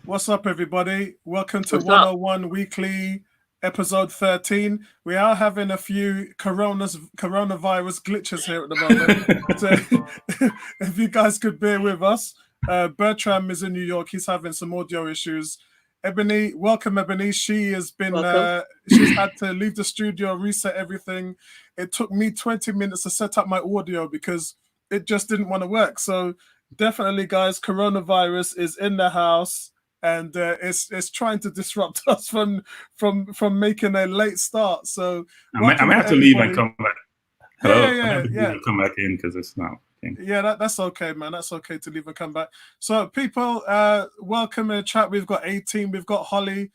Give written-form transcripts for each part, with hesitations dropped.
What's up, everybody? Welcome to What's up? 101 Weekly, episode 13. We are having a few coronavirus glitches here at the moment. So if you guys could bear with us. Bertram is in New York. He's having some audio issues. Ebony, welcome, Ebony. She has been, Welcome. she's had to leave the studio, reset everything. It took me 20 minutes to set up my audio because it just didn't want to work. So definitely, guys, coronavirus is in the house and it's trying to disrupt us from making a late start. So I might have to leave and come back. Hello, I might have to leave yeah. and come back in because it's not working. Yeah, that's okay, man. That's okay to leave and come back. So, people, welcome in the chat. We've got 18. We've got Holly.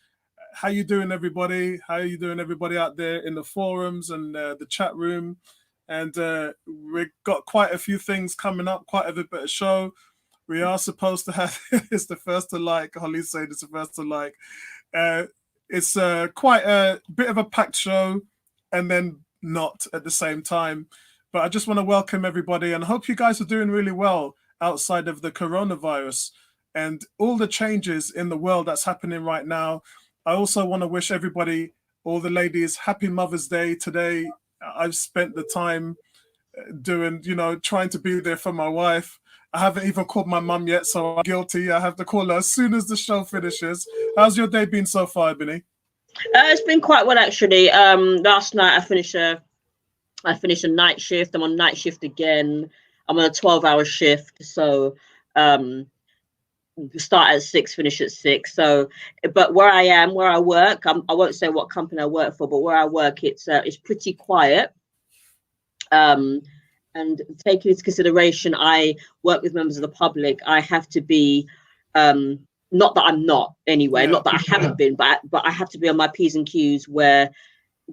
How you doing, everybody? How you doing, everybody out there in the forums and the chat room? And we've got quite a few things coming up. Quite a bit of show. We are supposed to have. It's the first to like. Holly's saying it's the first to like. It's quite a bit of a packed show, and then not at the same time. But I just want to welcome everybody and hope you guys are doing really well outside of the coronavirus and all the changes in the world that's happening right now. I also want to wish everybody, all the ladies, happy Mother's Day today. I've spent the time doing, trying to be there for my wife. I haven't even called my mum yet, so I'm guilty. I have to call her as soon as the show finishes. How's your day been so far, Ebony? It's been quite well, actually. Last night I finished a night shift. I'm on night shift again. I'm on a 12-hour shift. So start at 6, finish at 6. So, but where I work, I won't say what company I work for, but where I work, it's pretty quiet. And taking into consideration, I work with members of the public. I have to be, not that I'm not anyway, not that I haven't been, but I have to be on my P's and Q's where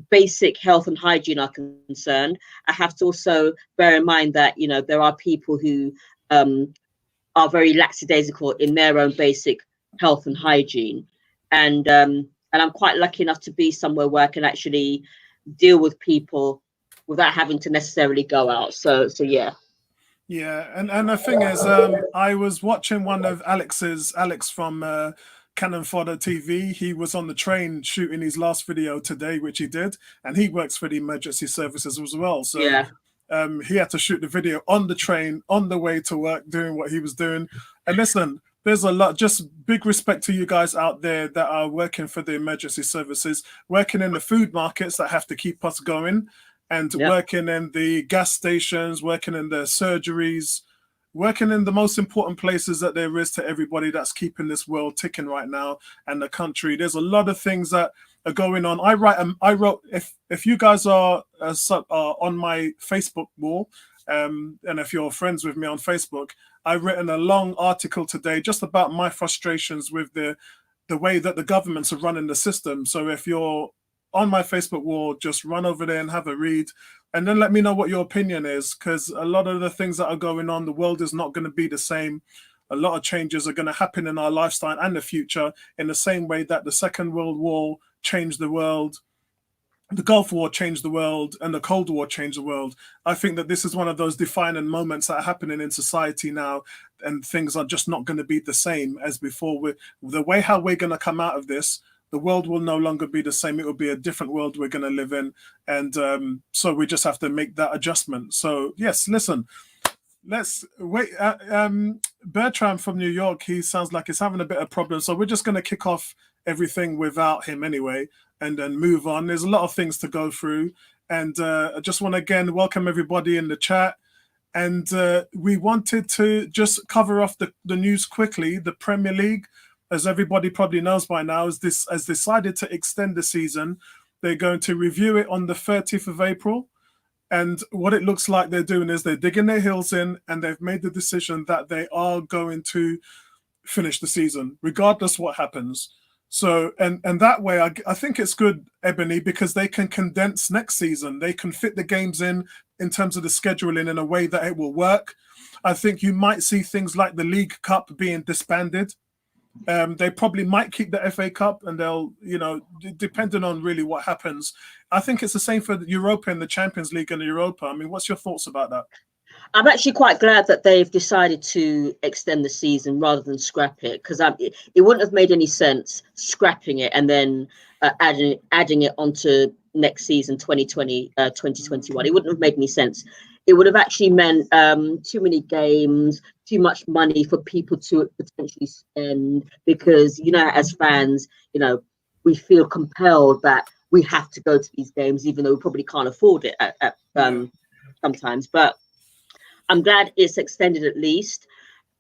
basic health and hygiene are concerned. I have to also bear in mind that there are people who are very lackadaisical in their own basic health and hygiene, and I'm quite lucky enough to be somewhere where I can actually deal with people without having to necessarily go out. So yeah. Yeah, and the thing is, I was watching one of Alex from Cannon Fodder TV. He was on the train shooting his last video today, which he did, and he works for the emergency services as well. So Yeah. He had to shoot the video on the train on the way to work, doing what he was doing. And listen, there's a lot. Just big respect to you guys out there that are working for the emergency services, working in the food markets that have to keep us going, and working in the gas stations, working in the surgeries, working in the most important places that there is to everybody that's keeping this world ticking right now and the country. There's a lot of things that are going on. I wrote, if you guys are on my Facebook wall, and if you're friends with me on Facebook, I've written a long article today just about my frustrations with the way that the governments are running the system. So if you're on my Facebook wall, just run over there and have a read, and then let me know what your opinion is, because a lot of the things that are going on, the world is not going to be the same. A lot of changes are going to happen in our lifestyle and the future in the same way that the Second World War changed the world, the Gulf War changed the world, and the Cold War changed the world. I think that this is one of those defining moments that are happening in society now, and things are just not going to be the same as before. The way how we're going to come out of this, the world will no longer be the same. It will be a different world we're going to live in. And so we just have to make that adjustment. So, yes, listen, let's wait. Bertram from New York, he sounds like he's having a bit of problem. So we're just going to kick off everything without him anyway, and then move on. There's a lot of things to go through. And I just want to, again, welcome everybody in the chat. And we wanted to just cover off the news quickly. The Premier League, as everybody probably knows by now, has decided to extend the season. They're going to review it on the 30th of April. And what it looks like they're doing is they're digging their heels in, and they've made the decision that they are going to finish the season, regardless what happens. So, and that way, I think it's good, Ebony, because they can condense next season. They can fit the games in terms of the scheduling in a way that it will work. I think you might see things like the League Cup being disbanded. They probably might keep the FA Cup, and they'll, depending on really what happens. I think it's the same for the Europa and the Champions League and the Europa. I mean, what's your thoughts about that? I'm actually quite glad that they've decided to extend the season rather than scrap it, because it wouldn't have made any sense scrapping it and then adding it onto next season, 2020, 2021. It wouldn't have made any sense. It would have actually meant too many games, too much money for people to potentially spend, because, you know, as fans, you know, we feel compelled that we have to go to these games, even though we probably can't afford it at sometimes. But I'm glad it's extended at least.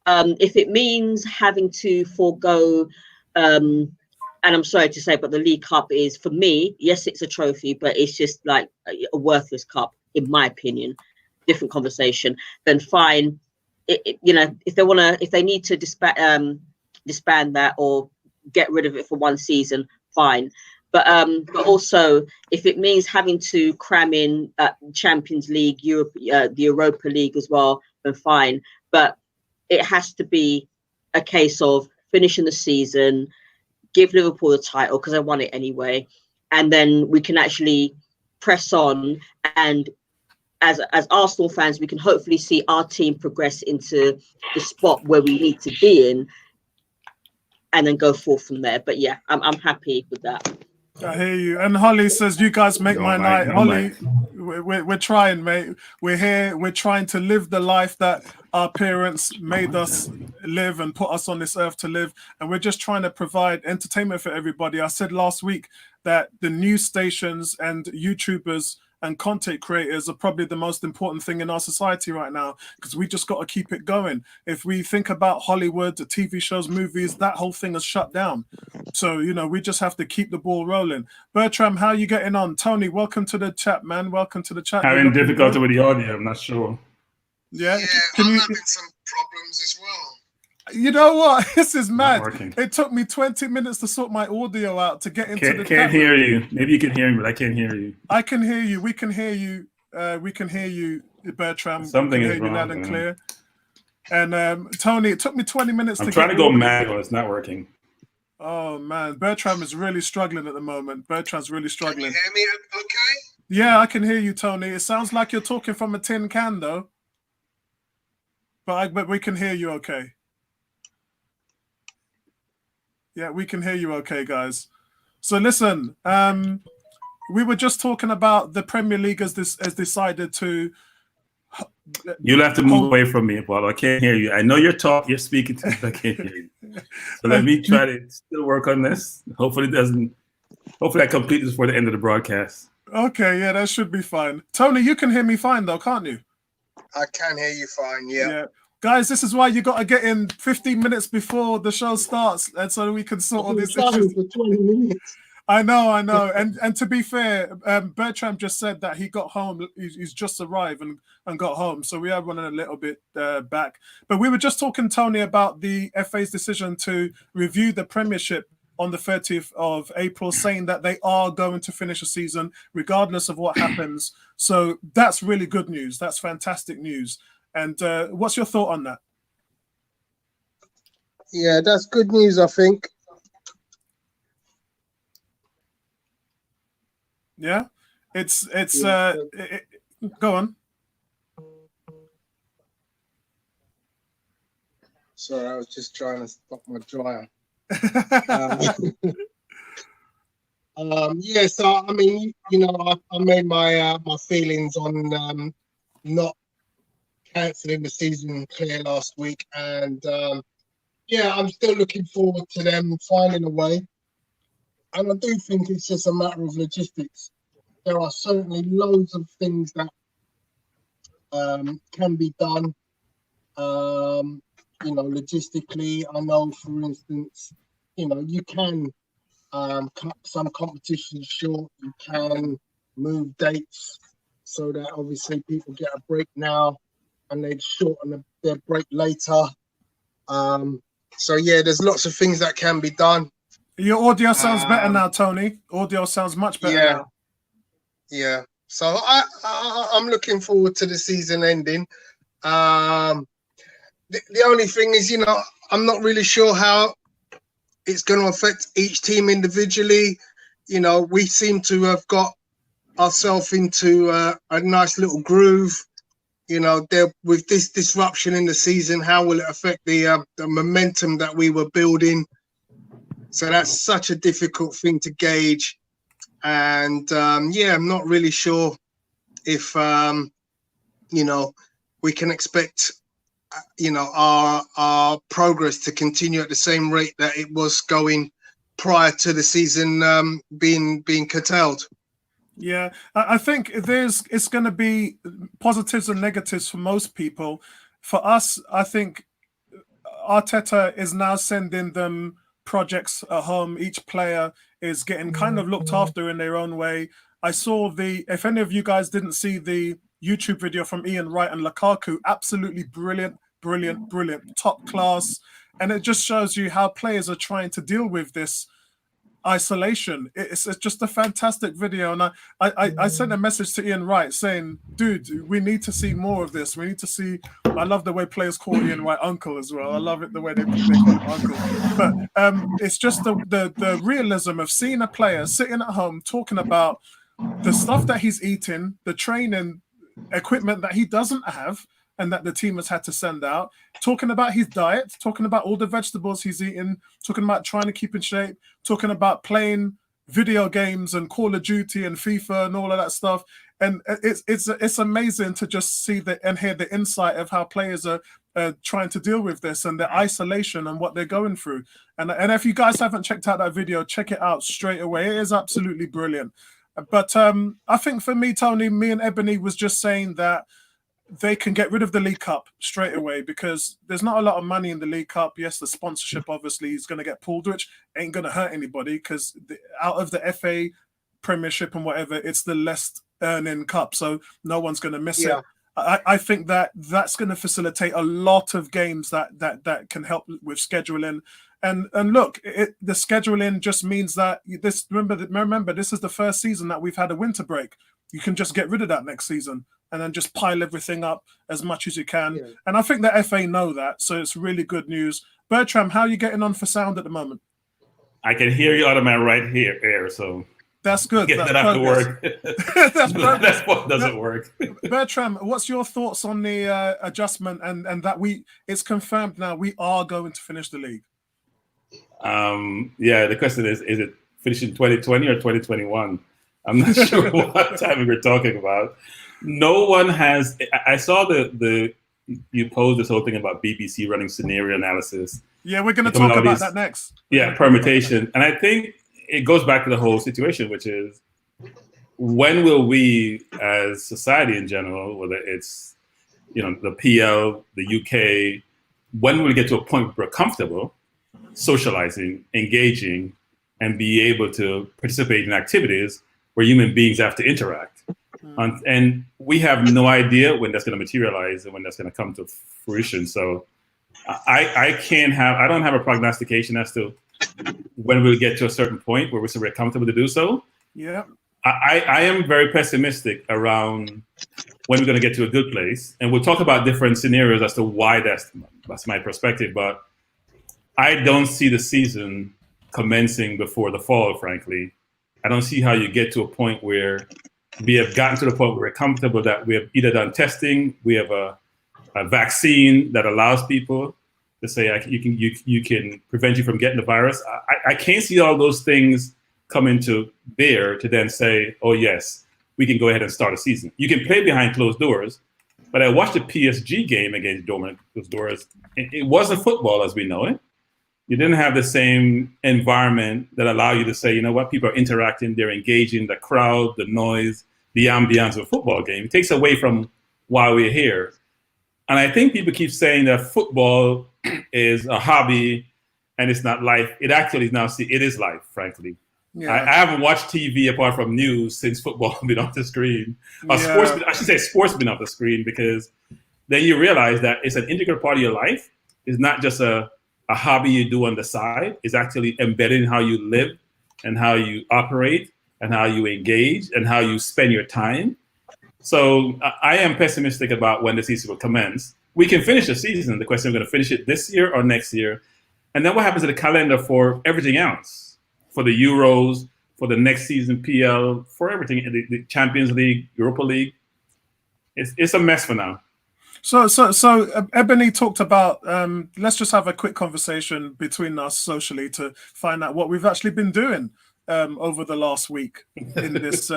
If it means having to forego, and I'm sorry to say, but the League Cup is, for me, yes, it's a trophy, but it's just like a worthless cup, in my opinion. Different conversation. Then fine. You know, if they need to disband that or get rid of it for one season, fine. But also, if it means having to cram in Champions League, Europe, the Europa League as well, then fine. But it has to be a case of finishing the season, give Liverpool the title because I won it anyway, and then we can actually press on. And as Arsenal fans, we can hopefully see our team progress into the spot where we need to be in, and then go forth from there. But yeah, I'm happy with that. I hear you. And Holly says, you guys make my night. Holly, we're trying, mate. We're here. We're trying to live the life that our parents made us live and put us on this earth to live. And we're just trying to provide entertainment for everybody. I said last week that the news stations and YouTubers and content creators are probably the most important thing in our society right now, because we just got to keep it going. If we think about Hollywood, the TV shows, movies, that whole thing is shut down. So, you know, we just have to keep the ball rolling. Bertram, how are you getting on? Tony, welcome to the chat, man. Welcome to the chat. Having difficulty with the audio, I'm not sure. Yeah, I'm having some problems as well. You know what? This is mad. It took me 20 minutes to sort my audio out to get into the Can't hear you. Maybe you can hear me, but I can't hear you. I can hear you. We can hear you. We can hear you, Bertram. Something is wrong, loud and clear. And Tony, it took me 20 minutes I'm trying to go manual. It's not working. Oh, man. Bertram is really struggling at the moment. Bertram's really struggling. Can you hear me okay? Yeah, I can hear you, Tony. It sounds like you're talking from a tin can, though. But we can hear you okay. Yeah, we can hear you okay, guys. So listen, we were just talking about the Premier League has decided to... You'll have to move away from me, Paul. I can't hear you. I know you're speaking to me, but I can't hear you. So let me try to still work on this. Hopefully I complete this before the end of the broadcast. Okay, yeah, that should be fine. Tony, you can hear me fine though, can't you? I can hear you fine, yeah. Guys, this is why you got to get in 15 minutes before the show starts, and so we can sort all these issues. For 20 minutes. I know. And to be fair, Bertram just said that he got home. He's just arrived and got home. So we are running a little bit back. But we were just talking, Tony, about the FA's decision to review the Premiership on the 30th of April, saying that they are going to finish the season regardless of what happens. So that's really good news. That's fantastic news. And what's your thought on that? Yeah, that's good news, I think. Yeah, it's go on. Sorry, I was just trying to stop my dryer. Yeah, so I mean, you know, I made my my feelings on not cancelling the season clear last week, and yeah, I'm still looking forward to them finding a way. And I do think it's just a matter of logistics. There are certainly loads of things that can be done. You know, logistically, I know, for instance, you know, you can cut some competitions short. You can move dates so that obviously people get a break now and they'd shorten their break later. So yeah, there's lots of things that can be done. Your audio sounds better now, Tony. Audio sounds much better now. Yeah. So I'm looking forward to the season ending. The only thing is, you know, I'm not really sure how it's going to affect each team individually. You know, we seem to have got ourselves into a nice little groove you know, with this disruption in the season, how will it affect the momentum that we were building? So that's such a difficult thing to gauge. And yeah, I'm not really sure if, you know, we can expect, you know, our progress to continue at the same rate that it was going prior to the season being curtailed. Yeah, I think it's going to be positives and negatives for most people. For us, I think Arteta is now sending them projects at home. Each player is getting kind of looked after in their own way. I saw if any of you guys didn't see the YouTube video from Ian Wright and Lukaku, absolutely brilliant, top class. And it just shows you how players are trying to deal with this isolation. It's just a fantastic video, and I sent a message to Ian Wright saying, dude, we need to see more of this. We need to see. I love the way players call Ian Wright uncle as well. I love it the way they call him uncle. But it's just the realism of seeing a player sitting at home talking about the stuff that he's eating, the training equipment that he doesn't have and that the team has had to send out, talking about his diet, talking about all the vegetables he's eating, talking about trying to keep in shape, talking about playing video games and Call of Duty and FIFA and all of that stuff. And it's amazing to just see and hear the insight of how players are trying to deal with this and the isolation and what they're going through. And if you guys haven't checked out that video, check it out straight away. It is absolutely brilliant. But I think for me, Tony, me and Ebony was just saying that they can get rid of the League Cup straight away because there's not a lot of money in the League Cup. Yes, the sponsorship obviously is going to get pulled, which ain't going to hurt anybody because out of the FA, Premiership and whatever, it's the less earning cup, so no one's going to miss it. I think that's going to facilitate a lot of games that can help with scheduling. And look, the scheduling just means that remember this is the first season that we've had a winter break. You can just get rid of that next season and then just pile everything up as much as you can. Yeah. And I think the FA know that, so it's really good news. Bertram, how are you getting on for sound at the moment? I can hear you out of my right ear, so that's good. Get that out to work. That's what doesn't work. Bertram, what's your thoughts on the adjustment and that it's confirmed now we are going to finish the league? Yeah, the question is it finishing 2020 or 2021? I'm not sure what time we're talking about. No one has. I saw you posed this whole thing about BBC running scenario analysis. Yeah, we're going to talk about that next. Yeah, permutation, and I think it goes back to the whole situation, which is when will we, as society in general, whether it's the PL, the UK, when will we get to a point where we're comfortable socializing, engaging, and be able to participate in activities where human beings have to interact? And we have no idea when that's going to materialize and when that's going to come to fruition. So I don't have a prognostication as to when we'll get to a certain point where we're comfortable to do so. Yeah. I am very pessimistic around when we're going to get to a good place. And we'll talk about different scenarios as to why that's my perspective. But I don't see the season commencing before the fall, frankly. I don't see how you get to a point where we have gotten to the point where we're comfortable that we have either done testing, we have a vaccine that allows people to say you can prevent you from getting the virus. I can't see all those things coming to bear to then say, oh yes, we can go ahead and start a season. You can play behind closed doors, but I watched the PSG game against closed doors. It wasn't football as we know it. You didn't have the same environment that allow you to say, you know what, people are interacting, they're engaging, the crowd, the noise, the ambiance of a football game. It takes away from why we're here. And I think people keep saying that football is a hobby and it's not life. It actually is now, it is life, frankly. Yeah. I haven't watched TV apart from news since football been off the screen. Sports, I should say sports been off the screen, because then you realize that it's an integral part of your life. It's not just a hobby you do on the side. Is actually embedded in how you live and how you operate and how you engage and how you spend your time. So I am pessimistic about when the season will commence. We can finish the season. The question is, we're going to finish it this year or next year. And then what happens to the calendar for everything else? For the Euros, for the next season PL, for everything, the Champions League, Europa League. It's a mess for now. So Ebony talked about let's just have a quick conversation between us socially to find out what we've actually been doing over the last week in this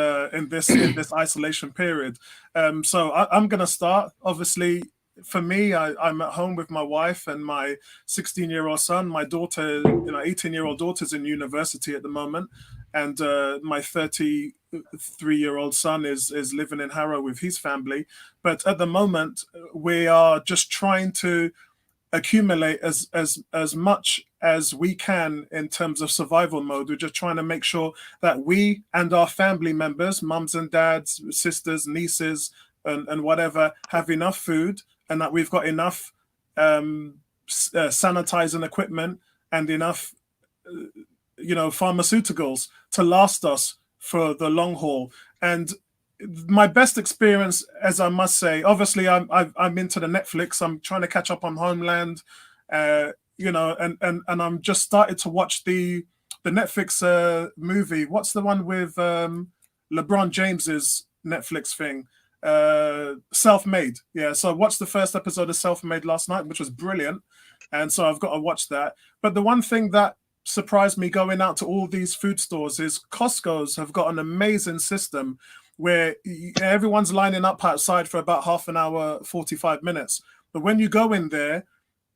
isolation period. So I'm going to start. Obviously, for me, I'm at home with my wife and my 16-year-old son. My daughter, 18-year-old daughter's in university at the moment, and my 33-year-old son is living in Harrow with his family. But at the moment, we are just trying to accumulate as much as we can in terms of survival mode. We're just trying to make sure that we and our family members, mums and dads, sisters, nieces, and whatever, have enough food, and that we've got enough sanitizing equipment and enough pharmaceuticals to last us for the long haul. And my best experience, as I must say, obviously I'm into the Netflix. I'm trying to catch up on Homeland, and I'm just started to watch the Netflix movie. What's the one with LeBron James's Netflix thing? Self-Made. Yeah, so I watched the first episode of Self-Made last night, which was brilliant, and so I've got to watch that. But the one thing that surprised me going out to all these food stores is Costco's have got an amazing system where everyone's lining up outside for about half an hour, 45 minutes. But when you go in there,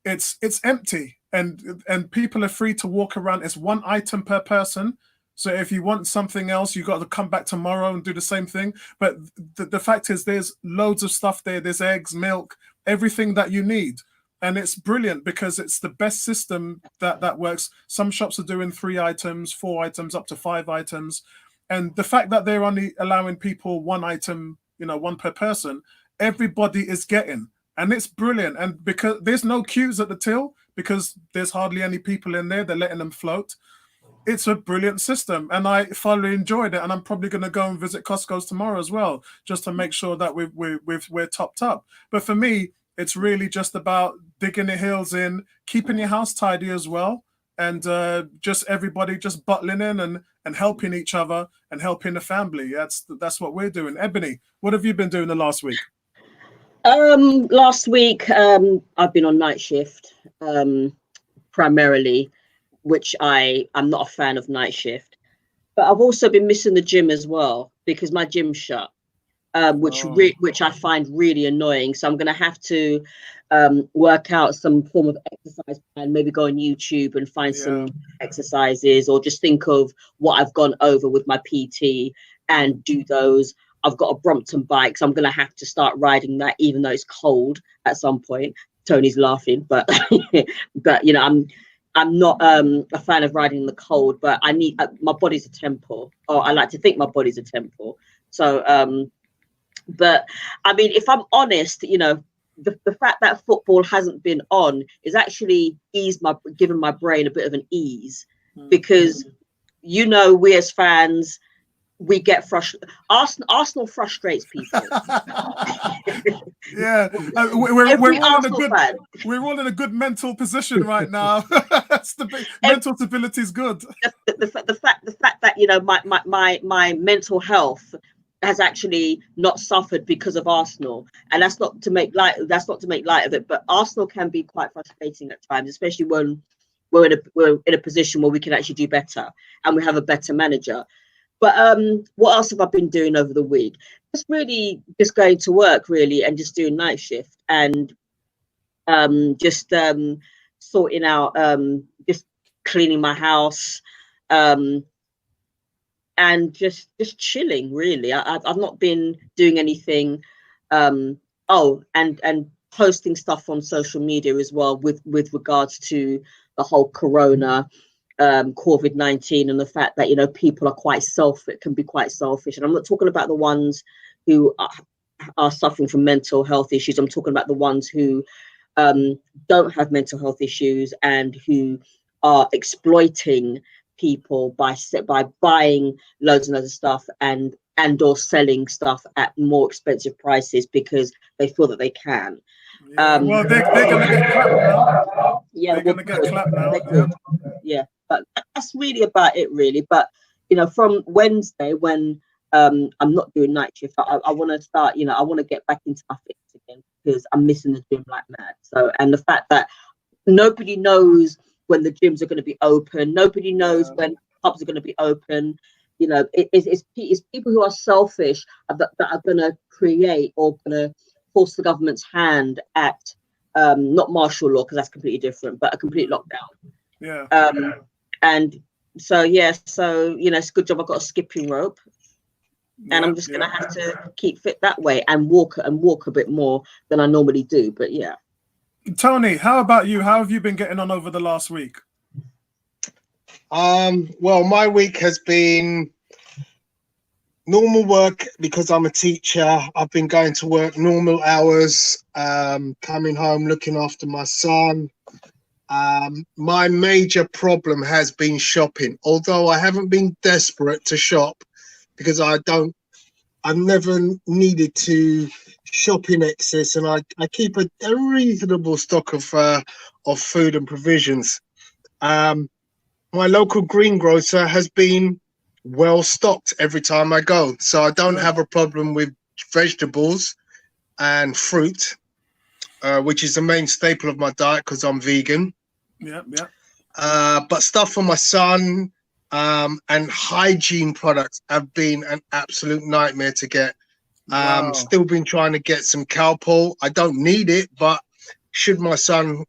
it's empty, and people are free to walk around. It's one item per person. So if you want something else, you got to come back tomorrow and do the same thing. But the fact is, there's loads of stuff there. There's eggs, milk, everything that you need. And it's brilliant because it's the best system that works. Some shops are doing 3 items, 4 items, up to 5 items. And the fact that they're only allowing people 1 item, 1 per person, everybody is getting. And it's brilliant. And because there's no queues at the till, because there's hardly any people in there, they're letting them float. It's a brilliant system, and I thoroughly enjoyed it. And I'm probably going to go and visit Costco's tomorrow as well, just to make sure that we're topped up. But for me, it's really just about digging the heels in, keeping your house tidy as well, and just everybody just buttling in and helping each other and helping the family. That's what we're doing. Ebony, what have you been doing the last week? Last week, I've been on night shift primarily, which I'm not a fan of night shift. But I've also been missing the gym as well because my gym's shut, which I find really annoying. So I'm going to have to work out some form of exercise plan, maybe go on YouTube and find some exercises, or just think of what I've gone over with my PT and do those. I've got a Brompton bike, so I'm going to have to start riding that, even though it's cold at some point. Tony's laughing, but I'm not a fan of riding in the cold, but I need my body's a temple, or I like to think my body's a temple. So, but I mean, if I'm honest, the fact that football hasn't been on is actually given my brain a bit of an ease, because we as fans, we get frustrated. Arsenal frustrates people. Yeah, we're all in a good mental position right now. Mental stability is good. The fact that my mental health has actually not suffered because of Arsenal, and that's not to make light of it. But Arsenal can be quite frustrating at times, especially when we're in a position where we can actually do better and we have a better manager. But what else have I been doing over the week? Just going to work, really, and just doing night shift, and just sorting out, just cleaning my house, and just chilling, really. I've not been doing anything. And posting stuff on social media as well with regards to the whole corona, COVID-19, and the fact that people can be quite selfish. And I'm not talking about the ones who are suffering from mental health issues. I'm talking about the ones who don't have mental health issues and who are exploiting people by buying loads and loads of stuff and or selling stuff at more expensive prices because they feel that they can. Well, they're gonna get clapped now. Yeah, they're gonna get clapped now. Yeah, but that's really about it, really. But from Wednesday, when I'm not doing night shift, I want to start. I want to get back into my fitness again, because I'm missing the gym like mad. So, and the fact that nobody knows when the gyms are going to be open, nobody knows when pubs are going to be open. You know, it's people who are selfish that are going to create or going to force the government's hand at not martial law, because that's completely different, but a complete lockdown. Yeah. And so you know, it's a good job I got a skipping rope, and I'm just gonna have to keep fit that way and walk a bit more than I normally do. But yeah. Tony, how about you? How have you been getting on over the last week? Well, my week has been normal work because I'm a teacher. I've been going to work normal hours, coming home, looking after my son. My major problem has been shopping, although I haven't been desperate to shop because I've never needed to shop in excess, and I keep a reasonable stock of food and provisions. My local greengrocer has been well stocked every time I go, so I don't have a problem with vegetables and fruit, which is the main staple of my diet because I'm vegan. But stuff for my son and hygiene products have been an absolute nightmare to get. Still been trying to get some Calpol. I don't need it, but should my son,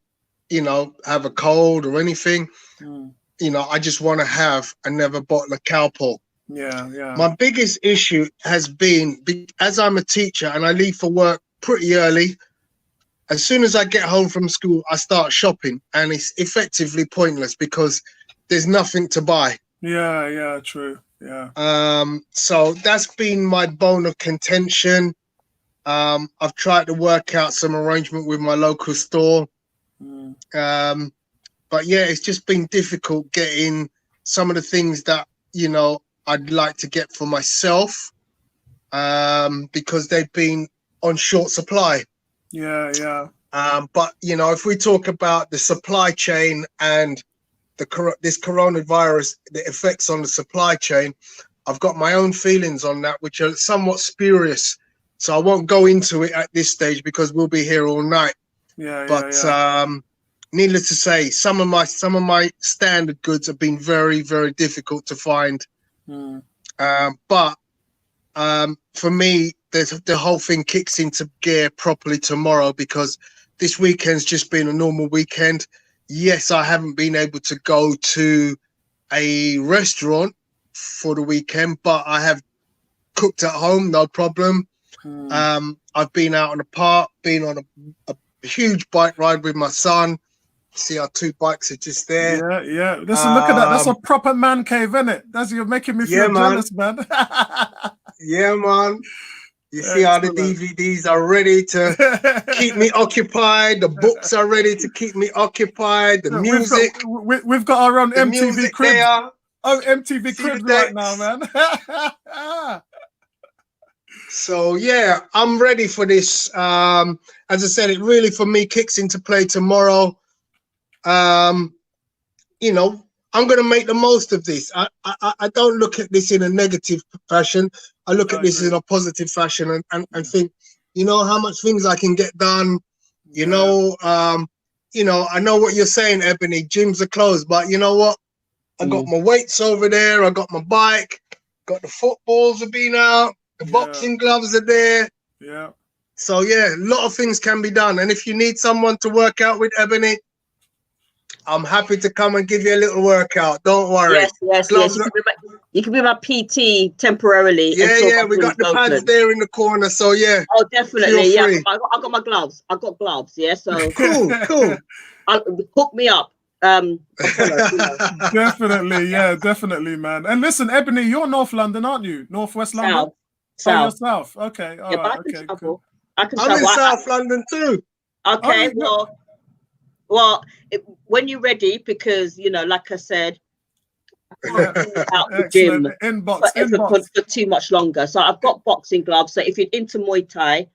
you know, have a cold or anything, you know, I just want to have another bottle of Calpol. My biggest issue has been, as I'm a teacher and I leave for work pretty early, as soon as I get home from school, I start shopping, and it's effectively pointless because there's nothing to buy. True. So that's been my bone of contention. I've tried to work out some arrangement with my local store. But yeah, it's just been difficult getting some of the things that, you know, I'd like to get for myself, because they've been on short supply. But you know, if we talk about the supply chain and this coronavirus, the effects on the supply chain, I've got my own feelings on that, which are somewhat spurious. So I won't go into it at this stage because we'll be here all night. Needless to say, some of my standard goods have been very, very difficult to find. But for me, the whole thing kicks into gear properly tomorrow, because this weekend's just been a normal weekend. Yes, I haven't been able to go to a restaurant for the weekend, but I have cooked at home, no problem. I've been out on the park, been on a huge bike ride with my son. See our two bikes are just there. Listen, look at that. That's a proper man cave, isn't it? You're making me feel jealous, man. Man. You see how the DVDs are ready to keep me occupied. The books are ready to keep me occupied. The music. We've got our own MTV crib. Oh, MTV crib right now, man. So yeah, I'm ready for this. As I said, it really for me kicks into play tomorrow. You know, I'm going to make the most of this. I don't look at this in a negative fashion. I look at this in a positive fashion and think, you know, how much things I can get done. You know, I know what you're saying, Ebony. Gyms are closed, but you know what? I got my weights over there. I got my bike. Got the footballs have been out. The boxing gloves are there. So yeah, a lot of things can be done. And if you need someone to work out with, Ebony, I'm happy to come and give you a little workout. Don't worry. Yes. You can be my PT temporarily. Yeah. We got the pads there in the corner. So yeah. Oh, definitely. Yeah. I got my gloves. I got gloves. Yeah. So cool. Hook me up. Definitely, man. And listen, Ebony, you're North London, aren't you? Northwest London. South. Oh, you're South. Okay. All right. Okay. Cool. I'm in South London too. Okay. Well, when you're ready, because you know, like I said, I can't be out the gym for too much longer. So I've got boxing gloves. So if you're into Muay Thai,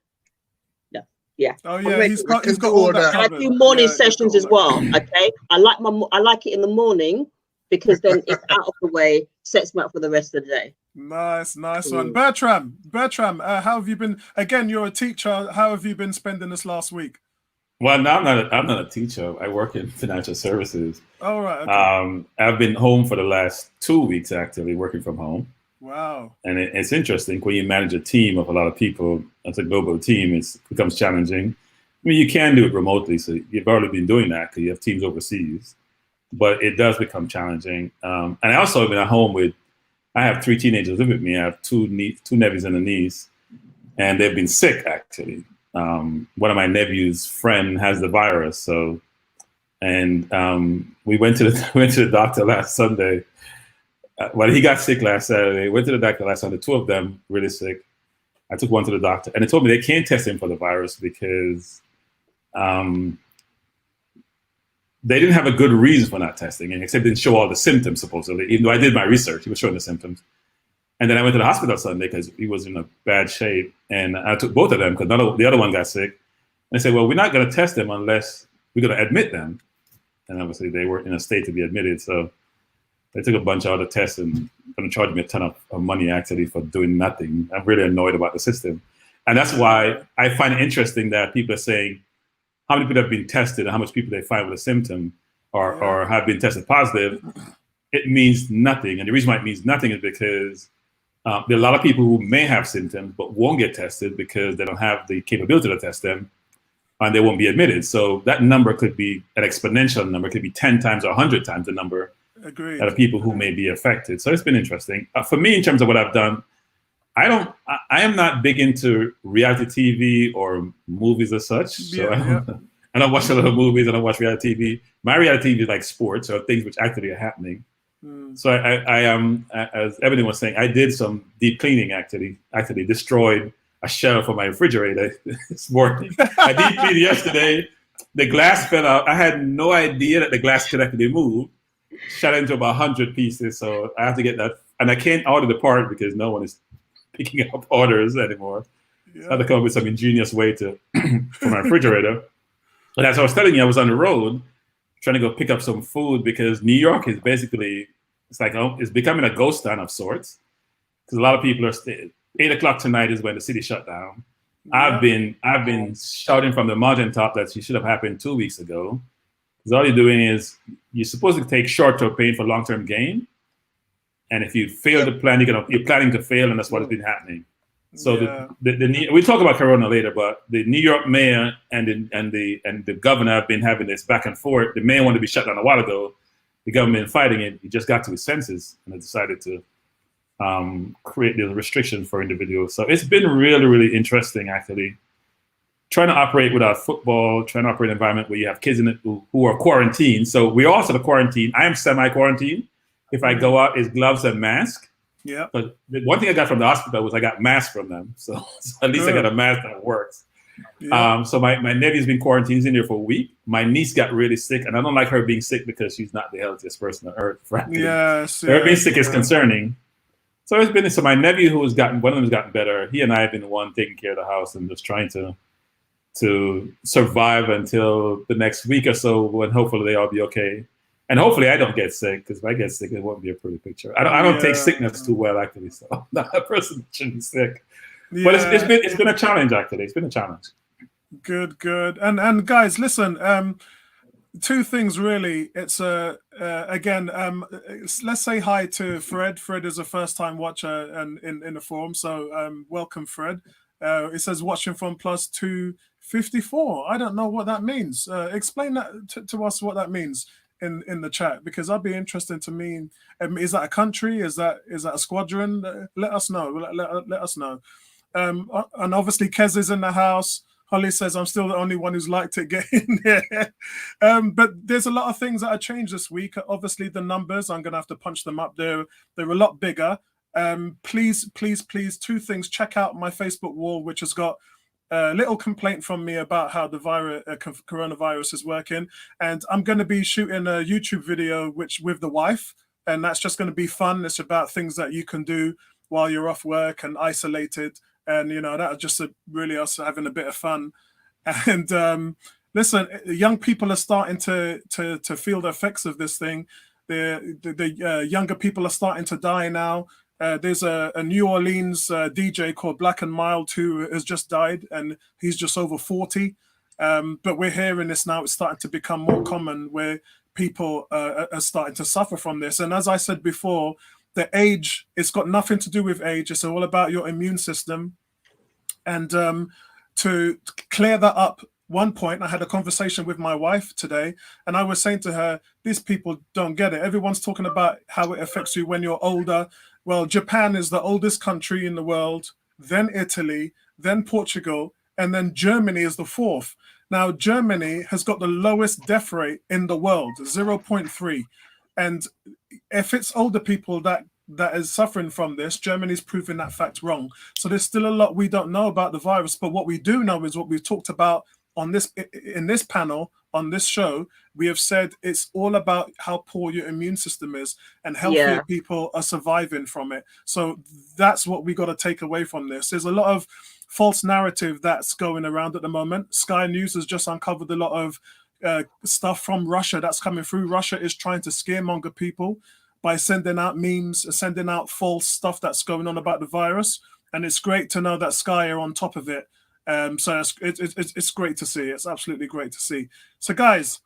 yeah. Oh yeah, he's got all that. And I do morning sessions as well. Okay, I like it in the morning because then it's out of the way sets me up for the rest of the day. Nice Cool. one. Bertram, how have you been? Again, you're a teacher. How have you been spending this last week? Well, no, I'm not a teacher. I work in financial services. All right. Okay. I've been home for the last 2 weeks, actually, working from home. Wow. And it's interesting when you manage a team of a lot of people. As a global team, it becomes challenging. I mean, you can do it remotely, so you've already been doing that because you have teams overseas. But it does become challenging. And I also have been at home with. I have 3 teenagers live with me. I have two nephews and a niece, and they've been sick, actually. One of my nephew's friend has the virus, we went to the doctor last Sunday. Well, he got sick last Saturday. Went to the doctor last Sunday. 2 of them really sick. I took one to the doctor, and they told me they can't test him for the virus because they didn't have a good reason for not testing, and except didn't show all the symptoms, supposedly, even though I did my research. He was showing the symptoms. And then I went to the hospital Sunday because he was in a bad shape. And I took both of them because the other one got sick. And they said, well, we're not going to test them unless we're going to admit them. And obviously they were in a state to be admitted. So they took a bunch of other tests and going to charge me a ton of money, actually, for doing nothing. I'm really annoyed about the system. And that's why I find it interesting that people are saying, how many people have been tested and how much people they find with a symptom or have been tested positive. It means nothing. And the reason why it means nothing is because there are a lot of people who may have symptoms but won't get tested because they don't have the capability to test them, and they won't be admitted. So that number could be an exponential number. It could be 10 times or 100 times the number of people who may be affected. So it's been interesting. For me, in terms of what I've done, I am not big into reality TV or movies as such. So I don't watch a lot of movies. I don't watch reality TV. My reality TV is like sports or things which actually are happening. So I am, as Ebony was saying, I did some deep cleaning. Actually destroyed a shelf of my refrigerator this morning. I deep cleaned yesterday. The glass fell out. I had no idea that the glass could actually move. Shot into about 100 pieces. So I have to get that, and I can't order the part because no one is picking up orders anymore. So I had to come up with some ingenious way for my refrigerator. But as I was telling you, I was on the road trying to go pick up some food because New York is basically, it's becoming a ghost town of sorts. Because a lot of people are 8 o'clock tonight is when the city shut down. I've been shouting from the mountaintop that it should have happened 2 weeks ago. Because all you're doing is you're supposed to take short-term pain for long-term gain. And if you fail to plan, you're planning to fail, and that's what has been happening. So we talk about Corona later, but the New York mayor and the governor have been having this back and forth. The mayor wanted to be shut down a while ago. The government fighting it. He just got to his senses and decided to create the restrictions for individuals. So it's been really, really interesting, actually. Trying to operate without football, trying to operate in an environment where you have kids in it who are quarantined. So we're also the quarantine. I am semi-quarantined. If I go out, it's gloves and mask. Yeah. But the one thing I got from the hospital was I got masks from them. So at least I got a mask that works. Yeah. So my nephew's been quarantined. He's in there for a week. My niece got really sick, and I don't like her being sick because she's not the healthiest person on earth, frankly. Her being sick is concerning. So it's been, so my nephew one of them has gotten better. He and I have been the one taking care of the house and just trying to survive until the next week or so when hopefully they all be okay. And hopefully I don't get sick, because if I get sick, it won't be a pretty picture. I don't take sickness too well, actually. So I'm not a person that shouldn't be sick. Yeah. But it's been a challenge, actually. It's been a challenge. Good. And guys, listen. 2 things really. It's again. Let's say hi to Fred. Fred is a first-time watcher and in the forum. So welcome, Fred. It says watching from plus 254. I don't know what that means. Explain that to us what that means in the chat, because I'd be interested to mean. Is that a country? Is that a squadron? Let us know. Let us know. And obviously Kez is in the house. Holly says I'm still the only one who's liked it. Get in there. But there's a lot of things that have changed this week. Obviously the numbers, I'm gonna have to punch them up. They're a lot bigger. Please 2 things. Check out my Facebook wall, which has got a little complaint from me about how the coronavirus is working, and I'm going to be shooting a YouTube video with the wife, and that's just going to be fun. It's about things that you can do while you're off work and isolated, and that's just really us having a bit of fun. And listen, young people are starting to feel the effects of this thing. The younger people are starting to die now. There's a New Orleans DJ called Black and Mild who has just died, and he's just over 40. But we're hearing this now. It's starting to become more common where people are starting to suffer from this. And as I said before, the age, it's got nothing to do with age. It's all about your immune system. And to clear that up, one point, I had a conversation with my wife today, and I was saying to her, these people don't get it. Everyone's talking about how it affects you when you're older. Well, Japan is the oldest country in the world, then Italy, then Portugal, and then Germany is the fourth. Now, Germany has got the lowest death rate in the world, 0.3. And if it's older people that is suffering from this, Germany's proving that fact wrong. So there's still a lot we don't know about the virus. But what we do know is what we've talked about in this panel, on this show. We have said it's all about how poor your immune system is, and healthier people are surviving from it. So that's what we got to take away from this. There's a lot of false narrative that's going around at the moment. Sky News has just uncovered a lot of stuff from Russia that's coming through. Russia is trying to scaremonger people by sending out memes and sending out false stuff that's going on about the virus. And it's great to know that Sky are on top of it. So it's great to see. It's absolutely great to see. So guys,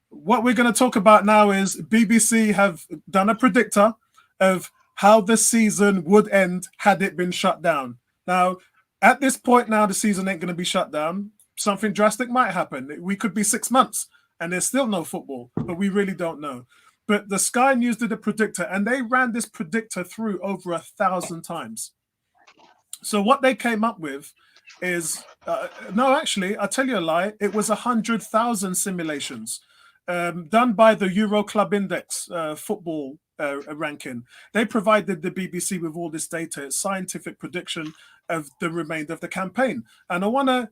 what we're going to talk about now is BBC have done a predictor of how the season would end had it been shut down. Now, at this point now, the season ain't going to be shut down. Something drastic might happen. We could be 6 months and there's still no football, but we really don't know. But the Sky News did a predictor, and they ran this predictor through over 1,000 times. So what they came up with is, no, actually, I'll tell you a lie. It was 100,000 simulations done by the Euro Club Index football ranking. They provided the BBC with all this data, scientific prediction of the remainder of the campaign. And I want to,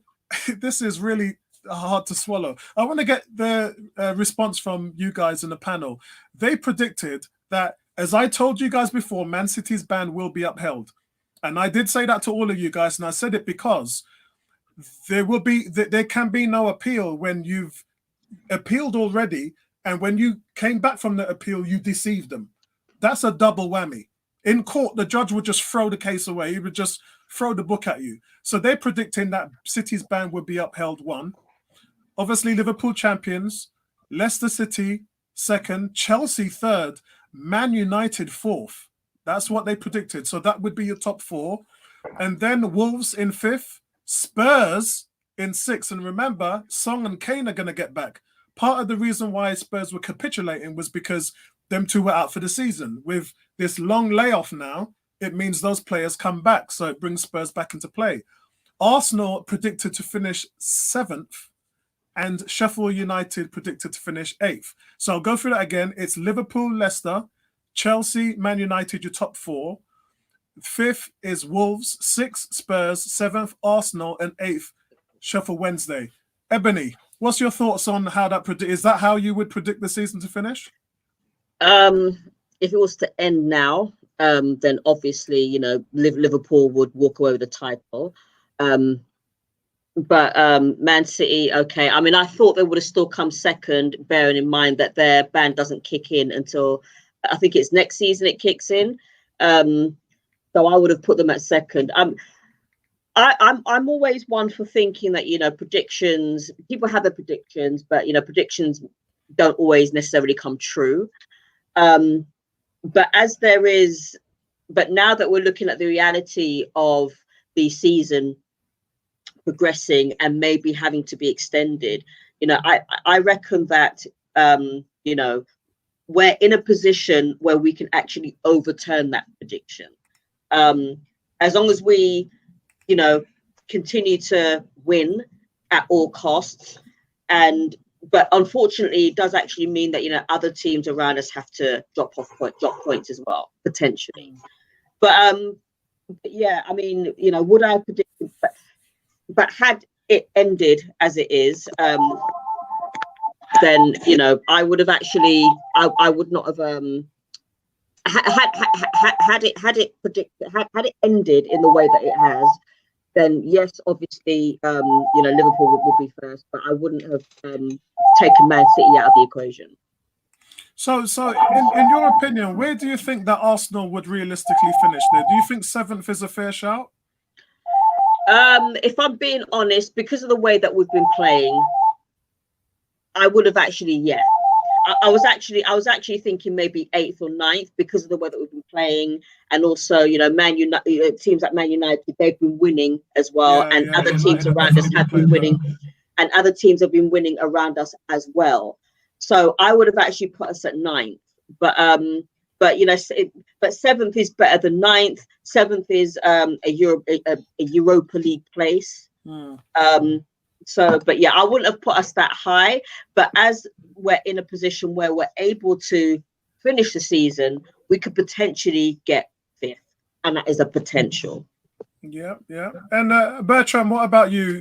this is really hard to swallow. I want to get the response from you guys in the panel. They predicted that, as I told you guys before, Man City's ban will be upheld. And I did say that to all of you guys, and I said it because there can be no appeal when you've appealed already, and when you came back from the appeal, you deceived them. That's a double whammy. In court, the judge would just throw the case away. He would just throw the book at you. So they're predicting that City's ban would be upheld, one. Obviously, Liverpool champions, Leicester City second, Chelsea third, Man United fourth. That's what they predicted. So that would be your top four. And then Wolves in fifth, Spurs in sixth. And remember, Song and Kane are going to get back. Part of the reason why Spurs were capitulating was because them two were out for the season. With this long layoff now, it means those players come back. So it brings Spurs back into play. Arsenal predicted to finish seventh, and Sheffield United predicted to finish eighth. So I'll go through that again. It's Liverpool, Leicester, Chelsea, Man United, your top four. Fifth is Wolves, sixth, Spurs, seventh, Arsenal, and eighth, Sheffield Wednesday. Ebony, what's your thoughts on how that is that how you would predict the season to finish? If it was to end now, then obviously, you know, Liverpool would walk away with the title. But Man City, okay. I mean, I thought they would have still come second, bearing in mind that their ban doesn't kick in until I think it's next season it kicks in. So I would have put them at second. I'm always one for thinking that, you know, predictions, people have their predictions, but, you know, predictions don't always necessarily come true. But now that we're looking at the reality of the season progressing and maybe having to be extended, you know, I reckon that, you know, we're in a position where we can actually overturn that prediction. As long as we, you know, continue to win at all costs. But unfortunately, it does actually mean that, you know, other teams around us have to drop points as well, potentially. But yeah, I mean, you know, would I predict, but had it ended as it is, then, you know, I would have actually, I would not have had it ended in the way that it has. Then yes, obviously, you know, Liverpool would be first, but I wouldn't have taken Man City out of the equation. So in your opinion, where do you think that Arsenal would realistically finish there? Do you think 7th is a fair shout? If I'm being honest, because of the way that we've been playing, I would have actually, yeah. I was actually thinking maybe 8th or 9th because of the way that we've been playing, and also, you know, Man United, teams like Man United, they've been winning as well, and other teams around us have been winning, and other teams have been winning around us as well. So I would have actually put us at 9th, but you know, but 7th is better than 9th. 7th is a Europa League place. So, but yeah, I wouldn't have put us that high. But as we're in a position where we're able to finish the season, we could potentially get 5th, and that is a potential. Yeah. And Bertram, what about you?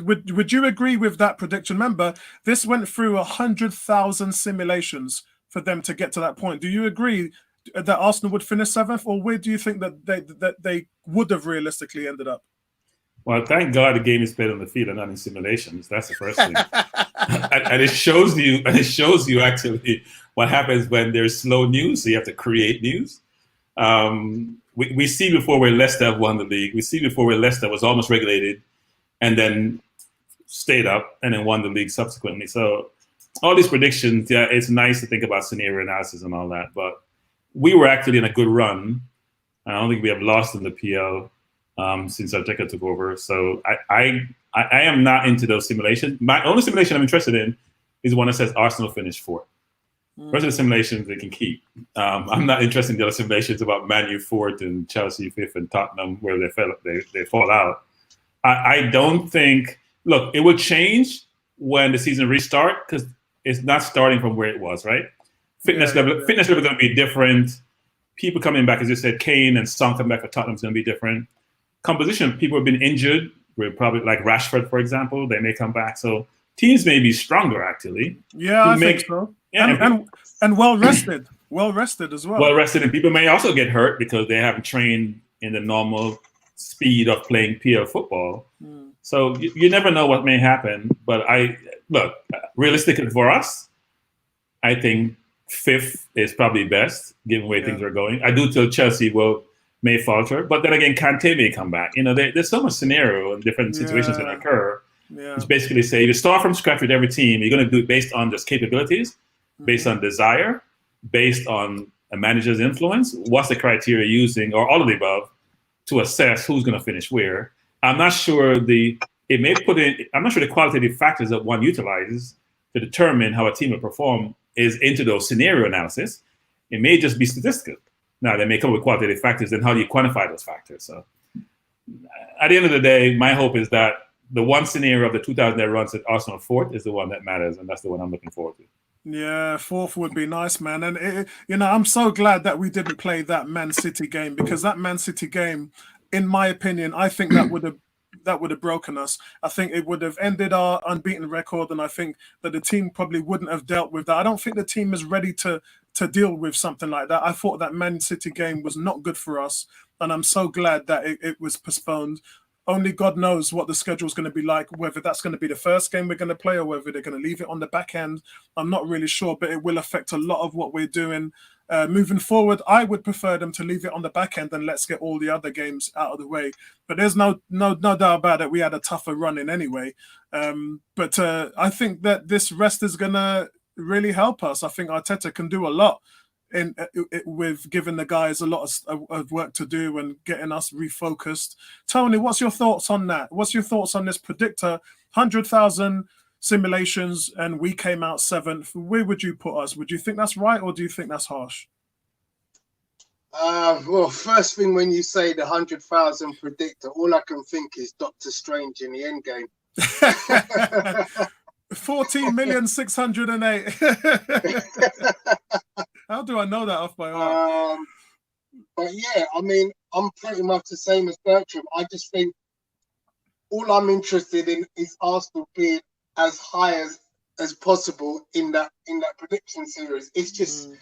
Would you agree with that prediction? Remember, this went through 100,000 simulations for them to get to that point. Do you agree that Arsenal would finish 7th, or where do you think that they would have realistically ended up? Well, thank God the game is played on the field and not in simulations. That's the first thing. and it shows you actually what happens when there's slow news. So you have to create news. We see before where Leicester have won the league. We see before where Leicester was almost regulated and then stayed up and then won the league subsequently. So all these predictions, yeah, it's nice to think about scenario analysis and all that, but we were actually in a good run. I don't think we have lost in the PL since Arteta took over. So I am not into those simulations. My only simulation I'm interested in is one that says Arsenal finished 4th. Rest of the simulations they can keep. I'm not interested in the other simulations about Man U 4th and Chelsea 5th and Tottenham where they fall out. I don't think. Look, it will change when the season restart because it's not starting from where it was, right? Fitness level is going to be different. People coming back, as you said, Kane and Son coming back for Tottenham is going to be different. Composition, people have been injured. We're probably like Rashford, for example. They may come back. So teams may be stronger, actually. Yeah, I think so. Yeah, and well rested as well. Well rested, and people may also get hurt because they haven't trained in the normal speed of playing PL football. So you never know what may happen. But realistically for us, I think 5th is probably best, given the way things are going. I do till Chelsea may falter, but then again, Kante may come back. You know, there's so much scenario and different situations that occur. It's basically say you start from scratch with every team. You're going to do it based on just capabilities, based on desire, based on a manager's influence. What's the criteria using, or all of the above, to assess who's going to finish where? I'm not sure the qualitative factors that one utilizes to determine how a team will perform is into those scenario analysis. It may just be statistical. Now, they may come up with qualitative factors, then how do you quantify those factors? So at the end of the day, my hope is that the one scenario of the 2000 runs at Arsenal 4th is the one that matters, and that's the one I'm looking forward to. Yeah, 4th would be nice, man. And, I'm so glad that we didn't play that Man City game, because that Man City game, in my opinion, I think that would have broken us. I think it would have ended our unbeaten record, and I think that the team probably wouldn't have dealt with that. I don't think the team is ready to deal with something like that. I thought that Man City game was not good for us, and I'm so glad that it was postponed. Only God knows what the schedule is going to be like, whether that's going to be the first game we're going to play or whether they're going to leave it on the back end. I'm not really sure, but it will affect a lot of what we're doing. Moving forward, I would prefer them to leave it on the back end and let's get all the other games out of the way. But there's no doubt about it. We had a tougher run in anyway. But I think that this rest is going to really help us. I think Arteta can do a lot with giving the guys a lot of work to do and getting us refocused. Tony, what's your thoughts on that? What's your thoughts on this predictor? 100,000 simulations and we came out 7th. Where would you put us? Would you think that's right, or do you think that's harsh? Well, first thing, when you say the 100,000 predictor, all I can think is Doctor Strange in the Endgame. 14,608,000. How do I know that off by heart? But yeah, I mean, I'm pretty much the same as Bertram. I just think all I'm interested in is Arsenal being as high as possible in that prediction series. It's just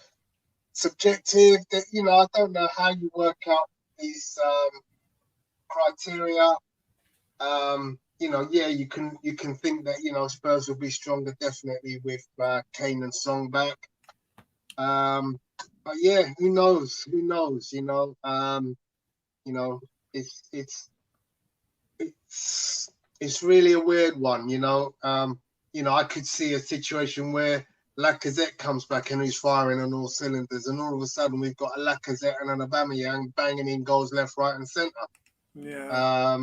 subjective. That, I don't know how you work out these criteria. You can think that Spurs will be stronger definitely with Kane and Song back. But yeah, who knows? Who knows? It's really a weird one. I could see a situation where Lacazette comes back and he's firing on all cylinders, and all of a sudden we've got a Lacazette and an Aubameyang banging in goals left, right, and centre. Yeah.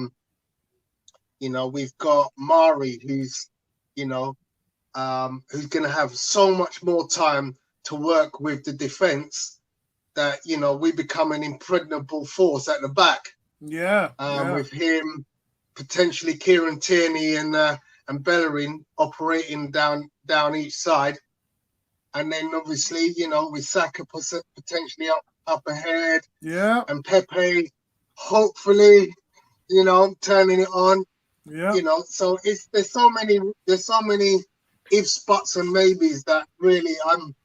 We've got Mari, who's going to have so much more time to work with the defence that we become an impregnable force at the back. Yeah. With him, potentially Kieran Tierney and Bellerin operating down each side. And then obviously, with Saka potentially up ahead. Yeah. And Pepe, hopefully, turning it on. Yeah. So there's so many ifs, buts, and maybes that really I'm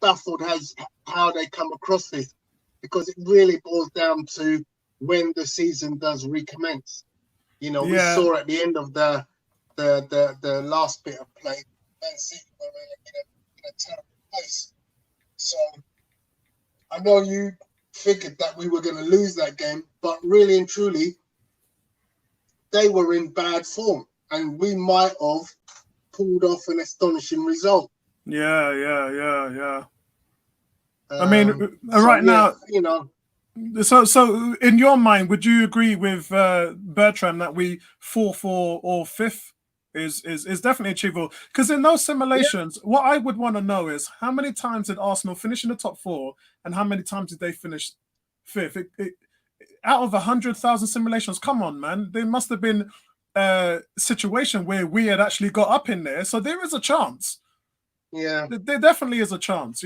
baffled as how they come across this, because it really boils down to when the season does recommence. We saw at the end of the last bit of play, Man City were in a terrible place. So I know you figured that we were going to lose that game, but really and truly, they were in bad form, and we might have pulled off an astonishing result. Yeah. I mean, right now, So in your mind, would you agree with Bertram that we 4-4 or 5th is definitely achievable? Because in those simulations, what I would want to know is how many times did Arsenal finish in the top 4, and how many times did they finish 5th? Out of 100,000 simulations, come on, man, there must have been a situation where we had actually got up in there. So there is a chance. Yeah, there definitely is a chance.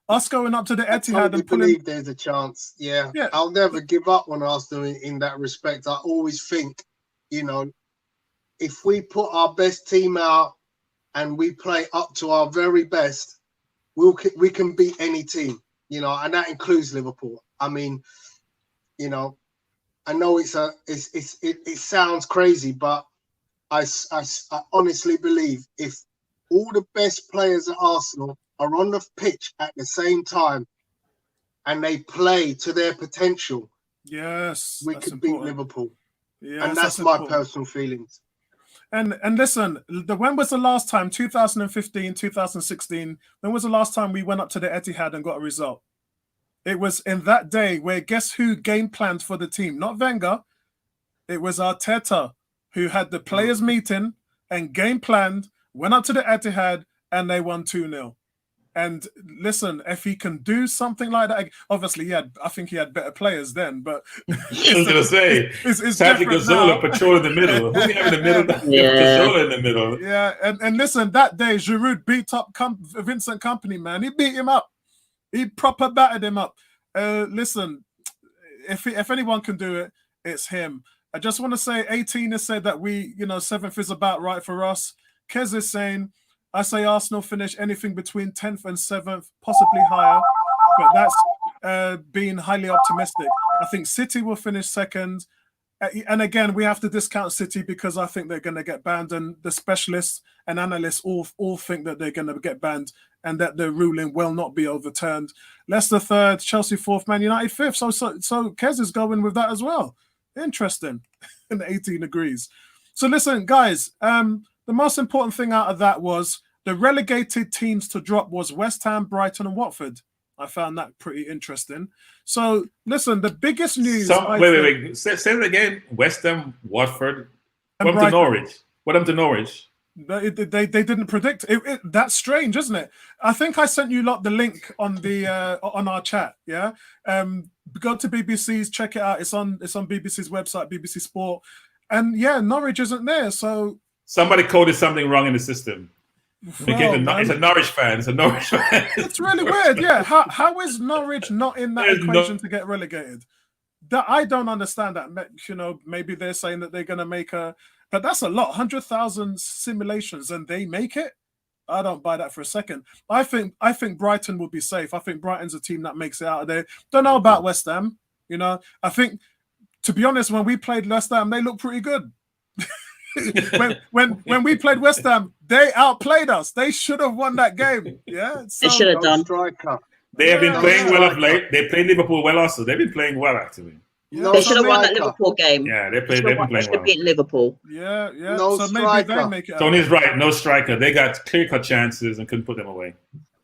Us going up to the Etihad and pulling. Believe there's a chance. Yeah. I'll never give up on Arsenal in that respect. I always think, if we put our best team out and we play up to our very best, we can beat any team. And that includes Liverpool. I mean, I know it sounds crazy, but I honestly believe if all the best players at Arsenal are on the pitch at the same time and they play to their potential, yes, we could beat Liverpool. Yes, and that's my personal feelings. And listen, when was the last time, 2015, 2016, when was the last time we went up to the Etihad and got a result? It was in that day where guess who game planned for the team? Not Wenger. It was Arteta who had the players meeting and game planned, went up to the Etihad, and they won 2-0. And listen, if he can do something like that, obviously, I think he had better players then. But I was going to say, it's Patrick Gazzola patrol in the middle. Who do you have in the middle? Gazzola in the middle. Yeah, and listen, that day Giroud beat up Vincent Kompany, man. He beat him up. He proper battered him up. Listen, if anyone can do it, it's him. I just want to say 18 has said that we, 7th is about right for us. Kez is saying, I say Arsenal finish anything between 10th and 7th, possibly higher, but that's being highly optimistic. I think City will finish 2nd. And again, we have to discount City because I think they're going to get banned, and the specialists and analysts all think that they're going to get banned and that the ruling will not be overturned. Leicester 3rd, Chelsea 4th, Man United 5th. So Kez is going with that as well. Interesting. And 18 agrees. So listen, guys, the most important thing out of that was the relegated teams to drop was West Ham, Brighton, and Watford. I found that pretty interesting. So, listen, the biggest news... Wait. Say it again. West Ham, Watford. What happened to Norwich? They didn't predict it. That's strange, isn't it? I think I sent you lot the link on the on our chat. Yeah, go to BBC's, check it out. It's on BBC's website, BBC Sport, and yeah, Norwich isn't there. So somebody coded something wrong in the system. It's a Norwich fan. It's a Norwich fan. It's really weird. Yeah, how is Norwich not in that equation to get relegated? That I don't understand that. Maybe they're saying that they're going to make but that's a lot. 100,000 simulations and they make it. I don't buy that for a second. I think Brighton will be safe. I think Brighton's a team that makes it out of there. Don't know about West Ham. I think, to be honest, when we played West Ham, they looked pretty good. when we played West Ham, They outplayed us. They should have won that game. Yeah, They should have done. Striker. They have been Yeah, playing yeah. well of late. They played Liverpool well also. They've been playing well, actually. No They should have won that striker. Liverpool game. Yeah, They they've should been have playing well. beaten Liverpool. Yeah, yeah. No So maybe they striker. make it out. Tony's right. No striker. They got clear-cut chances and couldn't put them away.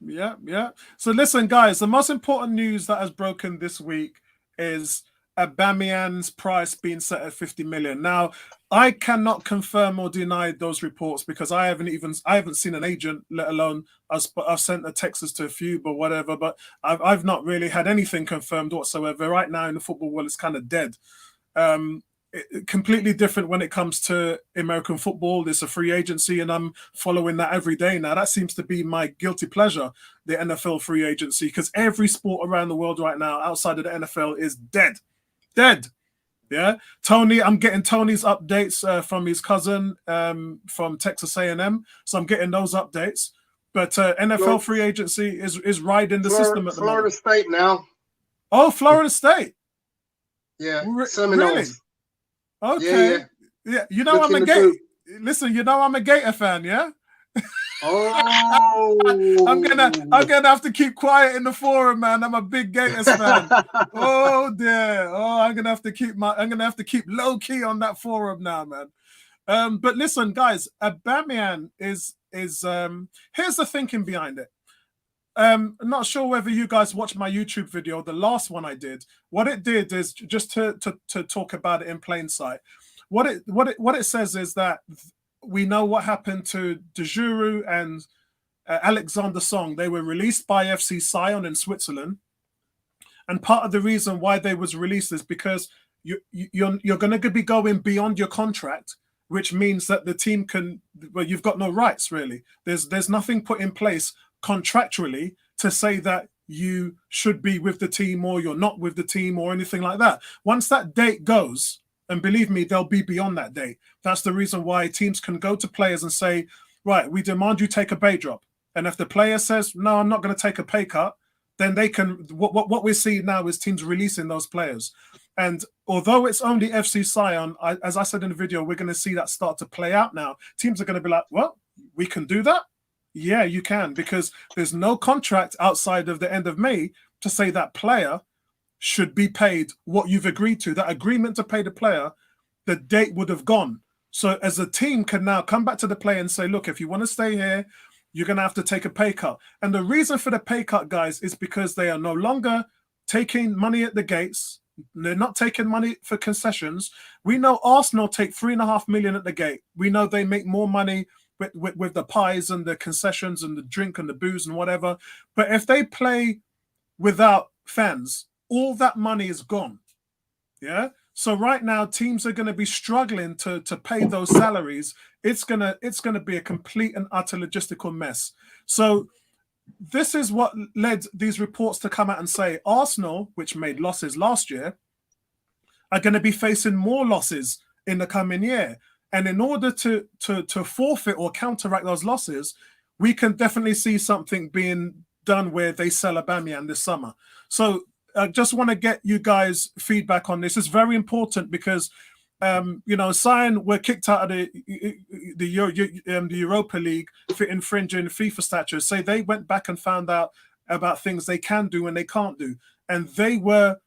Yeah, yeah. So listen, guys, the most important news that has broken this week is Aubameyang's price being set at 50 million. Now, I cannot confirm or deny those reports because I haven't seen an agent, let alone I've sent a text to a few, but whatever. But I've not really had anything confirmed whatsoever. Right now in the football world, it's kind of dead. Completely different when it comes to American football. There's a free agency, and I'm following that every day now. That seems to be my guilty pleasure, the NFL free agency, because every sport around the world right now outside of the NFL is dead. Yeah, Tony, I'm getting Tony's updates from his cousin from Texas A&M, so I'm getting those updates. But NFL free agency is riding the system at the Florida moment. State now. Oh, Florida State. Yeah, Really? Seminoles. Okay. Yeah. You know I'm a Gator. Listen, you know I'm a Gator fan. Yeah. Oh, I'm gonna have to keep quiet in the forum, man. I'm a big Gators fan. Oh dear. Oh, I'm gonna have to keep low key on that forum now, man. But listen, guys, Aubameyang is here's the thinking behind it. I'm not sure whether you guys watched my YouTube video, the last one I did. What it did is just to talk about it in plain sight. What it says is that we know what happened to De Juru and Alexander Song. They were released by FC Sion in Switzerland, and part of the reason why they was released is because you're going to be going beyond your contract, which means that the team you've got no rights really. There's nothing put in place contractually to say that you should be with the team or you're not with the team or anything like that. Once that date goes, and believe me, they'll be beyond that date. That's the reason why teams can go to players and say, right, we demand you take a pay drop. And if the player says, no, I'm not going to take a pay cut, then they can, what we're seeing now is teams releasing those players. And although it's only FC Sion, as I said in the video, we're going to see that start to play out now. Teams are going to be like, well, we can do that? Yeah, you can, because there's no contract outside of the end of May to say that player should be paid what you've agreed to. That agreement to pay the player, the date would have gone. So as a team can now come back to the player and say, look, if you want to stay here, you're going to have to take a pay cut. And the reason for the pay cut, guys, is because they are no longer taking money at the gates. They're not taking money for concessions. We know Arsenal take 3.5 million at the gate. We know they make more money with the pies and the concessions and the drink and the booze and whatever. But if they play without fans, all that money is gone. Yeah. So right now, teams are going to be struggling to pay those salaries. It's gonna be a complete and utter logistical mess. So this is what led these reports to come out and say Arsenal, which made losses last year, are going to be facing more losses in the coming year. And in order to forfeit or counteract those losses, we can definitely see something being done where they sell Aubameyang this summer. So I just want to get you guys' feedback on this. It's very important because, Sion were kicked out of the Europa League for infringing FIFA statutes. So they went back and found out about things they can do and they can't do. And they were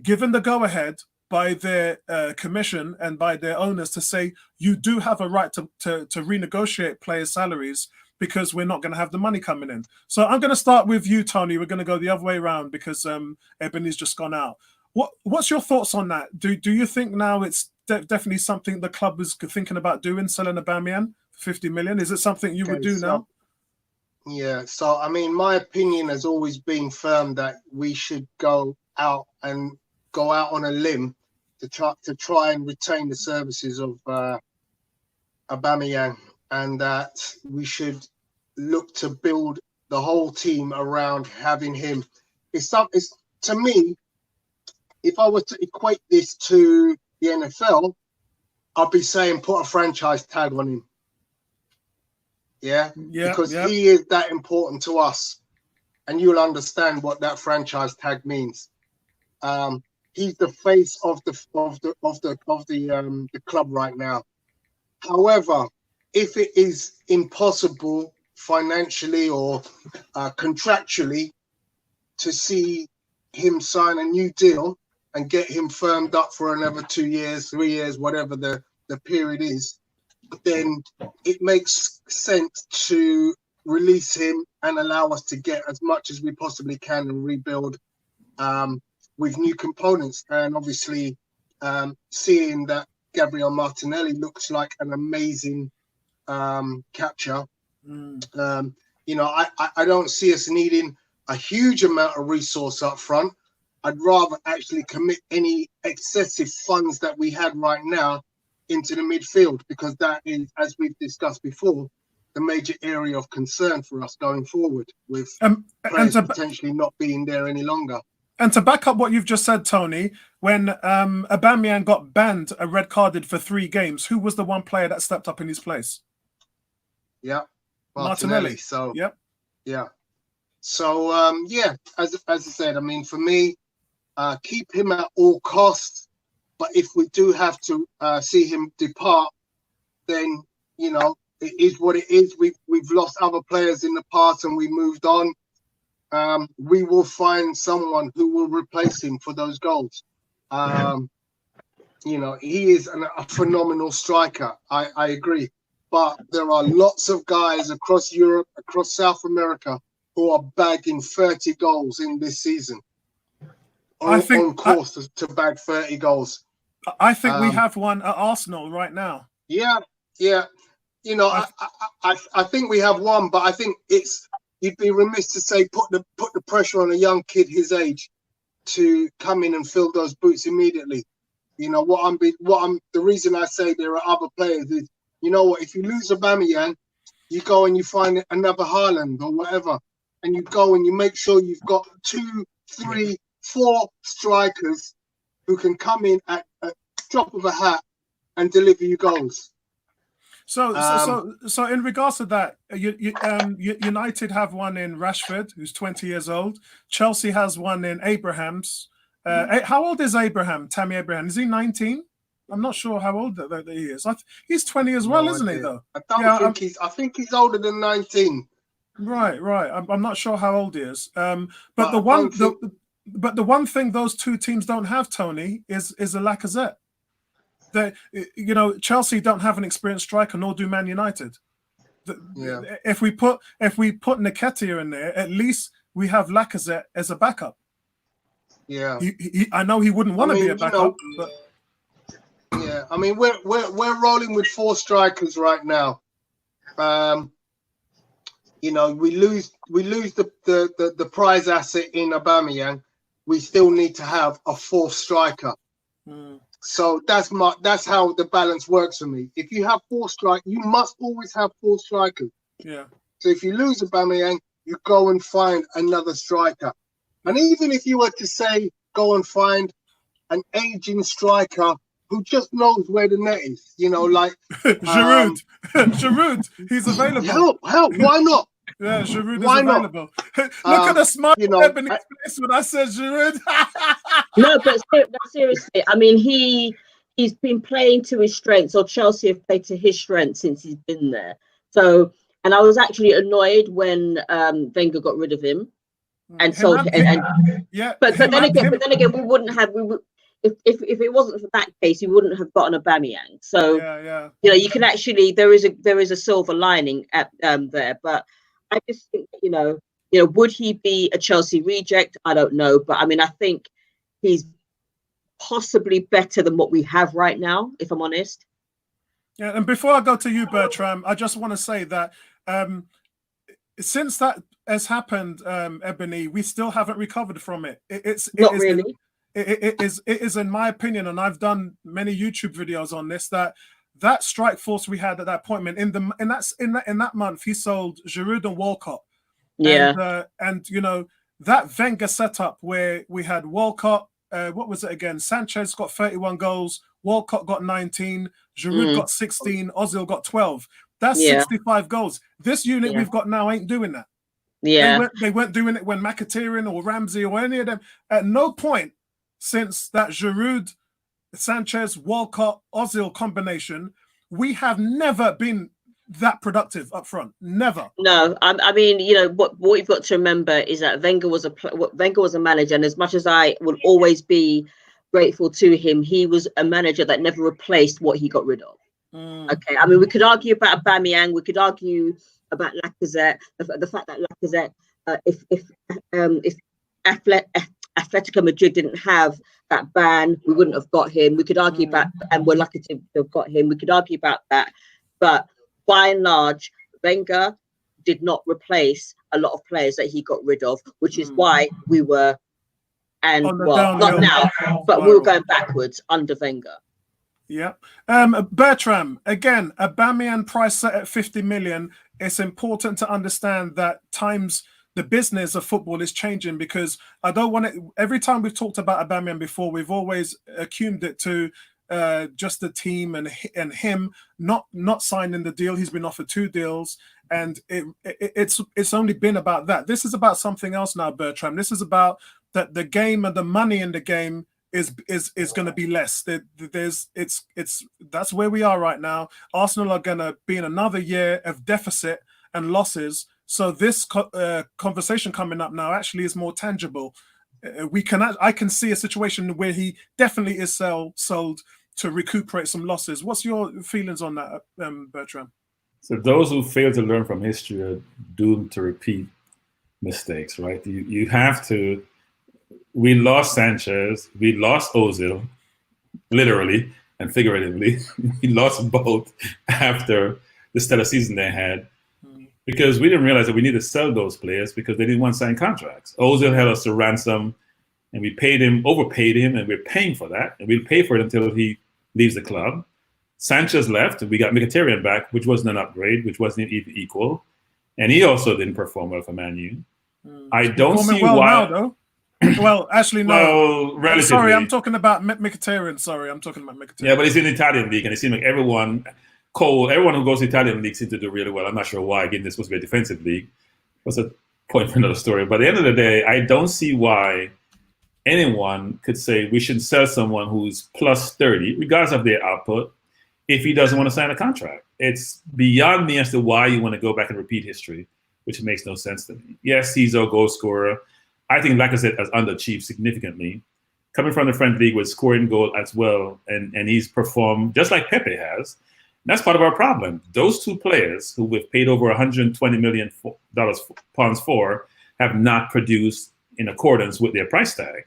given the go-ahead by their commission and by their owners to say, you do have a right to renegotiate players' salaries because we're not going to have the money coming in. So I'm going to start with you, Tony. We're going to go the other way around because Ebony's just gone out. What's your thoughts on that? Do you think now it's definitely something the club is thinking about doing, selling Aubameyang for 50 million? Is it something you would do now? Yeah. So, I mean, my opinion has always been firm that we should go out on a limb to try and retain the services of Aubameyang, and that we should look to build the whole team around having him. It's to me, if I were to equate this to the NFL, I'd be saying put a franchise tag on him. Yeah, because he is that important to us, and you'll understand what that franchise tag means. He's the face of the club right now. However, if it is impossible financially or contractually to see him sign a new deal and get him firmed up for another 2 years, 3 years, whatever the period is, then it makes sense to release him and allow us to get as much as we possibly can and rebuild with new components. And obviously, seeing that Gabriel Martinelli looks like an amazing capture. You know, I don't see us needing a huge amount of resource up front. I'd rather actually commit any excessive funds that we had right now into the midfield, because that is, as we've discussed before, the major area of concern for us going forward, with players potentially not being there any longer. And to back up what you've just said, Tony, when Aubameyang got banned, a red carded for 3 games, who was the one player that stepped up in his place? Yeah, Martinelli. So yep. Yeah. So yeah, as I said, I mean, for me, keep him at all costs. But if we do have to see him depart, then, you know, it is what it is. We've lost other players in the past and we moved on. We will find someone who will replace him for those goals. You know, he is a phenomenal striker. I agree. But there are lots of guys across Europe, across South America, who are bagging 30 goals in this season. On course to bag 30 goals. I think we have one at Arsenal right now. Yeah, yeah. You know, I think we have one, but I think you'd be remiss to say put the pressure on a young kid his age to come in and fill those boots immediately. You know the reason I say there are other players is, you know what, if you lose Aubameyang, you go and you find another Haaland or whatever, and you go and you make sure you've got 2, 3, 4 strikers who can come in at a drop of a hat and deliver you goals. So in regards to that, United have one in Rashford, who's 20 years old. Chelsea has one in Abrahams. How old is Abraham? Tammy Abraham, is he 19? I'm not sure how old that he is. He's 20 as well, isn't he? Though I think he's older than 19. Right. I'm not sure how old he is. But the one thing those 2 teams don't have, Tony, is a Lacazette. You know, Chelsea don't have an experienced striker, nor do Man United. If we put Nketiah in there, at least we have Lacazette as a backup. Yeah, I know he wouldn't want to be a backup, but yeah, I mean we're rolling with 4 strikers right now. You know, we lose the prize asset in Aubameyang. We still need to have a 4th striker. So that's how the balance works for me. If you have 4 strikers, you must always have 4 strikers. Yeah. So if you lose Aubameyang, you go and find another striker. And even if you were to say go and find an aging striker who just knows where the net is, you know, like Giroud. Giroud, he's available. Help! Why not? Yeah, Giroud is Not? available. Look at the smile when I said Giroud. No, but seriously, I mean, he's been playing to his strengths, or Chelsea have played to his strengths since he's been there. So, and I was actually annoyed when Wenger got rid of him, and but then again, we wouldn't have if it wasn't for that case, you wouldn't have gotten Aubameyang. So you know, you can actually there is a silver lining at there, but I just think you know would he be a Chelsea reject? I don't know, but I mean I think he's possibly better than what we have right now, if I'm honest. Yeah, and before I go to you, Bertram, I just want to say that since that has happened, Ebony, we still haven't recovered from it. It is, in my opinion, and I've done many YouTube videos on this, that strike force we had at that point, in that month, he sold Giroud and Walcott. Yeah, and you know that Wenger setup where we had Walcott. What was it again? Sanchez got 31 goals. Walcott got 19. Giroud got 16. Ozil got 12. That's 65 goals. This unit we've got now ain't doing that. Yeah, they weren't doing it when Mkhitaryan or Ramsey or any of them. At no point since that Giroud, Sanchez, Walcott, Ozil combination, we have never been that productive up front. Never. No, I mean, you know, what you've got to remember is that Wenger was a manager, and as much as I will always be grateful to him, he was a manager that never replaced what he got rid of. Okay, I mean, we could argue about Aubameyang, we could argue about Lacazette, the fact that Lacazette, if Atletico Madrid didn't have that ban, we wouldn't have got him. We could argue about, and we're lucky to have got him. We could argue about that, but by and large, Wenger did not replace a lot of players that he got rid of, which is why we were, and well, not now, but we were going backwards under Wenger. Yeah. Bertram, again, Aubameyang price set at 50 million. It's important to understand that the business of football is changing, because I don't want it. Every time we've talked about Aubameyang before, we've always attuned it to just the team and him not signing the deal. He's been offered 2 deals, and it's only been about that. This is about something else now, Bertram. This is about that the game and the money in the game is going to be less. That's where we are right now. Arsenal are going to be in another year of deficit and losses. So this conversation coming up now actually is more tangible. I can see a situation where he definitely is sold to recuperate some losses. What's your feelings on that, Bertram? So those who fail to learn from history are doomed to repeat mistakes, right? You have to. We lost Sanchez, we lost Ozil, literally and figuratively. We lost both after the stellar season they had, because we didn't realize that we needed to sell those players because they didn't want to sign contracts. Ozil held us to ransom, and we overpaid him, and we're paying for that, and we'll pay for it until he leaves the club. Sanchez left, and we got Mkhitaryan back, which wasn't an upgrade, which wasn't even equal, and he also didn't perform well for Man U. I don't see well why. Now, though. Well, actually, no. Well, relatively. Sorry, I'm talking about Mkhitaryan. Sorry, I'm talking about Mkhitaryan. Yeah, but he's in the Italian league, and it seems like everyone who goes to the Italian league seems to do really well. I'm not sure why. Again, this was supposed to be a defensive league. What's a point for another story? But at the end of the day, I don't see why anyone could say we should sell someone who's plus 30, regardless of their output, if he doesn't want to sign a contract. It's beyond me as to why you want to go back and repeat history, which makes no sense to me. Yes, he's a goal scorer. I think Lacazette has underachieved significantly. Coming from the French league with scoring goal as well, and he's performed just like Pepe has. And that's part of our problem. Those 2 players who we've paid over $120 million pounds for have not produced in accordance with their price tag.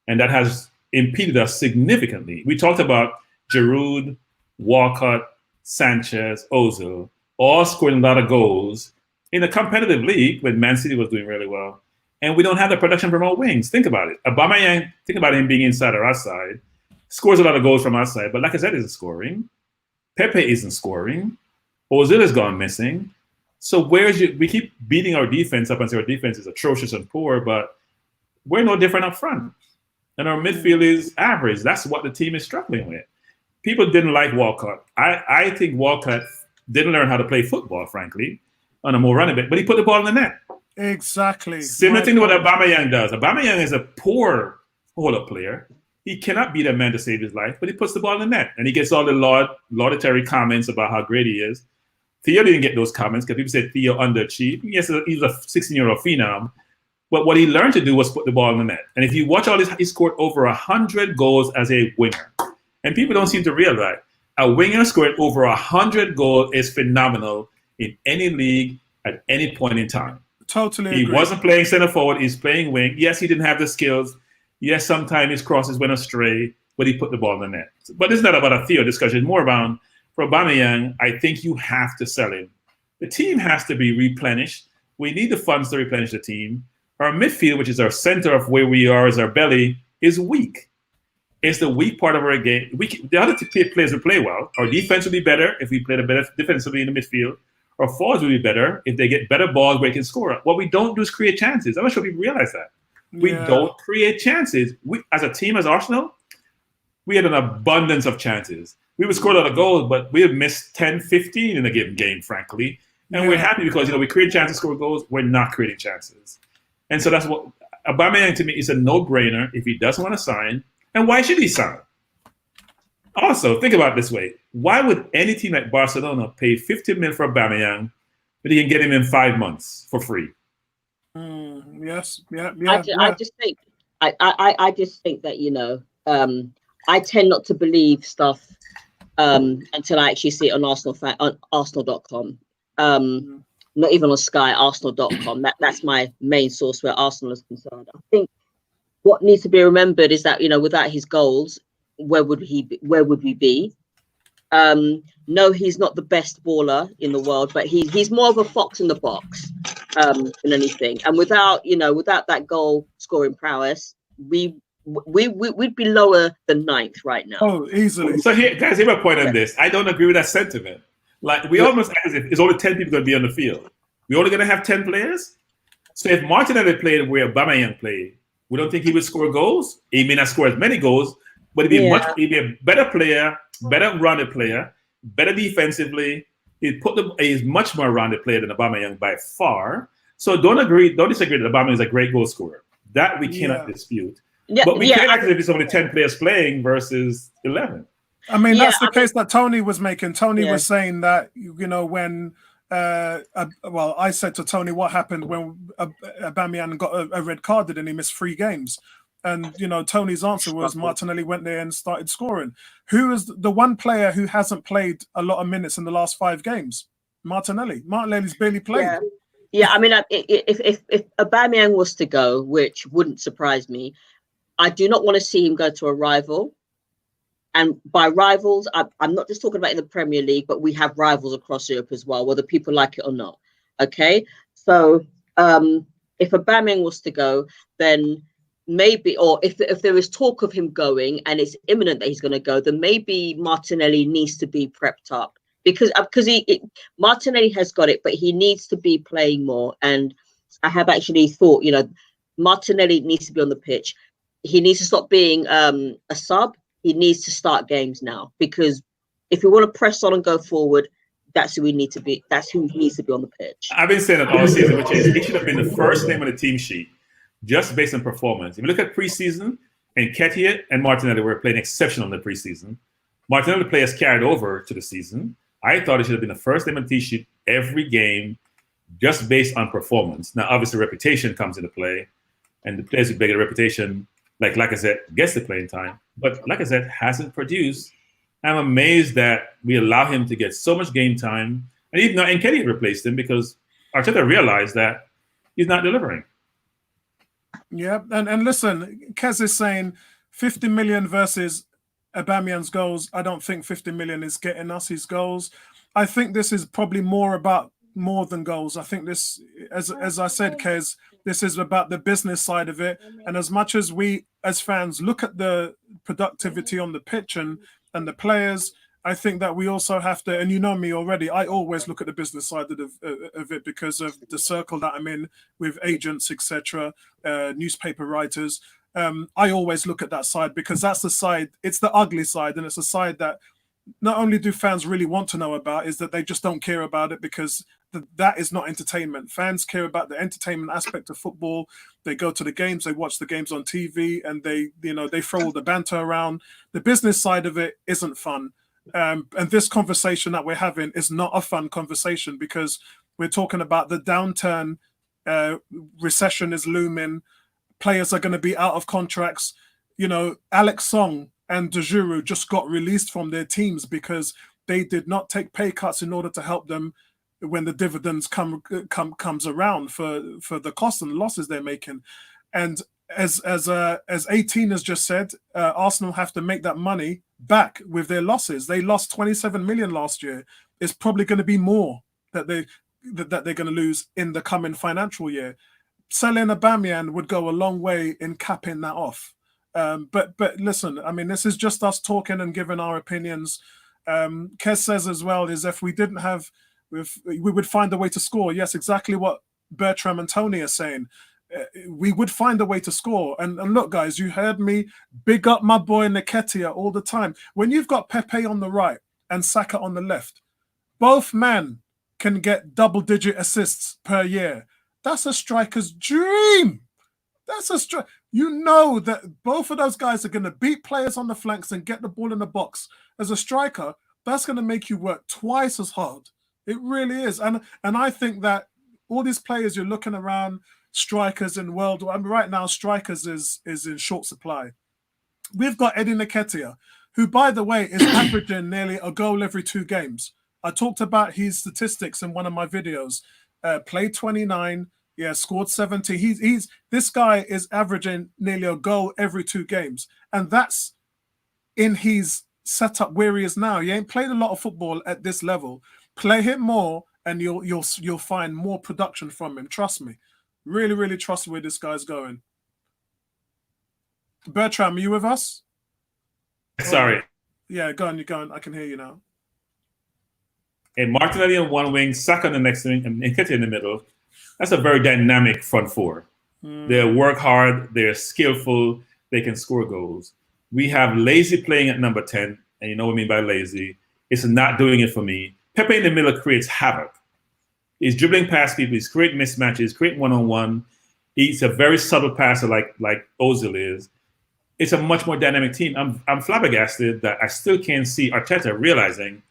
And that has impeded us significantly. We talked about Giroud, Walcott, Sanchez, Ozil, all scoring a lot of goals in a competitive league when Man City was doing really well. And we don't have the production from our wings. Think about it. Aubameyang, think about him being inside or outside, scores a lot of goals from outside, but like I said, isn't scoring. Pepe isn't scoring. Ozil has gone missing. So we keep beating our defense up and say our defense is atrocious and poor, but we're no different up front. And our midfield is average. That's what the team is struggling with. People didn't like Walcott. I think Walcott didn't learn how to play football, frankly, on a more running bit, but he put the ball in the net. Exactly. Similar thing to what Aubameyang does. Aubameyang is a poor hold-up player. He cannot be that man to save his life, but he puts the ball in the net. And he gets all the laudatory comments about how great he is. Theo didn't get those comments because people said Theo underachieved. Yes, he was a 16-year-old phenom. But what he learned to do was put the ball in the net. And if you watch all this, he scored over 100 goals as a winger. And people don't seem to realize a winger scoring over 100 goals is phenomenal in any league at any point in time. Totally He agree. wasn't playing center forward. He's playing wing. Yes, he didn't have the skills. Yes, sometimes his crosses went astray, but he put the ball in the net. But it's not about a Theo discussion. It's more about, for Aubameyang, I think you have to sell him. The team has to be replenished. We need the funds to replenish the team. Our midfield, which is our center of where we are, is our belly, is weak. It's the weak part of our game. The other players will play well. Our defense will be better if we play better defensively in the midfield. Our forwards will be better if they get better balls where they can score. What we don't do is create chances. I'm not sure people realize that. We don't create chances. We, as a team, as Arsenal, we had an abundance of chances. We would score a lot of goals, but we have missed 10, 15 in a given game, frankly. And we're happy because, we create chances, score goals. We're not creating chances. And so that's what Aubameyang, to me, is a no-brainer if he doesn't want to sign. And why should he sign? Also, think about it this way. Why would any team like Barcelona pay 50 million for Aubameyang, but he can get him in 5 months for free? Yes, yeah. I just think I just think that, you know, I tend not to believe stuff until I actually see it on Arsenal.com. Not even on Sky, Arsenal.com. That's my main source where Arsenal is concerned. I think what needs to be remembered is that, you know, without his goals, where would we be? No, he's not the best baller in the world, but he's more of a fox in the box than anything. And without that goal scoring prowess, we'd be lower than 9th right now. Oh, easily. So here, guys, here's my point on this. I don't agree with that sentiment. Like, we almost act as if it's only 10 people going to be on the field. We're only going to have 10 players. So if Martinelli played where Aubameyang played, we don't think he would score goals. He may not score as many goals, but he'd be a better player, better rounded player, better defensively. He's much more rounded player than Aubameyang by far. So don't disagree that Aubameyang is a great goal scorer. That we cannot dispute. Yeah, but we can't act as if it's only 10 players playing versus 11. I mean, that's the case that Tony was making. Tony was saying that, you know, when I said to Tony, what happened when Aubameyang got a red card and he missed 3 games? And, you know, Tony's answer was Martinelli went there and started scoring. Who is the one player who hasn't played a lot of minutes in the last 5 games? Martinelli. Martinelli's barely played. Yeah, I mean, if Aubameyang was to go, which wouldn't surprise me, I do not want to see him go to a rival. And by rivals, I'm not just talking about in the Premier League, but we have rivals across Europe as well, whether people like it or not. Okay, so if Aubameyang was to go, then maybe, or if there is talk of him going and it's imminent that he's going to go, then maybe Martinelli needs to be prepped up because Martinelli has got it, but he needs to be playing more. And I have actually thought, you know, Martinelli needs to be on the pitch. He needs to stop being a sub. He needs to start games now, because if we want to press on and go forward, that's who we need to be. That's who needs to be on the pitch. I've been saying that all season, which is he should have been the first name on the team sheet, just based on performance. If you look at preseason, and Nketiah and Martinelli were playing exceptional in the preseason. Martinelli players carried over to the season. I thought he should have been the first name on the team sheet every game, just based on performance. Now, obviously, reputation comes into play, and the players with bigger reputation, like I said, gets the playing time. But like I said, hasn't produced. I'm amazed that we allow him to get so much game time. And even though Nketiah replaced him, because Arteta realized that he's not delivering. Yeah, and listen, Kez is saying 50 million versus Aubameyang's goals. I don't think 50 million is getting us his goals. I think this is probably more than goals. I think this, as I said, Kez, this is about the business side of it. And as much as we, as fans, look at the productivity on the pitch and the players, I think that we also have to, and you know me already, I always look at the business side of it because of the circle that I'm in with agents, etc., newspaper writers. I always look at that side because that's the side, it's the ugly side, and it's a side that not only do fans really want to know about, is that they just don't care about it because that is not entertainment. Fans care about the entertainment aspect of football. They go to the games, they watch the games on TV, and they throw all the banter around. The business side of it isn't fun. And this conversation that we're having is not a fun conversation because we're talking about the downturn, recession is looming, players are going to be out of contracts. You know, Alex Song and De Juru just got released from their teams because they did not take pay cuts in order to help them when the dividends comes around for the costs and losses they're making. And as 18 has just said, Arsenal have to make that money back with their losses. They lost 27 million last year. It's probably going to be more that they're going to lose in the coming financial year. Selling Aubameyang would go a long way in capping that off. But listen, I mean, this is just us talking and giving our opinions. Kes says as well is if we didn't have, we would find a way to score. Yes, exactly what Bertram and Tony are saying. We would find a way to score. And look, guys, you heard me big up my boy Nketiah all the time. When you've got Pepe on the right and Saka on the left, both men can get double-digit assists per year. That's a striker's dream. That's a you know that both of those guys are going to beat players on the flanks and get the ball in the box. As a striker, that's going to make you work twice as hard. It really is. And I think that all these players you're looking around, strikers in world, I mean, right now, strikers is in short supply. We've got Eddie Nketiah, who, by the way, is averaging nearly a goal every 2 games. I talked about his statistics in one of my videos. Played 29, yeah, scored 70. This guy is averaging nearly a goal every 2 games, and that's in his setup where he is now. He ain't played a lot of football at this level. Play him more, and you'll find more production from him. Trust me, really, really trust where this guy's going. Bertram, are you with us? Sorry. Yeah, go on. You're going. I can hear you now. And Martinelli on one wing, Saka on the next wing, and Nketiah in the middle. That's a very dynamic front four. They work hard. They're skillful. They can score goals. We have Lazy playing at number 10, and you know what I mean by lazy. It's not doing it for me. Pepe in the middle creates havoc. He's dribbling past people. He's creating mismatches, creating one-on-one. He's a very subtle passer like Ozil is. It's a much more dynamic team. I'm flabbergasted that I still can't see Arteta realizing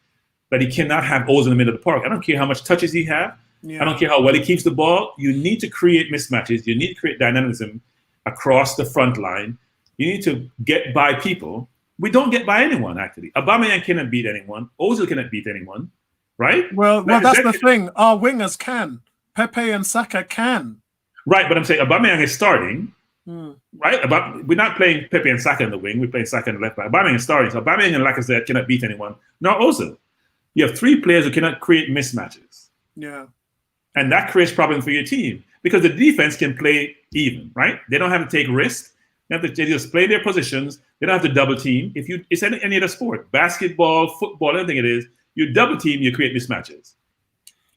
that he cannot have Ozil in the middle of the park. I don't care how much touches he has. Yeah. I don't care how well he keeps the ball. You need to create mismatches. You need to create dynamism across the front line. You need to get by people. We don't get by anyone, actually. Aubameyang cannot beat anyone. Ozil cannot beat anyone, right? Well, that's the thing. Our wingers can. Pepe and Saka can. Right, but I'm saying Aubameyang is starting, right? We're not playing Pepe and Saka in the wing. We're playing Saka in the left back. Aubameyang is starting. So Aubameyang and Lacazette cannot beat anyone. Nor Ozil. You have 3 players who cannot create mismatches. Yeah. And that creates problems for your team because the defense can play even, right? They don't have to take risks. They just play their positions. They don't have to double team. It's any other sport, basketball, football, anything it is, you double team, you create mismatches.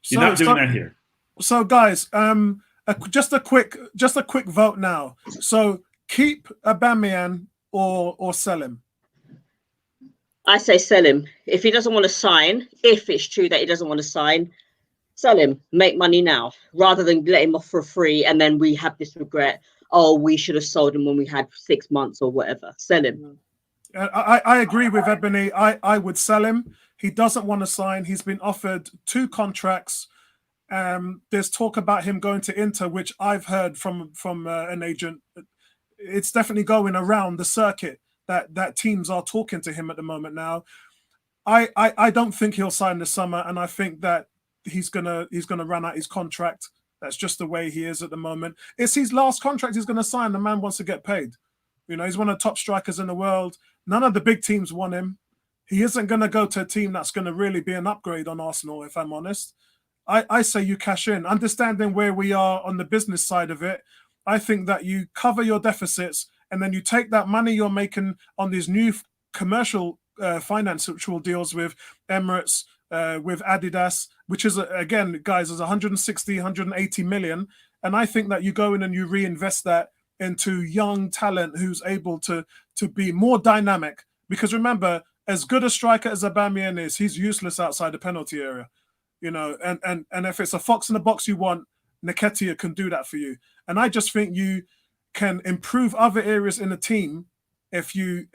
You're not doing that here. So guys, just a quick vote now. So keep Aubameyang or sell him. I say sell him. If he doesn't want to sign, if it's true that he doesn't want to sign, sell him, make money now, rather than let him off for free and then we have this regret. Oh, we should have sold him when we had 6 months or whatever. Sell him. I agree with Ebony. I would sell him. He doesn't want to sign. He's been offered 2 contracts. There's talk about him going to Inter, which I've heard from an agent. It's definitely going around the circuit that teams are talking to him at the moment now. I don't think he'll sign this summer, and I think that he's gonna run out his contract. That's just the way he is at the moment. It's his last contract he's going to sign. The man wants to get paid. You know, he's one of the top strikers in the world. None of the big teams want him. He isn't going to go to a team that's going to really be an upgrade on Arsenal, if I'm honest. I say you cash in. Understanding where we are on the business side of it, I think that you cover your deficits and then you take that money you're making on these new commercial financial deals with Emirates, with Adidas, which is, again, guys, is 160, 180 million. And I think that you go in and you reinvest that into young talent who's able to be more dynamic. Because remember, as good a striker as Aubameyang is, he's useless outside the penalty area. You know, and if it's a fox in the box you want, Nketiah can do that for you. And I just think you can improve other areas in the team if you're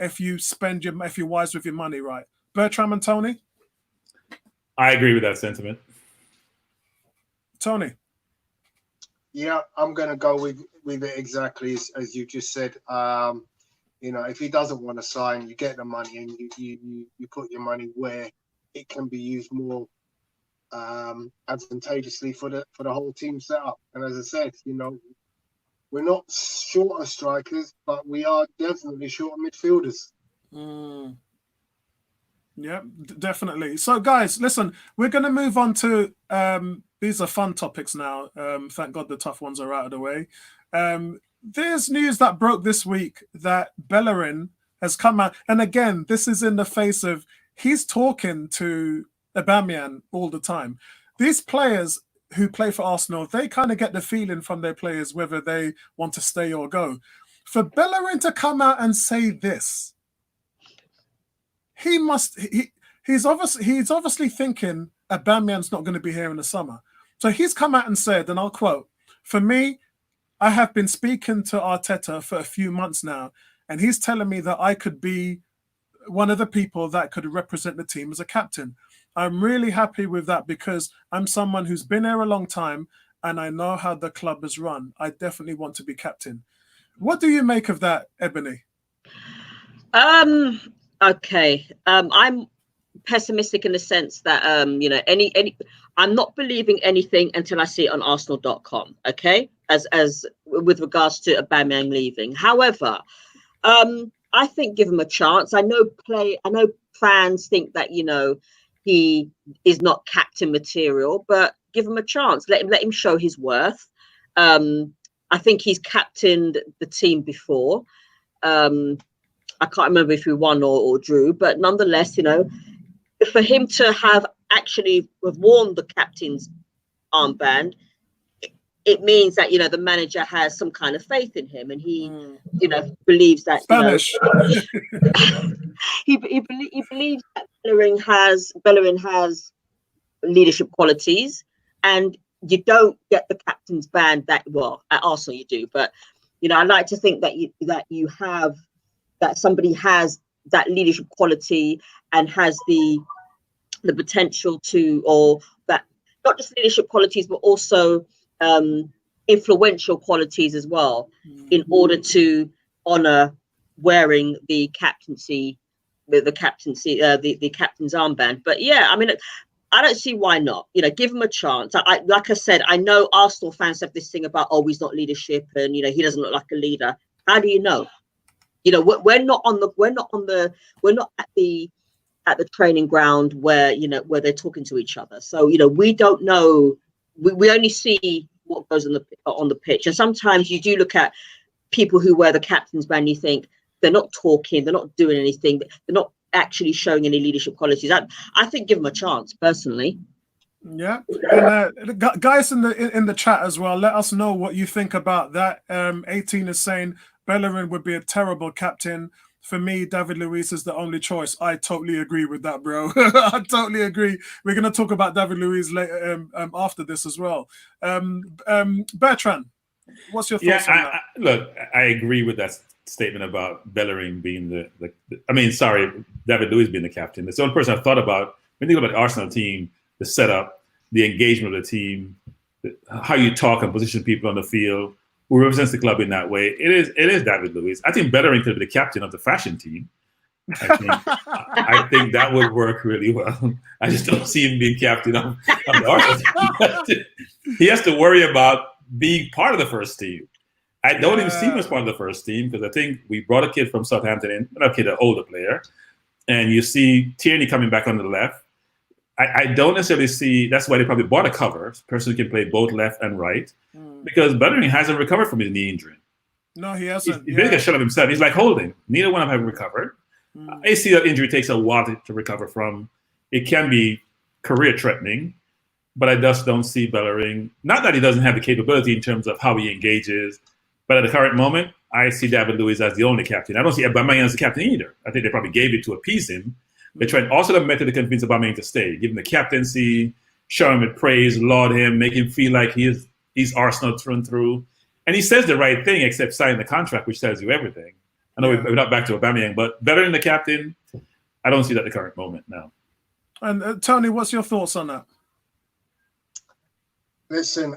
wise with your money, right? Bertram and Tony? I agree with that sentiment. Tony? Yeah, I'm going to go with it exactly as you just said. You know, if he doesn't want to sign, you get the money and you put your money where it can be used more advantageously for the whole team setup. And as I said, you know, we're not short of strikers, but we are definitely short of midfielders. Yeah, definitely. So, guys, listen, we're going to move on to these are fun topics now. Thank God the tough ones are out of the way. There's news that broke this week that Bellerin has come out. And again, this is in the face of he's talking to Aubameyang all the time. These players who play for Arsenal, they kind of get the feeling from their players whether they want to stay or go. For Bellerin to come out and say this, he's obviously thinking Aubameyang's not going to be here in the summer. So he's come out and said, and I'll quote, "For me, I have been speaking to Arteta for a few months now, and he's telling me that I could be one of the people that could represent the team as a captain. I'm really happy with that because I'm someone who's been here a long time and I know how the club is run. I definitely want to be captain. What do you make of that, Ebony? Okay. I'm pessimistic in the sense that I'm not believing anything until I see it on Arsenal.com. Okay, as with regards to Aubameyang leaving. However, I think give him a chance. I know fans think that he is not captain material, but give him a chance. Let him show his worth. I think he's captained the team before. I can't remember if we won or drew, but nonetheless, for him to have worn the captain's armband, it means that the manager has some kind of faith in him, and he believes that Spanish. He believes that Bellerin has leadership qualities, and you don't get the captain's band that well at Arsenal you do, but I like to think that somebody has that leadership quality and has the potential to, or that not just leadership qualities but also influential qualities as well, in order to honor wearing the captain's armband. But yeah, I mean, I don't see why not. Give him a chance. Like I said, I know Arsenal fans have this thing about, he's not leadership and he doesn't look like a leader. How do you know? We're not at the training ground where they're talking to each other. So we don't know. We only see what goes on the pitch. And sometimes you do look at people who wear the captain's band, you think they're not talking, they're not doing anything, they're not actually showing any leadership qualities. I think give them a chance, personally. Yeah, and guys in the chat as well, let us know what you think about that. 18 is saying Bellerin would be a terrible captain. For me, David Luiz is the only choice. I totally agree with that, bro. I totally agree. We're going to talk about David Luiz later after this as well. Bertrand, what's your thoughts on that? Look, I agree with that statement about Bellerin being David Luiz being the captain. It's the only person I thought about when you think about the Arsenal team, the setup, the engagement of the team, how you talk and position people on the field, who represents the club in that way. It is David Luiz. I think Bellerin could be the captain of the fashion team. I think that would work really well. I just don't see him being captain of the Arsenal team. He has to worry about being part of the first team. I don't even see him as part of the first team because I think we brought a kid from Southampton in, not a kid, an older player, and you see Tierney coming back on the left. I don't necessarily see, that's why they probably bought a cover, a person who can play both left and right, because Bellerin hasn't recovered from his knee injury. No, he hasn't. He's basically a shell of himself. He's like Holding. Neither one of them have recovered. ACL injury takes a while to recover from. It can be career-threatening, but I just don't see Bellerin. Not that he doesn't have the capability in terms of how he engages, but at the current moment, I see David Luiz as the only captain. I don't see Aubameyang as the captain either. I think they probably gave it to appease him. They tried also the method to convince Aubameyang to stay, give him the captaincy, show him with praise, laud him, make him feel like he's Arsenal through and through. And he says the right thing, except signing the contract, which tells you everything. I know we're not back to Aubameyang, but better than the captain, I don't see that at the current moment now. And Tony, what's your thoughts on that? Listen,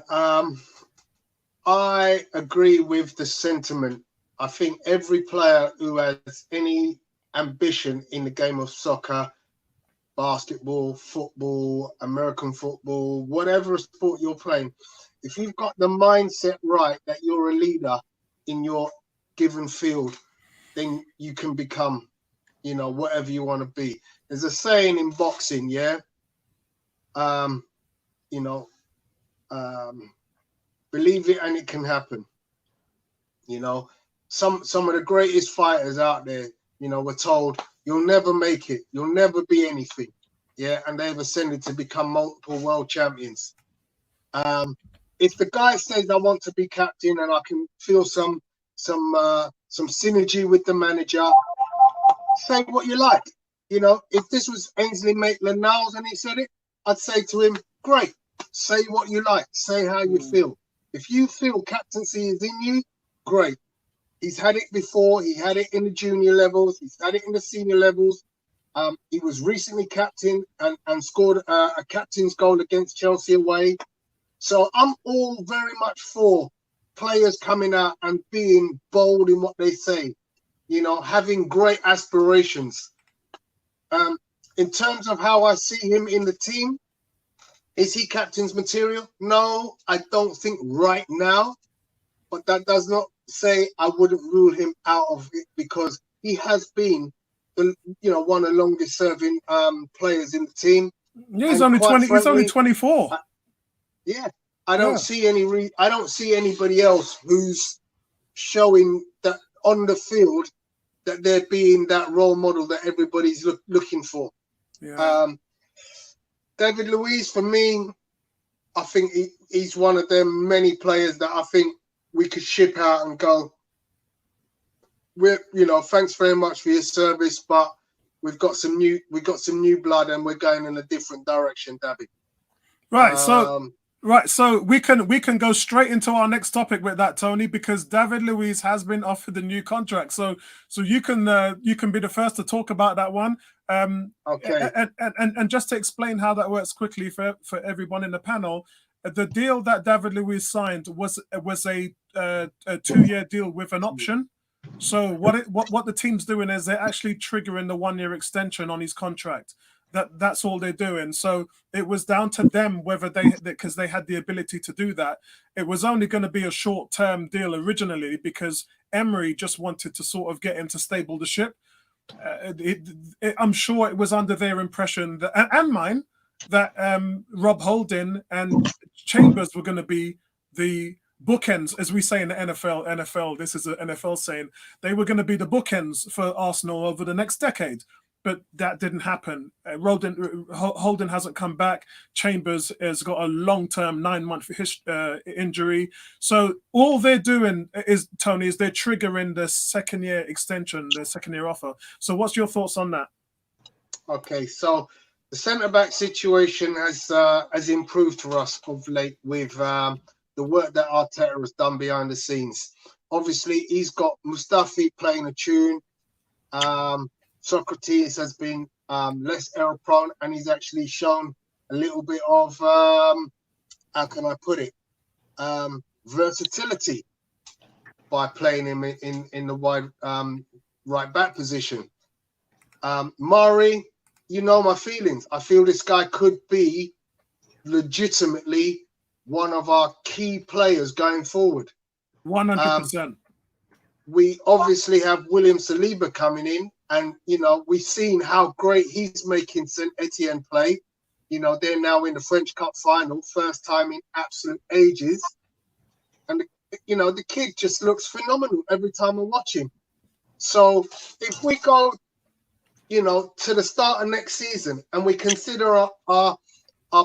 I agree with the sentiment. I think every player who has any ambition in the game of soccer, basketball, football, American football, whatever sport you're playing, if you've got the mindset right that you're a leader in your given field, then you can become, whatever you want to be. There's a saying in boxing, believe it and it can happen. Some of the greatest fighters out there, were told you'll never make it, you'll never be anything, and they've ascended to become multiple world champions. If the guy says I want to be captain and I can feel some synergy with the manager, say what you like. If this was Ainsley Maitland-Niles and he said it, I'd say to him, great, say what you like, say how you feel. If you feel captaincy is in you, great. He's had it before. He had it in the junior levels. He's had it in the senior levels. He was recently captain and scored a captain's goal against Chelsea away. So I'm all very much for players coming out and being bold in what they say, you know, having great aspirations. In terms of how I see him in the team, is he captain's material? No, I don't think right now. But that does not say I wouldn't rule him out of it, because he has been, one of the longest serving players in the team. Yeah, he's only 20. He's only 24. I don't see I don't see anybody else who's showing that on the field that they're being that role model that everybody's looking for. Yeah. David Luiz, for me, I think he's one of them many players that I think we could ship out and go, thanks very much for your service, but we've got some new blood and we're going in a different direction, David. Right. So we can go straight into our next topic with that, Tony, because David Luiz has been offered a new contract. So you can be the first to talk about that one. Okay. And just to explain how that works quickly for everyone in the panel, the deal that David Luiz signed was a 2-year deal with an option. So what the team's doing is they're actually triggering the 1-year extension on his contract. That's all they're doing. So it was down to them whether because they had the ability to do that. It was only going to be a short-term deal originally because Emery just wanted to sort of get him to stable the ship. I'm sure it was under their impression that, and mine, that Rob Holding and Chambers were going to be the bookends, as we say in the NFL. This is an NFL saying. They were going to be the bookends for Arsenal over the next decade. But that didn't happen. Holden hasn't come back. Chambers has got a long-term 9-month injury. So all they're doing is, Tony, is they're triggering the 2nd-year extension, the 2nd-year offer. So what's your thoughts on that? Okay, so the centre-back situation has improved for us of late with the work that Arteta has done behind the scenes. Obviously, he's got Mustafi playing a tune. Socrates has been less error prone, and he's actually shown a little bit of how can I put it, versatility by playing him in the wide right back position. Mari, you know my feelings. I feel this guy could be legitimately one of our key players going forward. 100%. We obviously have William Saliba coming in. And, we've seen how great he's making Saint Etienne play. They're now in the French Cup final, first time in absolute ages. And, the kid just looks phenomenal every time I watch him. So if we go, to the start of next season and we consider our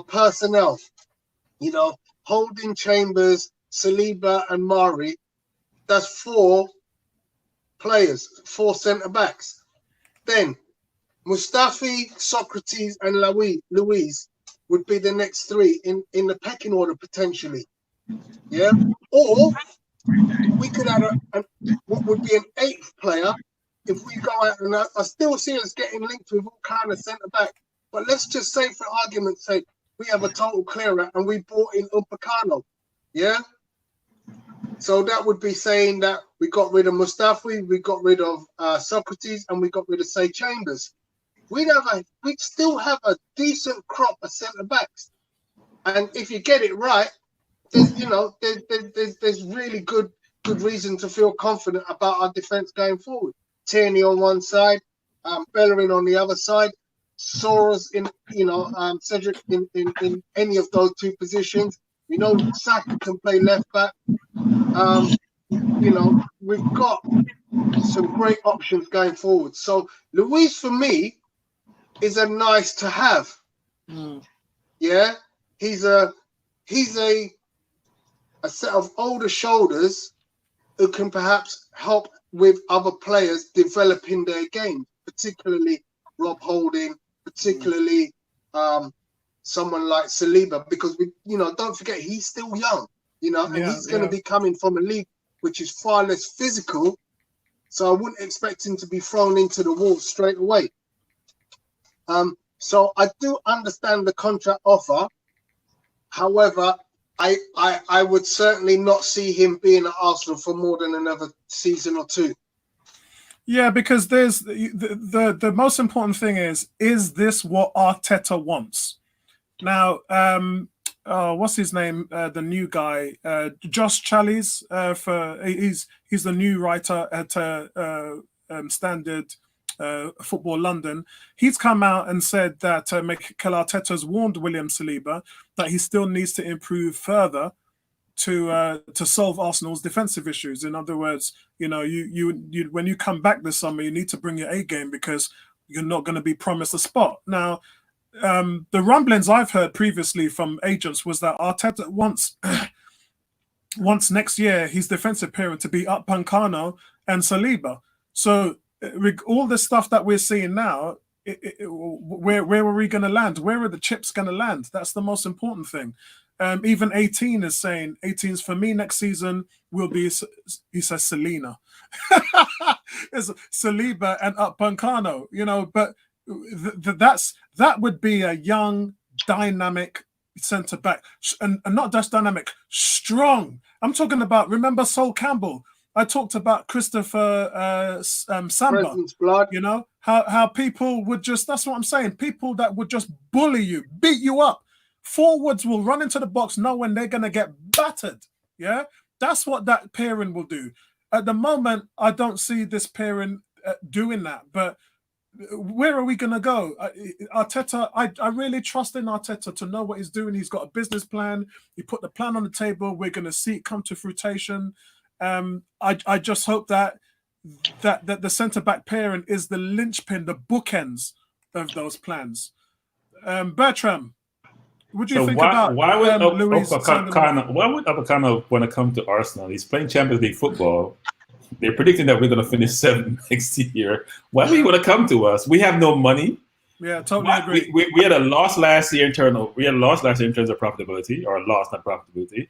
personnel, Holding, Chambers, Saliba and Mari, that's 4 players, 4 centre-backs. Then Mustafi, Socrates, and Luiz would be the next 3 in the pecking order potentially. Yeah, or we could add what would be an 8th player if we go out, and I still see us getting linked with all kind of centre back. But let's just say, for argument's sake, we have a total clearer and we brought in Upamecano. Yeah. So that would be saying that we got rid of Mustafi, we got rid of Socrates, and we got rid of, say, Chambers. We'd still have a decent crop of centre backs, and if you get it right, there's really good reason to feel confident about our defence going forward. Tierney on one side, Bellerin on the other side, Soros in Cedric in any of those 2 positions. Saka can play left back. We've got some great options going forward. So Luiz, for me, is a nice to have. Yeah, he's a set of older shoulders who can perhaps help with other players developing their game, particularly Rob Holding, particularly someone like Saliba, because we, don't forget, he's still young. you know, and he's going to be coming from a league which is far less physical. So I wouldn't expect him to be thrown into the wolves straight away. So I do understand the contract offer. However, I would certainly not see him being at Arsenal for more than another season or two. Yeah, because there's the most important thing is this what Arteta wants? Now, what's his name? The new guy, Josh Challies. He's the new writer at Standard Football London. He's come out and said that Mikel Arteta's warned William Saliba that he still needs to improve further to solve Arsenal's defensive issues. In other words, you know, you when you come back this summer, you need to bring your A game because you're not going to be promised a spot. Now, the rumblings I've heard previously from agents was that Arteta wants next year his defensive pairing to be Upamecano and Saliba. So all the stuff that we're seeing now, where are we going to land? Where are the chips going to land? That's the most important thing. Even 18 is saying 18's for me next season will be, he says, Selena. It's Saliba and Upamecano, you know, but that would be a young, dynamic centre back, and not just dynamic, strong. I'm talking about, remember Sol Campbell? I talked about Christopher Samba, you know, how people would just, that's what I'm saying, people that would just bully you, beat you up. Forwards will run into the box knowing they're going to get battered. Yeah, that's what that pairing will do. At the moment, I don't see this pairing doing that. But where are we going to go? Arteta, I really trust in Arteta to know what he's doing. He's got a business plan. He put the plan on the table. We're going to see it come to fruition. I just hope that the centre-back pairing is the linchpin, the bookends of those plans. Bertram, what do you think about why would Luis? Why would Upamecano want to come to Arsenal? He's playing Champions League football. They're predicting that we're going to finish 7th next year. Why would he want to come to us? We have no money. Yeah, totally agree. We had a loss last year in terms of profitability, or a loss, not profitability.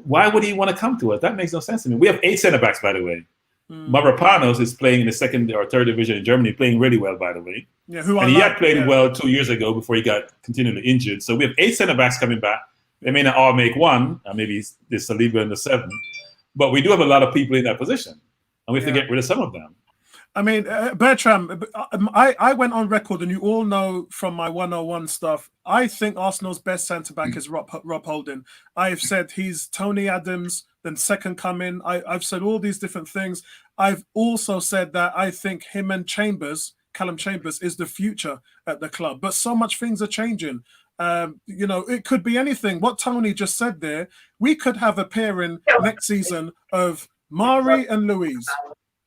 Why would he want to come to us? That makes no sense to me. We have 8 centre backs, by the way. Mavropanos is playing in the 2nd or 3rd division in Germany, playing really well, by the way. Yeah, he had played well 2 years ago before he got continually injured. So we have 8 centre backs coming back. They may not all make one, maybe there's Saliba in the 7th, but we do have a lot of people in that position, and we have to get rid of some of them. I mean, Bertram, I went on record, and you all know from my 101 stuff, I think Arsenal's best centre-back is Rob Holding. I've said he's Tony Adams, then second coming. I've said all these different things. I've also said that I think him and Callum Chambers, is the future at the club. But so much things are changing. You know, it could be anything. What Tony just said there, we could have a pairing next season of Mari and Luis.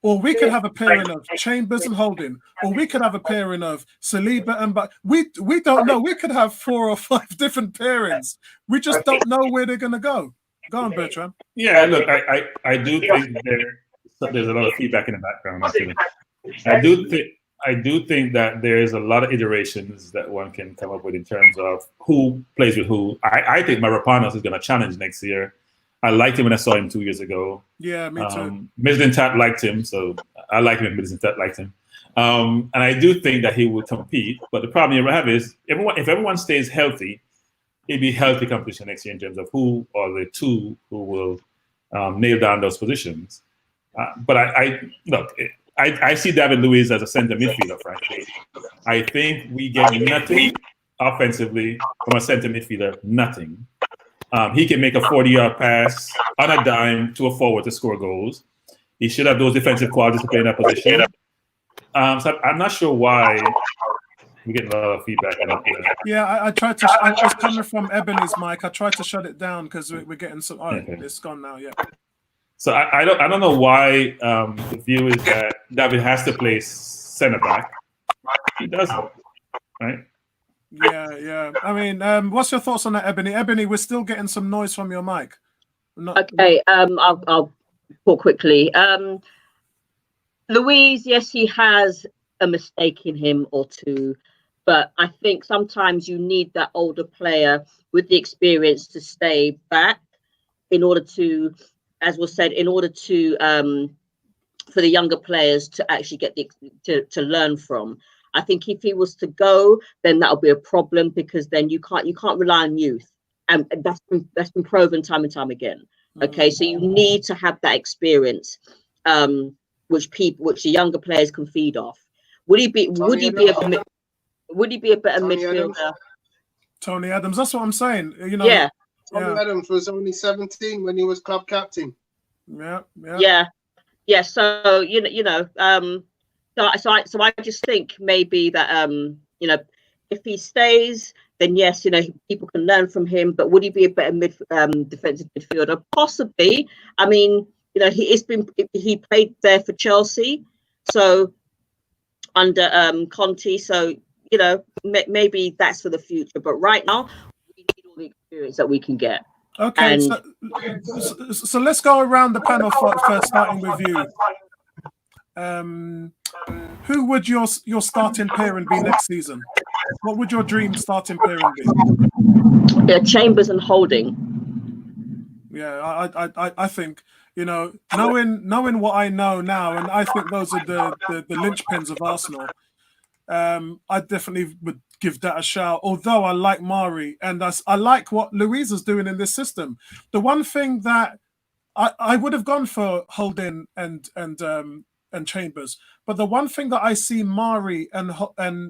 Or we could have a pairing of Chambers and Holding, or we could have a pairing of Saliba and we don't know. We could have 4 or 5 different pairings. We just don't know where they're going to go. Go on, Bertram. Yeah, look, I do think there's a lot of feedback in the background. Actually, I do think that there's a lot of iterations that one can come up with in terms of who plays with who. I think Mavropanos is going to challenge next year. I liked him when I saw him 2 years ago. Yeah, me too. Mislintat liked him, so I like him if Mislintat liked him. And I do think that he will compete. But the problem you have is, if everyone stays healthy, it'd be healthy competition next year in terms of who are the 2 who will nail down those positions. But I see David Luiz as a center midfielder, frankly. I think we get nothing offensively from a center midfielder, nothing. He can make a 40-yard pass on a dime to a forward to score goals. He should have those defensive qualities to play in that position. So I'm not sure why we're getting a lot of feedback. Yeah, I tried to. I was coming from Ebony's mic. I tried to shut it down because we're getting some. Oh, okay. It's gone now. Yeah. So I don't know why the view is that David has to play center back. He doesn't, right? Yeah. I mean, what's your thoughts on that, Ebony? Ebony, we're still getting some noise from your mic. Okay, I'll talk quickly. Louise, yes, he has a mistake in him or two, but I think sometimes you need that older player with the experience to stay back. in order to, as was said, in order to for the younger players to actually get to learn from. I think if he was to go, then that'll be a problem, because then you can't rely on youth, and that's been proven time and time again. Okay, so you need to have that experience, which the younger players can feed off. Would he be a better midfielder? Tony Adams, that's what I'm saying. You know, yeah. Tony Adams was only 17 when he was club captain. Yeah. So so I just think maybe that if he stays, then yes, people can learn from him. But would he be a better defensive midfielder? Possibly. I mean, he played there for Chelsea, so under Conte. So maybe that's for the future. But right now, we need all the experience that we can get. Okay, so let's go around the panel first, starting with you. Who would your starting pairing be next season? What would your dream starting pairing be? Yeah, Chambers and Holding. Yeah, I think, knowing what I know now, and I think those are the linchpins of Arsenal. I definitely would give that a shout. Although I like Mari, and I like what Luiz is doing in this system. The one thing that I would have gone for Holding and Chambers, but the one thing that I see Mari and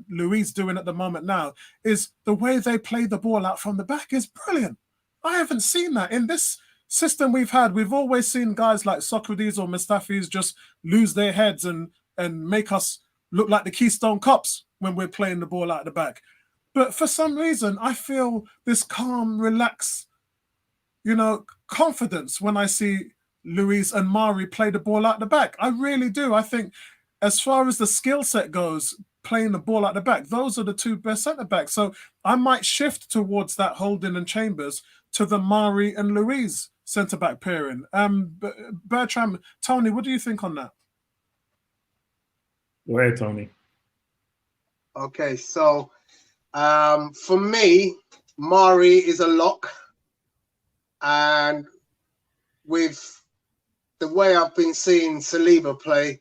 Luiz doing at the moment now is the way they play the ball out from the back is brilliant. I haven't seen that in this system we've had. We've always seen guys like Socrates or Mustafi's just lose their heads and make us look like the Keystone Cops when we're playing the ball out of the back. But for some reason, I feel this calm, relaxed, confidence when I see Luiz and Mari play the ball out the back. I really do. I think as far as the skill set goes, playing the ball out the back, those are the two best centre-backs. So I might shift towards that Holding and Chambers to the Mari and Luiz centre-back pairing. Bertram, Tony, what do you think on that? Go ahead, Tony. Okay, so for me, Mari is a lock, and with the way I've been seeing Saliba play,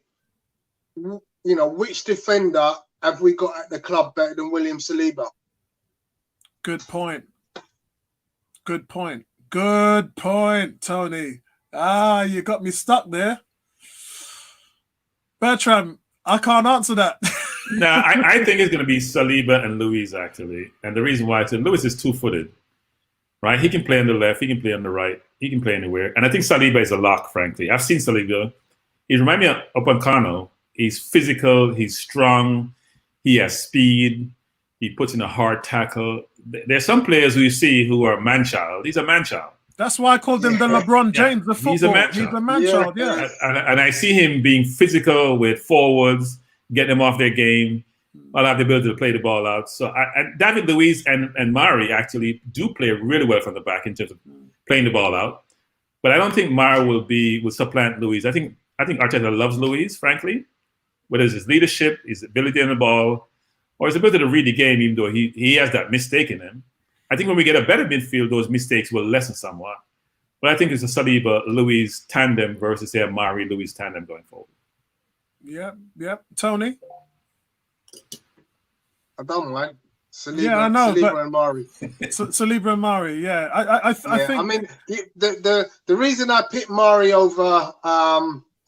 which defender have we got at the club better than William Saliba? Good point, Tony. You got me stuck there. Bertram, I can't answer that. No, I think it's going to be Saliba and Luiz, actually. And the reason why is that Luiz is two-footed, right? He can play on the left. He can play on the right. He can play anywhere. And I think Saliba is a lock, frankly. I've seen Saliba. He reminds me of Upamecano. He's physical. He's strong. He has speed. He puts in a hard tackle. There's some players who you see who are man-child. He's a man-child. That's why I called him the LeBron James of football. He's a man-child, yeah. And I see him being physical with forwards, get them off their game. I'll have the ability to play the ball out. So David Luiz and Mari actually do play really well from the back in terms of playing the ball out. But I don't think Mari will supplant Luiz. I think Arteta loves Luiz, frankly, whether it's his leadership, his ability on the ball, or his ability to read the game, even though he has that mistake in him. I think when we get a better midfield, those mistakes will lessen somewhat. But I think it's a Saliba-Luiz tandem versus, say, a Mari-Luiz tandem going forward. Yeah. Tony? I don't mind. I know, Saliba and Mari. Saliba and Mari, yeah. I think. I mean, the reason I picked Mari over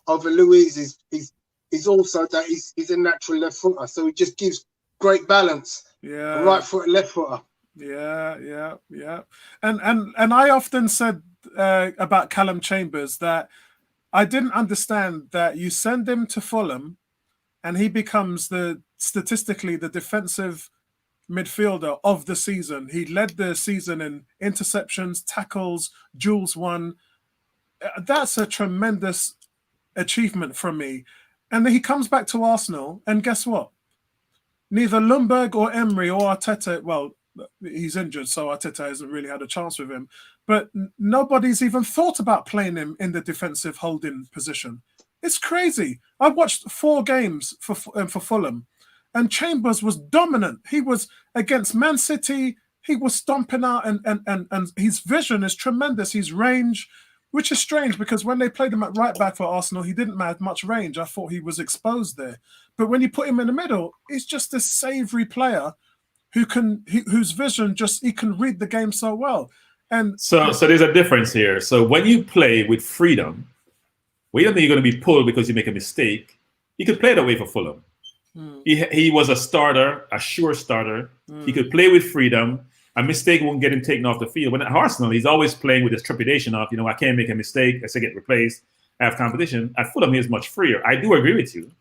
Luiz is also that he's a natural left footer, so he just gives great balance. Yeah. Right foot, left footer. Yeah. And I often said about Callum Chambers that I didn't understand that you send him to Fulham and he becomes statistically the defensive midfielder of the season. He led the season in interceptions, tackles, duels won. That's a tremendous achievement from me. And then he comes back to Arsenal, and guess what? Neither Ljungberg or Emery or Arteta, well, he's injured, so Arteta hasn't really had a chance with him. But nobody's even thought about playing him in the defensive holding position. It's crazy. I watched 4 games for Fulham, and Chambers was dominant. He was against Man City. He was stomping out, and his vision is tremendous. His range, which is strange because when they played him at right back for Arsenal, he didn't have much range. I thought he was exposed there. But when you put him in the middle, he's just this savoury player whose vision he can read the game so well. And so there's a difference here. So when you play with freedom, we don't think you're going to be pulled because you make a mistake. He could play that way for Fulham. He was a starter, a sure starter. He could play with freedom. A mistake won't get him taken off the field. When at Arsenal, he's always playing with this trepidation of, I can't make a mistake. I say get replaced. I have competition. At Fulham, he is much freer. I do agree with you.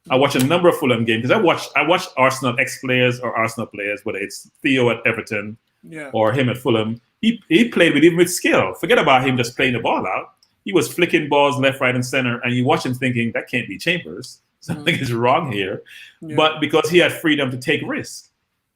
I watch a number of Fulham games because I watch Arsenal ex-players or Arsenal players, whether it's Theo at Everton or him at Fulham. He played even with skill. Forget about him just playing the ball out. He was flicking balls left, right, and center, and you watch him thinking, that can't be Chambers. Something is wrong here. But because he had freedom to take risks.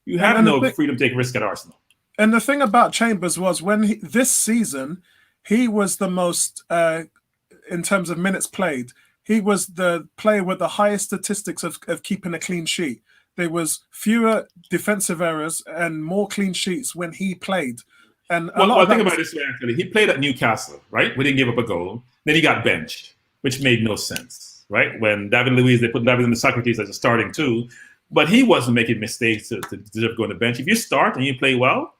You have no freedom to take risk at Arsenal. And the thing about Chambers was this season, he was the most, in terms of minutes played, he was the player with the highest statistics of keeping a clean sheet. There was fewer defensive errors and more clean sheets when he played. And think about this way, actually. He played at Newcastle, right? We didn't give up a goal. Then he got benched, which made no sense, right? When David Luiz, they put David in the Socrates as a starting two, but he wasn't making mistakes to deserve going to the bench. If you start and you play well,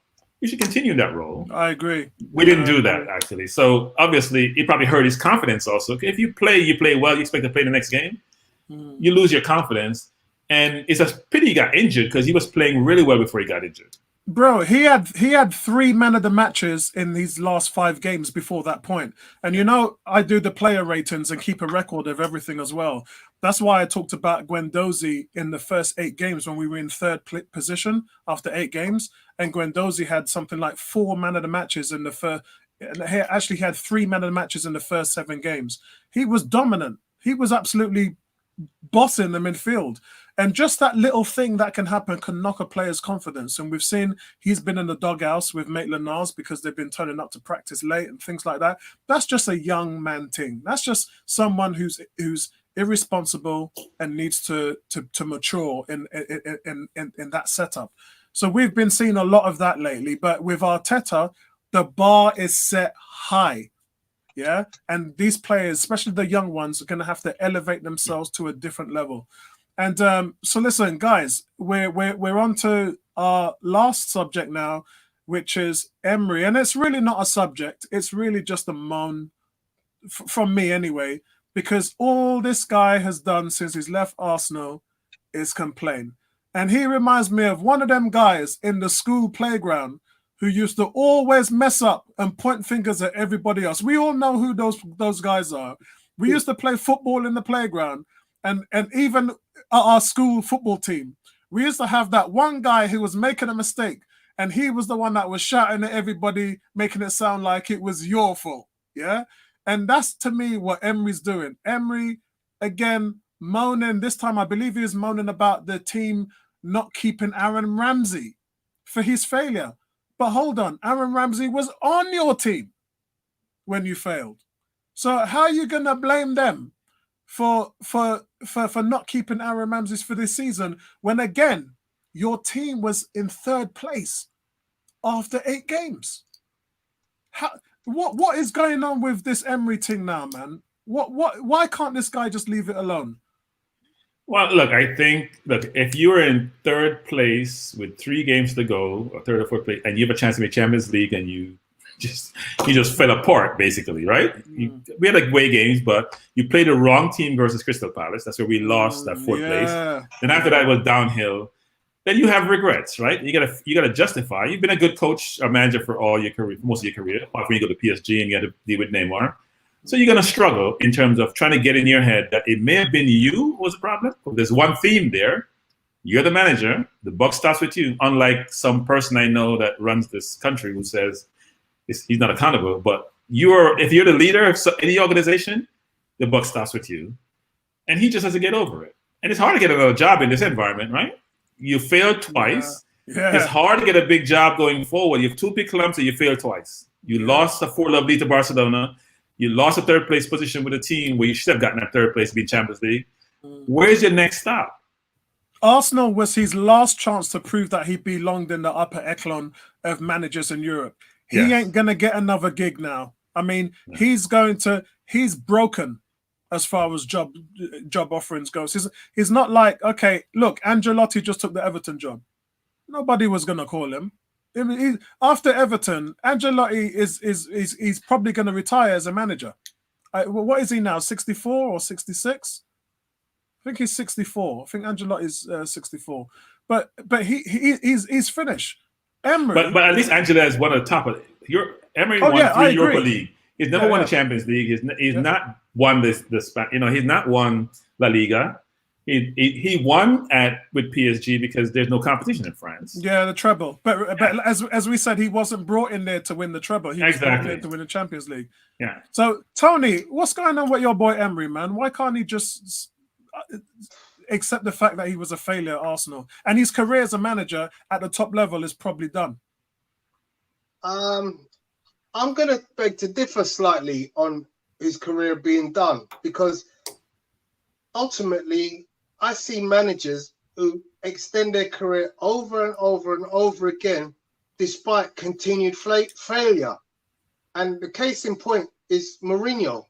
you should continue in that role. I agree. We didn't do that, actually. So obviously, it probably hurt his confidence also. If you play well, you expect to play the next game, you lose your confidence. And it's a pity he got injured because he was playing really well before he got injured. Bro, he had 3 man of the matches in these last 5 games before that point. And I do the player ratings and keep a record of everything as well. That's why I talked about Guendouzi in the first 8 games when we were in third position after 8 games. And Guendouzi had something like 4 man of the matches in the first. Actually, he had 3 man of the matches in the first 7 games. He was dominant. He was absolutely bossing the midfield. And just that little thing that can happen can knock a player's confidence. And we've seen he's been in the doghouse with Maitland-Niles because they've been turning up to practice late and things like that. That's just a young man thing. That's just someone who's irresponsible and needs to mature in that setup. So we've been seeing a lot of that lately. But with Arteta, the bar is set high. Yeah. And these players, especially the young ones, are going to have to elevate themselves to a different level. And so listen, guys, we're on to our last subject now, which is Emery. And it's really not a subject. It's really just a moan from me anyway, because all this guy has done since he's left Arsenal is complain. And he reminds me of one of them guys in the school playground who used to always mess up and point fingers at everybody else. We all know who those guys are. We used to play football in the playground, and even our school football team, we used to have that one guy who was making a mistake, and he was the one that was shouting at everybody, making it sound like it was your fault. Yeah. And that's, to me, what Emery's doing. Emery, again, moaning. This time, I believe he was moaning about the team not keeping Aaron Ramsey for his failure. But hold on, Aaron Ramsey was on your team when you failed. So how are you going to blame them for not keeping Aaron Ramsey for this season when, again, your team was in 3rd place after 8 games? What is going on with this Emery thing now, man? Why can't this guy just leave it alone? Well, look, I think, if you're in 3rd place with 3 games to go, or 3rd or 4th place, and you have a chance to make Champions League, and you just fell apart, basically, right? We had away games, but you played the wrong team versus Crystal Palace. That's where we lost that 4th place. Then after that was downhill. Then you have regrets, right? You gotta justify. You've been a good coach or manager for all your career, most of your career, apart from you go to PSG and you got to deal with Neymar. So you're going to struggle in terms of trying to get in your head that it may have been you who was the problem. There's one theme there. You're the manager. The buck stops with you. Unlike some person I know that runs this country who says he's not accountable. But if you're the leader of any organization, the buck stops with you. And he just has to get over it. And it's hard to get another job in this environment, right? You failed twice. Yeah. It's hard to get a big job going forward. You have 2 big clubs and you failed twice. You lost a 4-love lead to Barcelona. You lost a 3rd place position with a team where you should have gotten that 3rd place to be Champions League. Where's your next stop? Arsenal was his last chance to prove that he belonged in the upper echelon of managers in Europe. He ain't going to get another gig now. I mean, he's broken as far as job offerings goes. He's not like, okay, look, Ancelotti just took the Everton job. Nobody was going to call him. After Everton, Ancelotti is probably going to retire as a manager. What is he now? 64 or 66? I think he's 64. I think Ancelotti's 64. But he's finished. Emery, but at least Angela is one of the top of Emery won 3 Europa League. He's never won the Champions League. He's not won this he's not won La Liga. He won with PSG because there's no competition in France. Yeah, the treble. But as we said, he wasn't brought in there to win the treble. He was brought in there to win the Champions League. Yeah. So Tony, what's going on with your boy Emery, man? Why can't he just accept the fact that he was a failure at Arsenal and his career as a manager at the top level is probably done? I'm going to beg to differ slightly on his career being done, because ultimately I see managers who extend their career over and over and over again despite continued failure. And the case in point is Mourinho.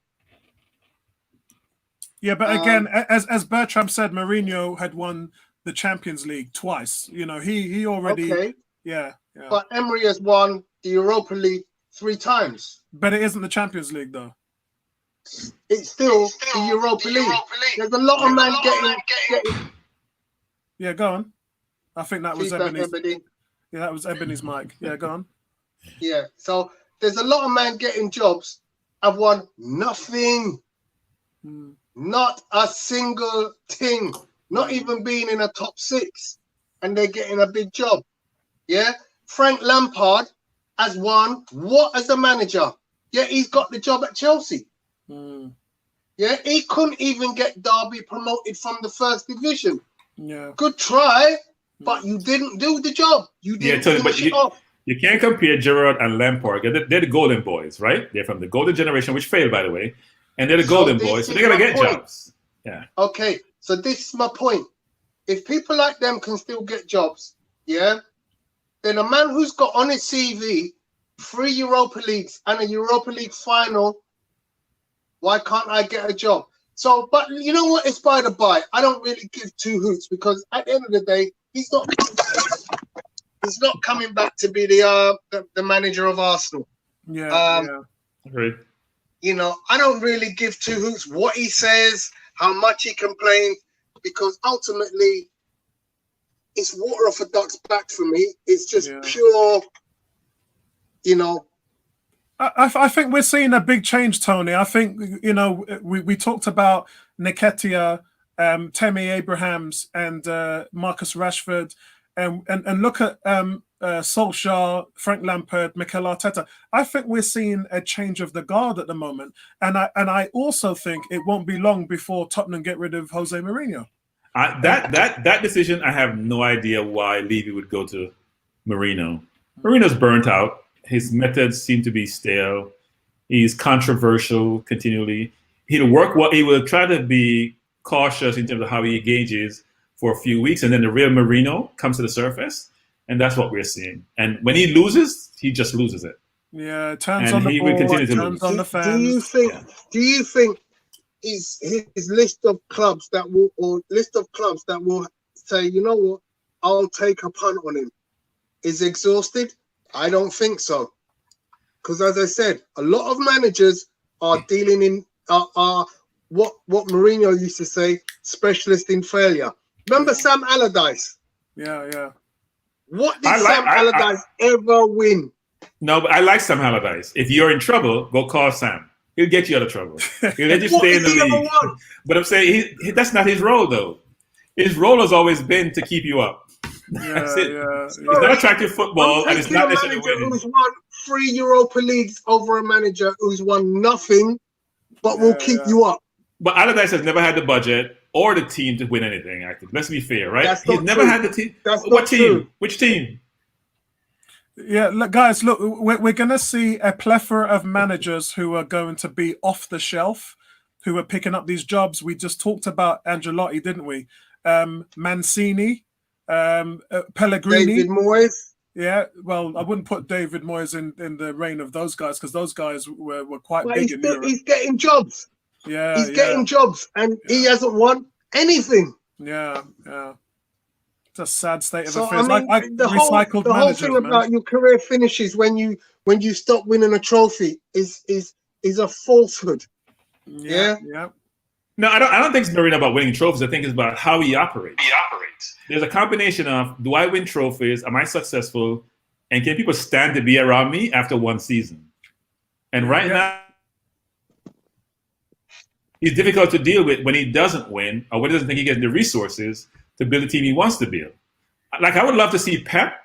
Yeah, but again, as Bertram said, Mourinho had won the Champions League twice. You know, he already... Okay. Yeah. But Emery has won the Europa League 3 times. But it isn't the Champions League, though. It's still the Europa League. There's a lot of men getting... Yeah, go on. I think that was Ebony's. Ebony. Yeah, that was Ebony's mic. Yeah, go on. Yeah, so there's a lot of men getting jobs. I've won nothing. Not a single thing. Not even being in a top 6. And they're getting a big job. Yeah? Frank Lampard has won what as a manager? Yeah, he's got the job at Chelsea. Yeah, he couldn't even get Derby promoted from the first division. Yeah. Good try, but you didn't do the job. You didn't finish it off. You can't compare Gerrard and Lampard. They're the golden boys, right? They're from the golden generation, which failed, by the way. And they're the golden boys, so they're going to get jobs. Yeah. Okay, so this is my point. If people like them can still get jobs, yeah, then a man who's got on his CV 3 Europa Leagues and a Europa League final, why can't I get a job? So, but you know what? It's by the by. I don't really give 2 hoots, because at the end of the day, he's not coming back to be the manager of Arsenal. Yeah. Agreed. You know, I don't really give 2 hoots what he says, how much he complains, because ultimately it's water off a duck's back for me. It's just pure, you know. I think we're seeing a big change, Tony. I think, you know, we talked about Nketiah, Tammy Abrahams, and Marcus Rashford, and look at Solskjaer, Frank Lampard, Mikel Arteta. I think we're seeing a change of the guard at the moment, and I also think it won't be long before Tottenham get rid of Jose Mourinho. That decision, I have no idea why Levy would go to Mourinho. Mourinho's burnt out. His methods seem to be stale. He's controversial continually. He'll work well. He will try to be cautious in terms of how he engages for a few weeks, and then the real Mourinho comes to the surface, and that's what we're seeing. And when he loses, he just loses it. Yeah, turns on the ball, turns on the fans. Do you think his list of clubs that will say, you know what, I'll take a punt on him, is exhausted? I don't think so, because as I said, a lot of managers are dealing in are what Mourinho used to say, specialist in failure. Remember Sam Allardyce? Yeah. What did Sam Allardyce ever win? No, but I like Sam Allardyce. If you're in trouble, go call Sam. He'll get you out of trouble. He'll let you stay in the league. But I'm saying that's not his role, though. His role has always been to keep you up. That's it. It's not attractive football, and it's not necessarily winning. Who's won 3 Europa Leagues over a manager who's won nothing, but will keep you up. But Allardyce has never had the budget or the team to win anything. Actually, let's be fair, right? He's never had the team. What team? True. Which team? Yeah, look, guys, look, we're going to see a plethora of managers who are going to be off the shelf, who are picking up these jobs. We just talked about Ancelotti, didn't we? Mancini. Pellegrini, David Moyes. Yeah, well, I wouldn't put David Moyes in the reign of those guys, because those guys were quite But big in Europe. he's getting jobs. Yeah, He's getting jobs, and he hasn't won anything. Yeah. It's a sad state of So affairs. I mean, the whole thing about your career finishes when you stop winning a trophy is a falsehood. Yeah. No, I don't think it's about winning trophies. I think it's about how he operates. There's a combination of, do I win trophies? Am I successful? And can people stand to be around me after one season? And right now, he's difficult to deal with when he doesn't win, or when he doesn't think he gets the resources to build the team he wants to build. Like, I would love to see Pep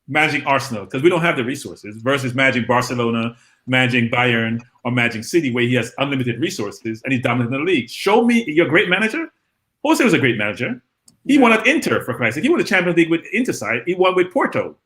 managing Arsenal, because we don't have the resources, versus managing Barcelona, managing Bayern, or managing City, where he has unlimited resources and he's dominant in the league. Show me you're a great manager. Jose was a great manager. He won at Inter, for Christ's sake. He won the Champions League with Inter side. He won with Porto.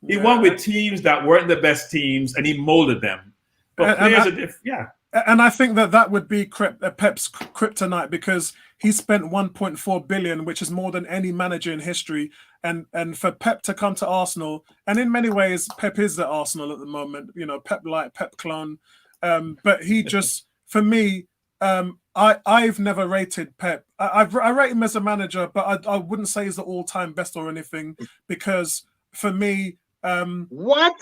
He won with teams that weren't the best teams, and he molded them. But players are different. And I think that would be Pep's kryptonite, because he spent 1.4 billion, which is more than any manager in history. And for Pep to come to Arsenal, and in many ways, Pep is at Arsenal at the moment. You know, Pep light, Pep clone. But he just, for me, I've never rated Pep. I rate him as a manager, but I wouldn't say he's the all-time best or anything, because for me, what?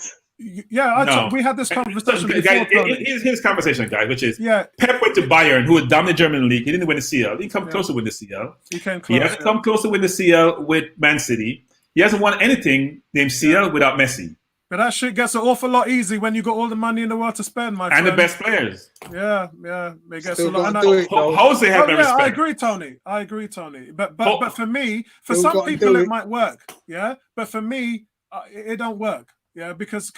Yeah, we had this conversation before. Here's his conversation, guys, which is Pep went to Bayern, who had dominated the German league. He didn't win the CL. He come close to win the CL. He hasn't come close to win the CL with Man City. He hasn't won anything named CL without Messi. But that shit gets an awful lot easy when you got all the money in the world to spend, my friend. And the best players. Yeah. It gets a lot. Jose had no respect. I agree, Tony. But for me, for some people it might work. Yeah. But for me, it don't work. Yeah, because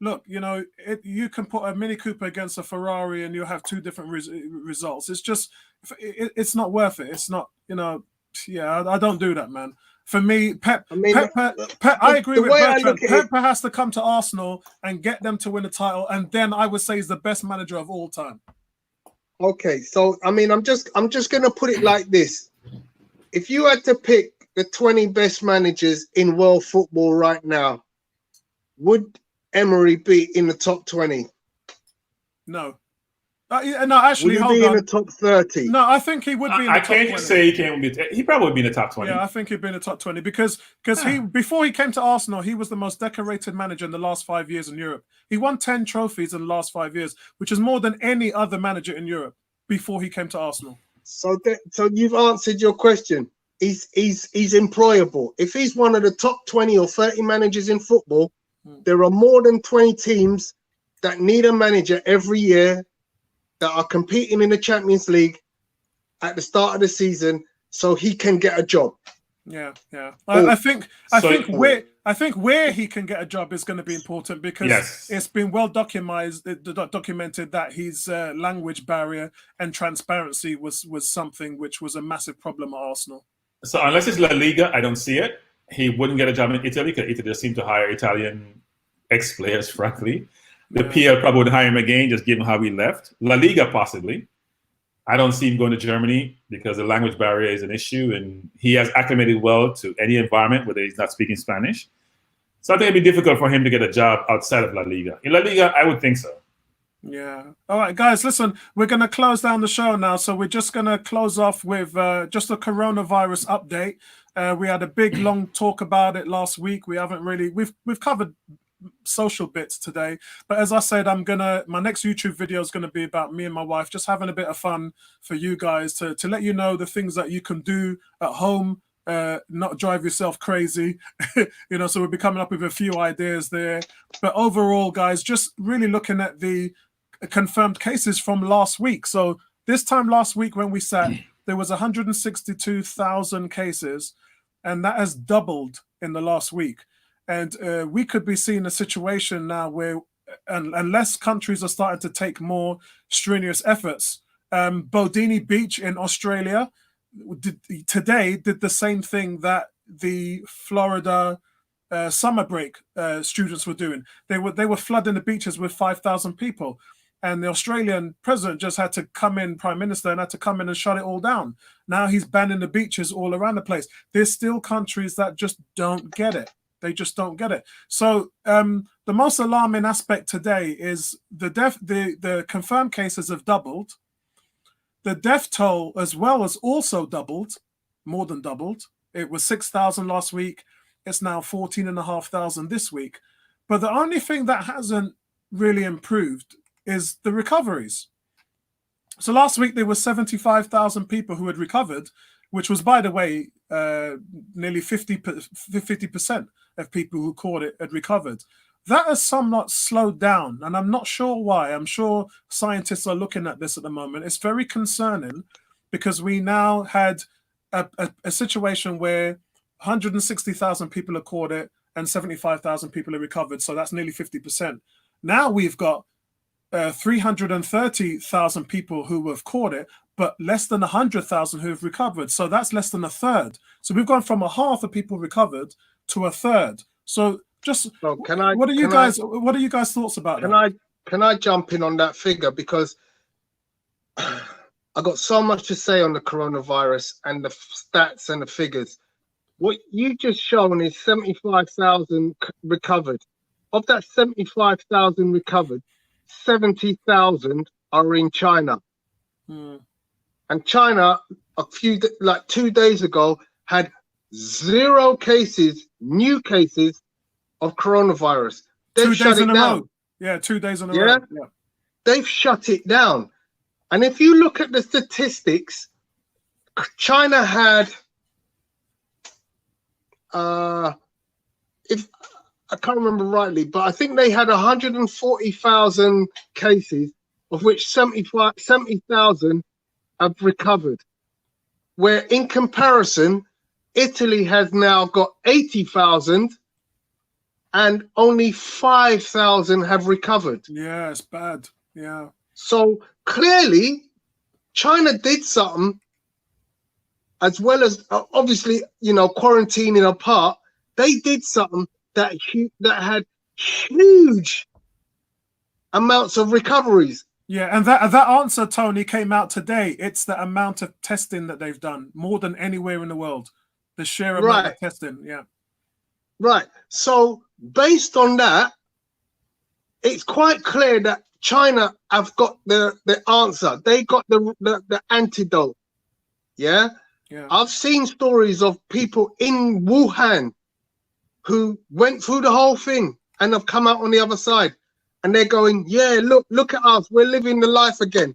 look, you know, you can put a Mini Cooper against a Ferrari and you'll have two different results. It's just, it's not worth it. It's not, you know, I don't do that, man. For me, Pep, I agree with Bertrand. Pep has to come to Arsenal and get them to win a title, and then I would say he's the best manager of all time. Okay, so I mean, I'm just gonna put it like this: if you had to pick the 20 best managers in world football right now, would Emery be in the top 20? No. No, actually, would he be in the top 30? No, I think he would be in the top 20. I can't say he can't be. He probably would be in the top 20. Yeah, I think he'd be in the top 20 because he, before he came to Arsenal, he was the most decorated manager in the last 5 years in Europe. He won 10 trophies in the last 5 years, which is more than any other manager in Europe before he came to Arsenal. So you've answered your question. He's employable. If he's one of the top 20 or 30 managers in football, there are more than 20 teams that need a manager every year that are competing in the Champions League at the start of the season, so he can get a job. Yeah. I think where he can get a job is going to be important, because it's been well documented that his language barrier and transparency was something which was a massive problem at Arsenal. So unless it's La Liga, I don't see it. He wouldn't get a job in Italy, because Italy just seem to hire Italian ex-players, frankly. The PL probably would hire him again, just given how he left. La Liga, possibly. I don't see him going to Germany because the language barrier is an issue, and he has acclimated well to any environment where he's not speaking Spanish. So I think it'd be difficult for him to get a job outside of La Liga. In La Liga, I would think so. Yeah. All right, guys, listen, we're going to close down the show now. So we're just going to close off with just a coronavirus update. We had a big, long talk about it last week. We haven't really, we've covered social bits today, but as I said, my next YouTube video is going to be about me and my wife just having a bit of fun for you guys to let you know the things that you can do at home, not drive yourself crazy. You know, so we'll be coming up with a few ideas there. But overall, guys, just really looking at the confirmed cases from last week. So this time last week when we sat, there was 162,000 cases, and that has doubled in the last week. And we could be seeing a situation now where, unless countries are starting to take more strenuous efforts, Bodini Beach in Australia today did the same thing that the Florida summer break students were doing. They were flooding the beaches with 5,000 people. And the Australian president just had to come in, Prime Minister, and had to come in and shut it all down. Now he's banning the beaches all around the place. There's still countries that just don't get it. They just don't get it. So the most alarming aspect today is the confirmed cases have doubled. The death toll as well has also doubled, more than doubled. It was 6,000 last week. It's now 14,500 this week. But the only thing that hasn't really improved is the recoveries. So last week there were 75,000 people who had recovered, which was, by the way, nearly 50% of people who caught it had recovered. That has somewhat slowed down, and I'm not sure why. I'm sure scientists are looking at this at the moment. It's very concerning because we now had a situation where 160,000 people have caught it and 75,000 people have recovered. So that's nearly 50%. Now we've got 330,000 people who have caught it, but less than 100,000 who have recovered. So that's less than a third. So we've gone from a half of people recovered to a third. So just what are you guys' thoughts about that? Can I jump in on that figure, because I got so much to say on the coronavirus and the stats and the figures. What you just shown is 75,000 recovered. Of that 75,000 recovered, 70,000 are in China. And China, 2 days ago, had 0 cases, new cases of coronavirus. They've shut it down. Yeah, 2 days in a row. Yeah. They've shut it down. And if you look at the statistics, China had, if I can't remember rightly, but I think they had 140,000 cases, of which 70,000 have recovered. Where in comparison, Italy has now got 80,000 and only 5,000 have recovered. Yeah, it's bad. Yeah. So clearly, China did something, as well as obviously, quarantining apart. They did something that had huge amounts of recoveries. Yeah, and that answer, Tony, came out today. It's the amount of testing that they've done, more than anywhere in the world. The sheer amount of testing, yeah. Right. So based on that, it's quite clear that China have got the answer. They got the antidote. Yeah? Yeah. I've seen stories of people in Wuhan who went through the whole thing and have come out on the other side. And they're going, yeah, look at us. We're living the life again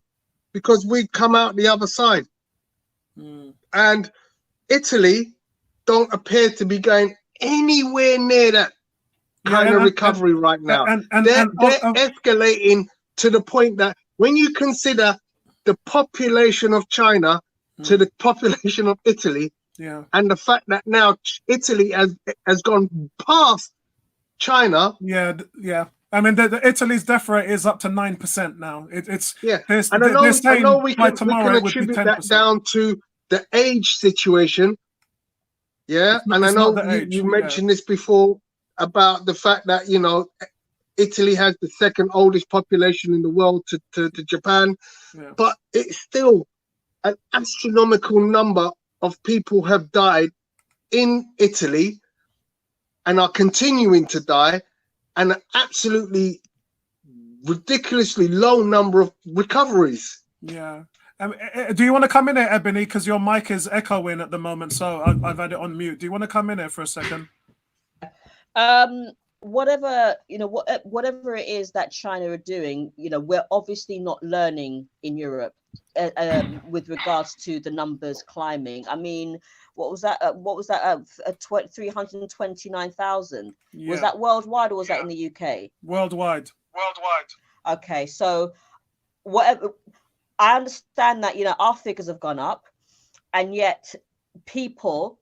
because we've come out the other side. And Italy don't appear to be going anywhere near that kind of recovery right now. They're escalating to the point that when you consider the population of China to the population of Italy, and the fact that now Italy has gone past China. Yeah. I mean, the Italy's death rate is up to 9% now. It's and I know we can attribute that down to the age situation. Yeah, and I know you mentioned this before about the fact that Italy has the second oldest population in the world to Japan, but it's still an astronomical number of people have died in Italy and are continuing to die, and an absolutely ridiculously low number of recoveries. Yeah. Do you want to come in here, Ebony? Because your mic is echoing at the moment, so I've had it on mute. Do you want to come in here for a second? Whatever it is that China are doing, we're obviously not learning in Europe with regards to the numbers climbing. I mean, what was that? 329,000. Was that worldwide or was that in the UK? Worldwide. Okay, so whatever. I understand that our figures have gone up, and yet people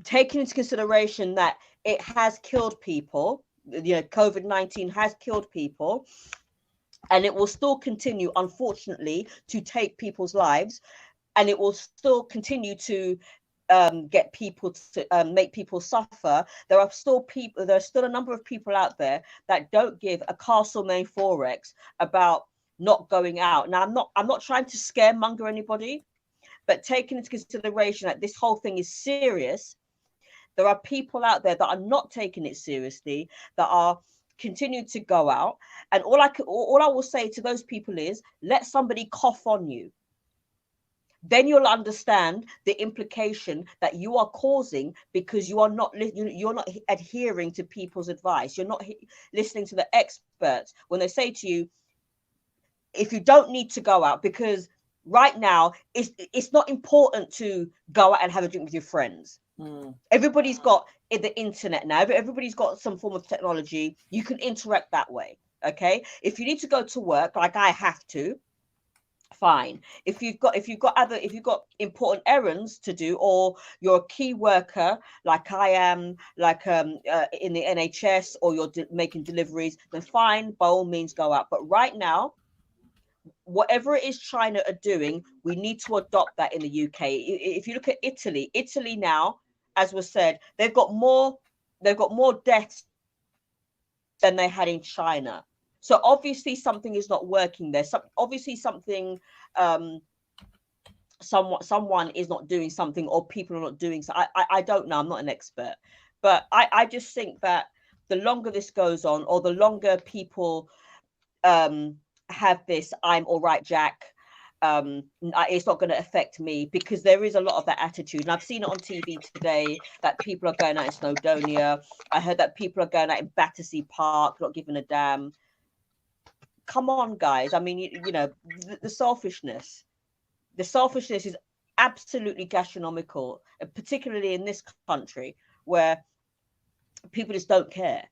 taking into consideration that it has killed people, COVID-19 has killed people, and it will still continue, unfortunately, to take people's lives, and it will still continue to get people to make people suffer. There are still a number of people out there that don't give a Castlemaine Forex about not going out. Now, I'm not trying to scaremonger anybody, but taking into consideration that this whole thing is serious, There are people out there that are not taking it seriously, that are continuing to go out. And all I will say to those people is, let somebody cough on you. Then you'll understand the implication that you are causing, because you're not adhering to people's advice. You're not listening to the experts when they say to you, if you don't need to go out, because right now it's not important to go out and have a drink with your friends. Everybody's got the internet now. Everybody's got some form of technology. You can interact that way. Okay. If you need to go to work, like I have to, fine. If you've got important errands to do, or you're a key worker like I am, like in the NHS, or you're making deliveries, then fine, by all means go out. But right now, whatever it is China are doing, we need to adopt that in the UK. If you look at Italy now, as was said, they've got more deaths than they had in China. So obviously something is not working there. Obviously something, someone is not doing something, or people are not doing so. I don't know. I'm not an expert, but I just think that the longer this goes on, or the longer people have this, I'm all right, Jack, it's not going to affect me, because there is a lot of that attitude. And I've seen it on TV today that people are going out in Snowdonia. I heard that people are going out in Battersea Park, not giving a damn. Come on, guys. I mean, you know, the selfishness is absolutely gastronomical, particularly in this country where people just don't care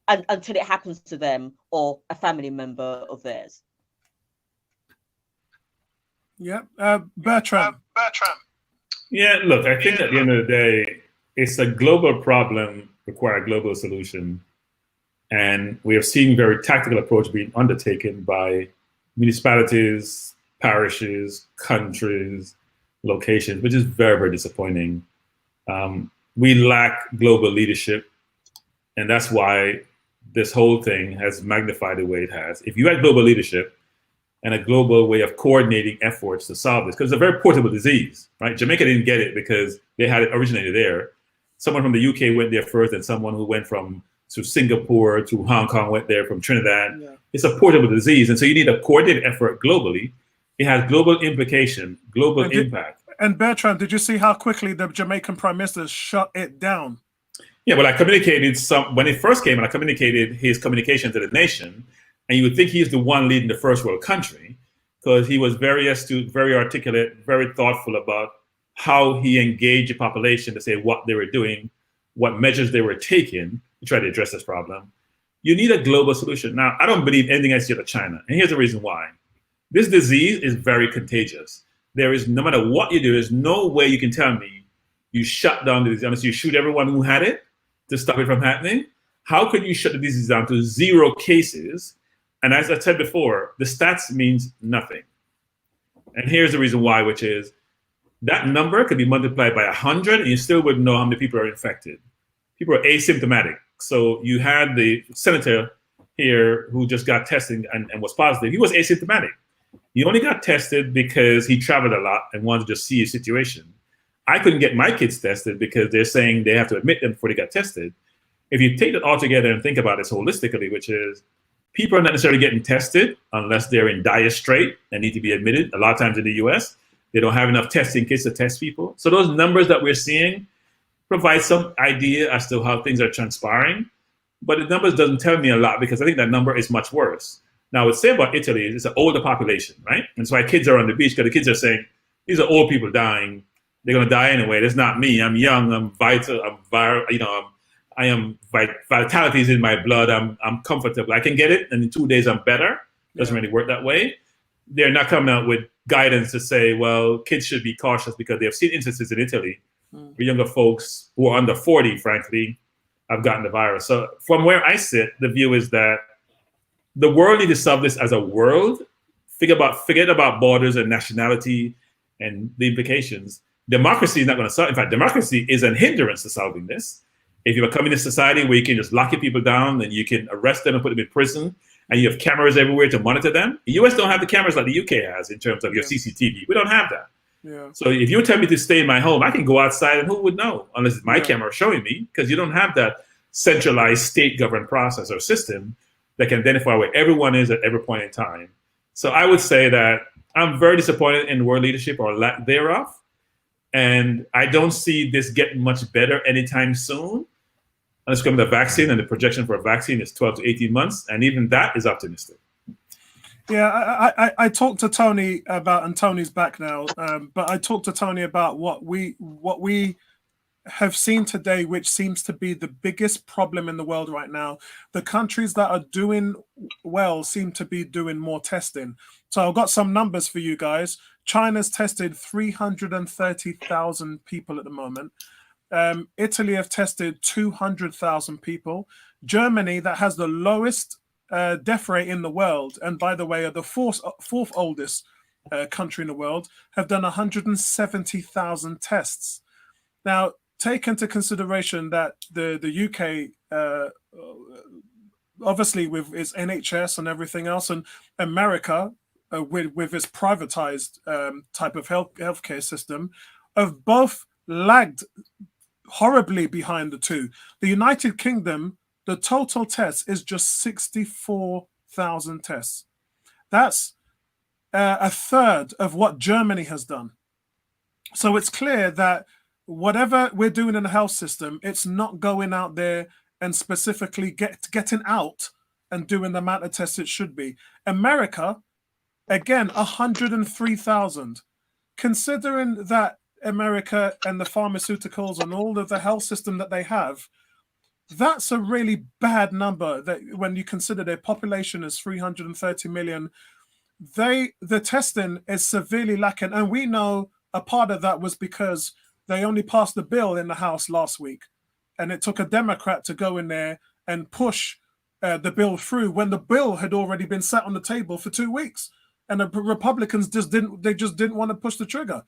until it happens to them or a family member of theirs. Yeah. Bertrand. Yeah, look, I think at the end of the day, it's a global problem, require a global solution. And we have seen very tactical approach being undertaken by municipalities, parishes, countries, locations, which is very, very disappointing. We lack global leadership, and that's why this whole thing has magnified the way it has. If you had global leadership and a global way of coordinating efforts to solve this, because it's a very portable disease, right? Jamaica didn't get it because they had it originated there. Someone from the UK went there first, and someone who went from to Singapore to Hong Kong went there from Trinidad. Yeah. It's a portable disease, and so you need a coordinated effort globally. It has global implication, global impact. And Bertrand, did you see how quickly the Jamaican Prime Minister shut it down? Yeah, well, I communicated when it first came, and I communicated his communication to the nation, and you would think he's the one leading the first world country, because he was very astute, very articulate, very thoughtful about how he engaged the population to say what they were doing, what measures they were taking to try to address this problem. You need a global solution. Now, I don't believe anything I see out of China, and here's the reason why. This disease is very contagious. There is, no matter what you do, there's no way you can tell me you shut down the disease unless you shoot everyone who had it to stop it from happening. How could you shut the disease down to 0 cases? And as I said before, the stats means nothing. And here's the reason why, which is that number could be multiplied by 100, and you still wouldn't know how many people are infected. People are asymptomatic. So you had the senator here who just got tested and was positive. He was asymptomatic. He only got tested because he traveled a lot and wanted to just see his situation. I couldn't get my kids tested because they're saying they have to admit them before they got tested. If you take it all together and think about this holistically, which is people are not necessarily getting tested unless they're in dire strait and need to be admitted. A lot of times in the US, they don't have enough testing kits to test people. So those numbers that we're seeing provide some idea as to how things are transpiring. But the numbers doesn't tell me a lot, because I think that number is much worse. Now, I would say about Italy is it's an older population, right? And so why kids are on the beach, because the kids are saying, these are old people dying. They're going to die anyway. That's not me. I'm young. I'm vital. I'm viral. You know, I am vitality is in my blood. I'm comfortable. I can get it, and in 2 days I'm better. Doesn't really work that way. They're not coming out with guidance to say, well, kids should be cautious, because they have seen instances in Italy where younger folks who are under 40, frankly, have gotten the virus. So from where I sit, the view is that the world needs to solve this as a world. Forget about borders and nationality and the implications. Democracy is not going to solve. In fact, democracy is an hindrance to solving this. If you have a communist society where you can just lock your people down and you can arrest them and put them in prison, and you have cameras everywhere to monitor them, the US don't have the cameras like the UK has in terms of your CCTV. We don't have that. Yeah. So if you tell me to stay in my home, I can go outside and who would know unless my camera is showing me, because you don't have that centralized state governed process or system that can identify where everyone is at every point in time. So I would say that I'm very disappointed in world leadership or lack thereof. And I don't see this getting much better anytime soon. Unless we come to the vaccine, and the projection for a vaccine is 12 to 18 months. And even that is optimistic. Yeah, I talked to Tony about, and Tony's back now, but I talked to Tony about what we have seen today, which seems to be the biggest problem in the world right now. The countries that are doing well seem to be doing more testing. So I've got some numbers for you guys. China's tested 330,000 people at the moment. Italy have tested 200,000 people. Germany, that has the lowest death rate in the world, and by the way, are the fourth oldest country in the world, have done 170,000 tests. Now, take into consideration that the UK, obviously with its NHS and everything else, and America with its privatized type of healthcare system, have both lagged horribly behind the two. The United Kingdom, the total tests is just 64,000 tests. That's a third of what Germany has done. So it's clear that whatever we're doing in the health system, it's not going out there and specifically getting out and doing the amount of tests it should be. America, again, 103,000. Considering that America and the pharmaceuticals and all of the health system that they have, that's a really bad number. That when you consider their population is 330 million, the testing is severely lacking. And we know a part of that was because they only passed the bill in the House last week, and it took a Democrat to go in there and push the bill through when the bill had already been set on the table for 2 weeks, and the Republicans just didn't want to push the trigger,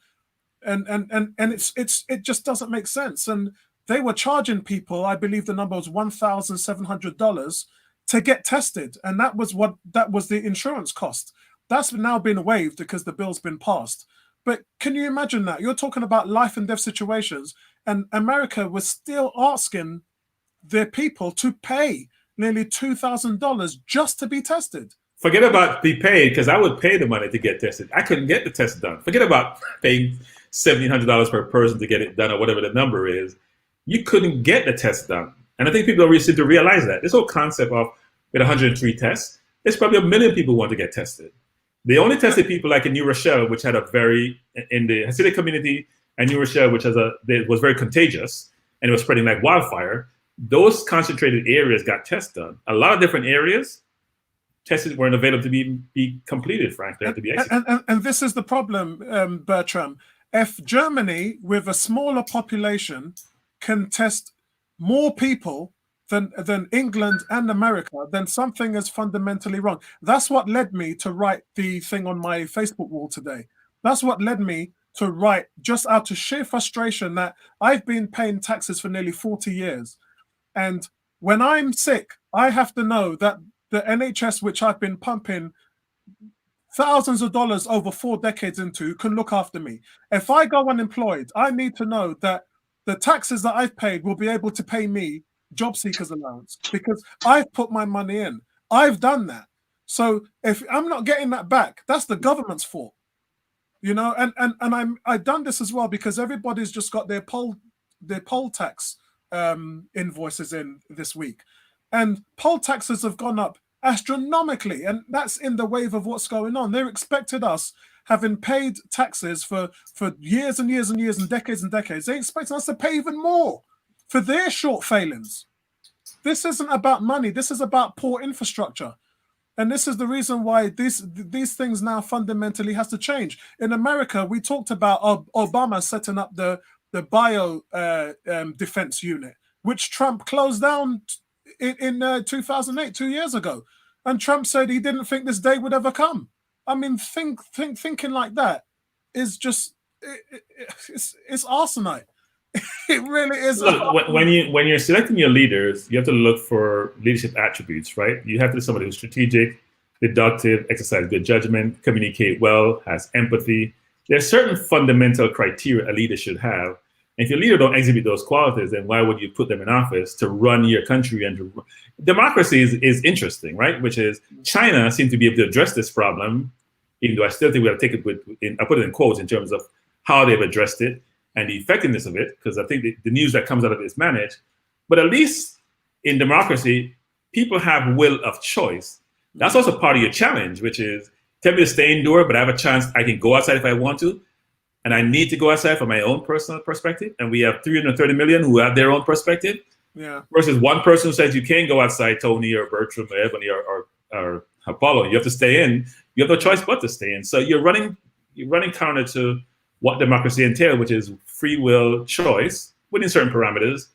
and it just doesn't make sense. And they were charging people, I believe the number was $1,700 to get tested, and that was the insurance cost. That's now been waived because the bill's been passed. But can you imagine that? You're talking about life and death situations, and America was still asking their people to pay nearly $2,000 just to be tested. Forget about be paid, because I would pay the money to get tested. I couldn't get the test done. Forget about paying $1,700 per person to get it done, or whatever the number is. You couldn't get the test done. And I think people really seem to realize that. This whole concept of with 103 tests, there's probably 1 million people who want to get tested. They only tested people like in New Rochelle, which had in the Hasidic community, and New Rochelle, which was very contagious, and it was spreading like wildfire. Those concentrated areas got tests done. A lot of different areas, tests weren't available to be completed, frankly, to be executed. And this is the problem, Bertram. If Germany, with a smaller population, can test more people than England and America, then something is fundamentally wrong. That's what led me to write the thing on my Facebook wall today. That's what led me to write, just out of sheer frustration, that I've been paying taxes for nearly 40 years. And when I'm sick, I have to know that the NHS, which I've been pumping thousands of dollars over 4 decades into, can look after me. If I go unemployed, I need to know that the taxes that I've paid will be able to pay me job seekers allowance, because I've put my money in. I've done that. So if I'm not getting that back, that's the government's fault. You know, and I've done this as well because everybody's just got their poll tax invoices in this week, and poll taxes have gone up astronomically, and that's in the wave of what's going on. They're expected us, having paid taxes for years and years and years and decades, they expect us to pay even more for their short failings. This isn't about money. This is about poor infrastructure. And this is the reason why these things now fundamentally has to change. In America, we talked about Obama setting up the bio defense unit, which Trump closed down in 2008, 2 years ago. And Trump said he didn't think this day would ever come. I mean, thinking like that is just, it's arsenite. It really is. Look, when you're selecting your leaders, you have to look for leadership attributes, right? You have to be somebody who's strategic, deductive, exercise good judgment, communicate well, has empathy, there's certain fundamental criteria a leader should have. And if your leader don't exhibit those qualities, then why would you put them in office to run your country? And democracy is interesting, right? Which is China seems to be able to address this problem, even though I still think we have to take it I put it in quotes in terms of how they've addressed it and the effectiveness of it, because I think the news that comes out of it is managed. But at least in democracy, people have will of choice. That's also part of your challenge, which is tell me to stay indoor, but I have a chance I can go outside if I want to. And I need to go outside for my own personal perspective. And we have 330 million who have their own perspective. Yeah. Versus one person who says you can't go outside, Tony or Bertram or Ebony or Apollo. You have to stay in. You have no choice but to stay in. So you're running counter to what democracy entails, which is free will choice within certain parameters.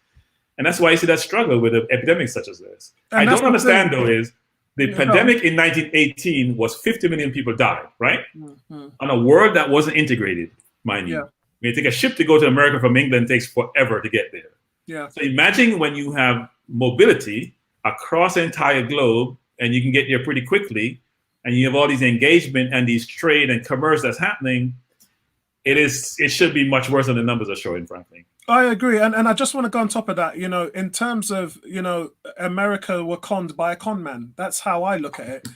And that's why you see that struggle with an epidemic such as this. I don't understand, though, is the pandemic in 1918 was 50 million people died, right? Mm-hmm. On a world that wasn't integrated, mind you. When you take a ship to go to America from England, it takes forever to get there. Yeah. So imagine when you have mobility across the entire globe and you can get there pretty quickly and you have all these engagement and these trade and commerce that's happening, it should be much worse than the numbers are showing, frankly. I agree. And I just want to go on top of that, in terms of, America were conned by a con man. That's how I look at it.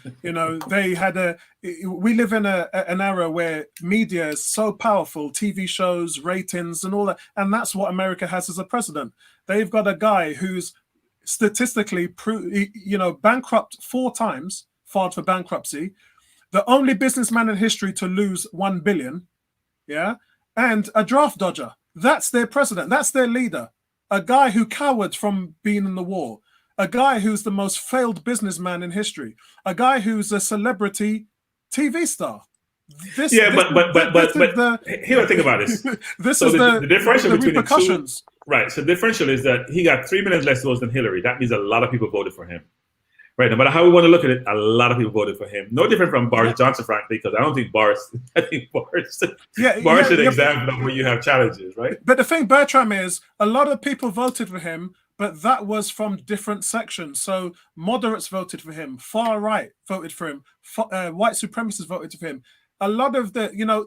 They had we live in an era where media is so powerful, TV shows, ratings and all that. And that's what America has as a president. They've got a guy who's statistically, bankrupt 4 times, filed for bankruptcy, the only businessman in history to lose 1 billion. Yeah. And a draft dodger. That's their president. That's their leader. A guy who cowered from being in the war. A guy who's the most failed businessman in history. A guy who's a celebrity TV star. But here I think about this. The differential between repercussions. Right. So the differential is that he got 3 million less votes than Hillary. That means a lot of people voted for him. Right. No matter how we want to look at it, a lot of people voted for him. No different from Boris Johnson, frankly, because I think Boris is an example of where you have challenges, right? But the thing, Bertram, is a lot of people voted for him, but that was from different sections. So moderates voted for him, far right voted for him, white supremacists voted for him. A lot of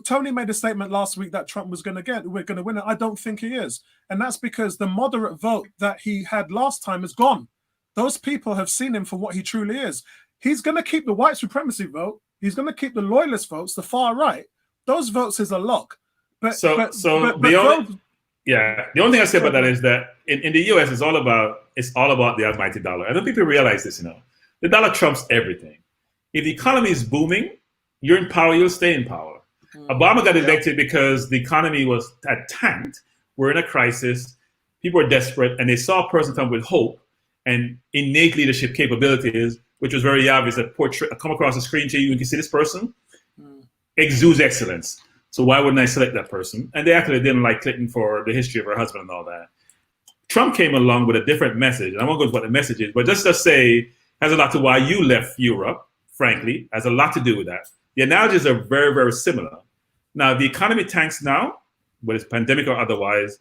Tony made a statement last week that Trump was we're going to win it. I don't think he is. And that's because the moderate vote that he had last time is gone. Those people have seen him for what he truly is. He's going to keep the white supremacy vote. He's going to keep the loyalist votes, the far right. Those votes is a lock. The only thing I say about that is that in the US, it's all about the almighty dollar. I don't think people realize this. The dollar trumps everything. If the economy is booming, you're in power. You'll stay in power. Obama got elected because the economy had tanked. We're in a crisis. People are desperate, and they saw a person come with hope and innate leadership capabilities, which was very obvious. That come across the screen to you, and you can see this person exudes excellence. So why wouldn't I select that person? And they actually didn't like Clinton for the history of her husband and all that. Trump came along with a different message. And I won't go into what the message is, but just to say, has a lot to why you left Europe, frankly, has a lot to do with that. The analogies are very, very similar. Now, the economy tanks now, whether it's pandemic or otherwise,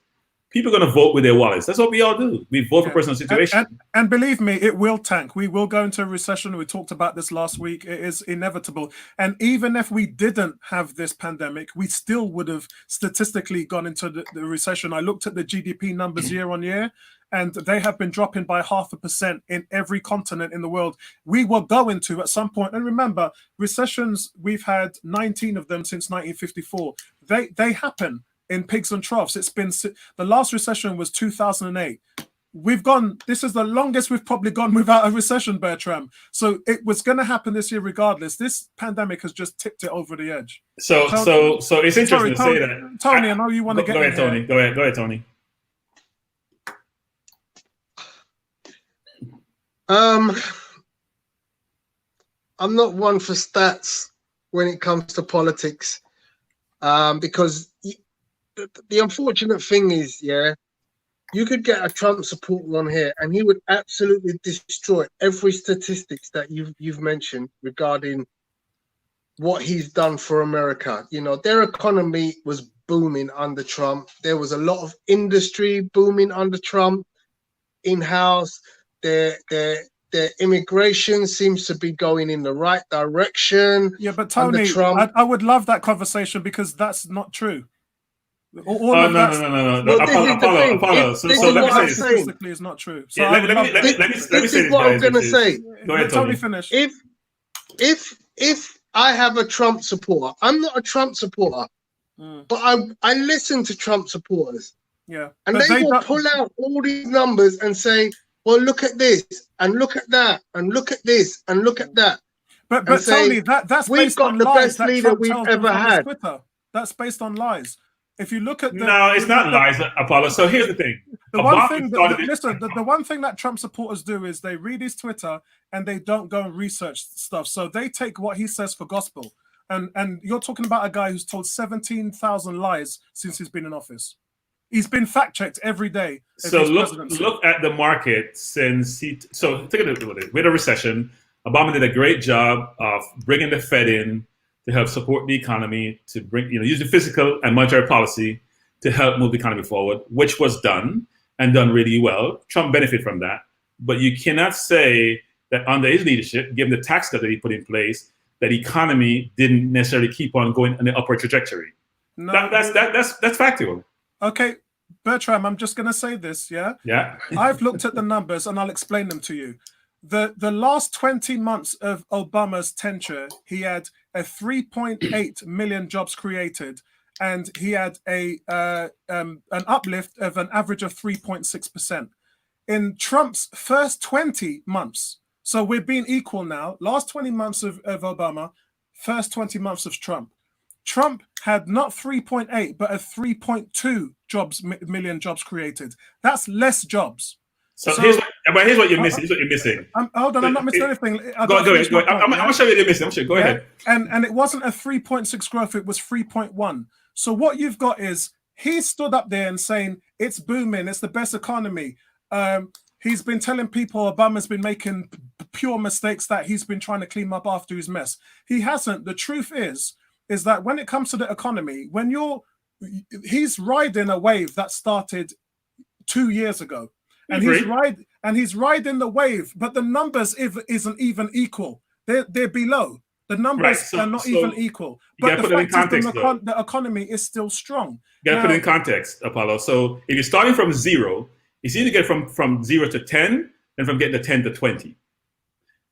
people are going to vote with their wallets. That's what we all do. We vote for personal situation. And believe me, it will tank. We will go into a recession. We talked about this last week. It is inevitable. And even if we didn't have this pandemic, we still would have statistically gone into the recession. I looked at the GDP numbers year on year, and they have been dropping by 0.5% in every continent in the world. We will go into at some point. And remember, recessions, we've had 19 of them since 1954. They happen in pigs and troughs. It's been, the last recession was 2008. This is the longest we've probably gone without a recession, Bertram. So it was going to happen this year regardless. This pandemic has just tipped it over the edge. So it's interesting to say that. Tony, I know you want to get Go ahead, Tony. Go ahead, Tony. I'm not one for stats when it comes to politics, because the unfortunate thing is, you could get a Trump supporter on here and he would absolutely destroy every statistics that you've mentioned regarding what he's done for America. Their economy was booming under Trump. There was a lot of industry booming under Trump in-house. Their the immigration seems to be going in the right direction. Yeah, but under Tony, Trump. I would love that conversation because that's not true. All Oh of no, that's no, no, no, no. Well, this is the Apollo, thing. Apollo. So This so is let me what say I'm this. saying. statistically is not true. So Yeah, I would love that. let me This say is this, what I'm guys, gonna which is- say. Go ahead, Let Tony Tony. finish. If I have a Trump supporter, I'm not a Trump supporter, but I listen to Trump supporters, Yeah, and but they will don't- pull out all these numbers and say, "Well, look at this, and look at that, and look at this, and look at that." But and say, Tony, that's "We've based got on the lies best that leader Trump we've tells them ever on his had." Twitter. That's based on lies. If you look at the No, it's not lies, Apollo. So here's the thing. The one Obama thing, started it- listen, the one thing that Trump supporters do is they read his Twitter and they don't go and research stuff. So they take what he says for gospel. And you're talking about a guy who's told 17,000 lies since he's been in office. He's been fact checked every day. of So his look presidency. at the market since so take it with a recession. Obama did a great job of bringing the Fed in to help support the economy, to bring use the fiscal and monetary policy to help move the economy forward, which was done and done really well. Trump benefited from that, but you cannot say that under his leadership, given the tax cut that he put in place, that economy didn't necessarily keep on going on an upward trajectory. No, That's factual. Okay, Bertram, I'm just going to say this, yeah? Yeah. I've looked at the numbers and I'll explain them to you. The last 20 months of Obama's tenure, he had a 3.8 million jobs created, and he had an uplift of an average of 3.6%. In Trump's first 20 months, so we're being equal now, last 20 months of Obama, first 20 months of Trump. Trump had not 3.8, but a 3.2 million jobs created. That's less jobs. So here's what you're missing. Hold on, I'm not missing anything. Go ahead. I'm going to show you what you're missing. Go ahead. And it wasn't a 3.6 growth, it was 3.1. So what you've got is he stood up there and saying it's booming, it's the best economy. He's been telling people Obama's been making pure mistakes, that he's been trying to clean up after his mess. He hasn't. The truth is that when it comes to the economy, he's riding a wave that started 2 years ago. And he's riding the wave, but the numbers isn't even equal. They're below. The numbers are not even equal. But the fact is the economy is still strong. You got to put it in context, Apollo. So if you're starting from zero, it's easy to get from 0 to 10 than from getting to 10 to 20.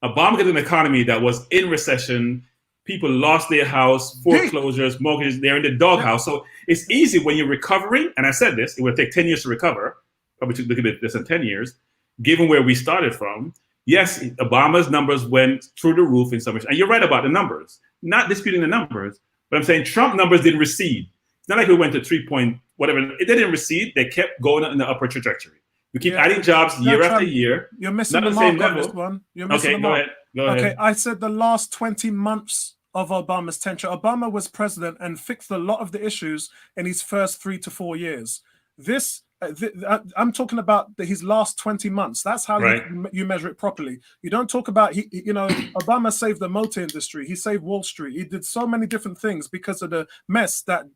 Obama got an economy that was in recession. People lost their house, foreclosures, mortgages. They're in the doghouse. So it's easy when you're recovering. And I said this, it would take 10 years to recover. Probably took a bit less than 10 years, given where we started from. Yes, Obama's numbers went through the roof in some ways. And you're right about the numbers, not disputing the numbers, but I'm saying Trump numbers didn't recede. It's not like we went to 3 point whatever. It didn't recede. They kept going in the upward trajectory. We keep adding jobs year after year. You're missing the mark on this one. You're missing the mark. Go ahead. Okay, I said the last 20 months of Obama's tenure. Obama was president and fixed a lot of the issues in his first 3 to 4 years. I'm talking about his last 20 months. That's how you measure it properly. You don't talk about, Obama saved the motor industry. He saved Wall Street. He did so many different things because of the mess that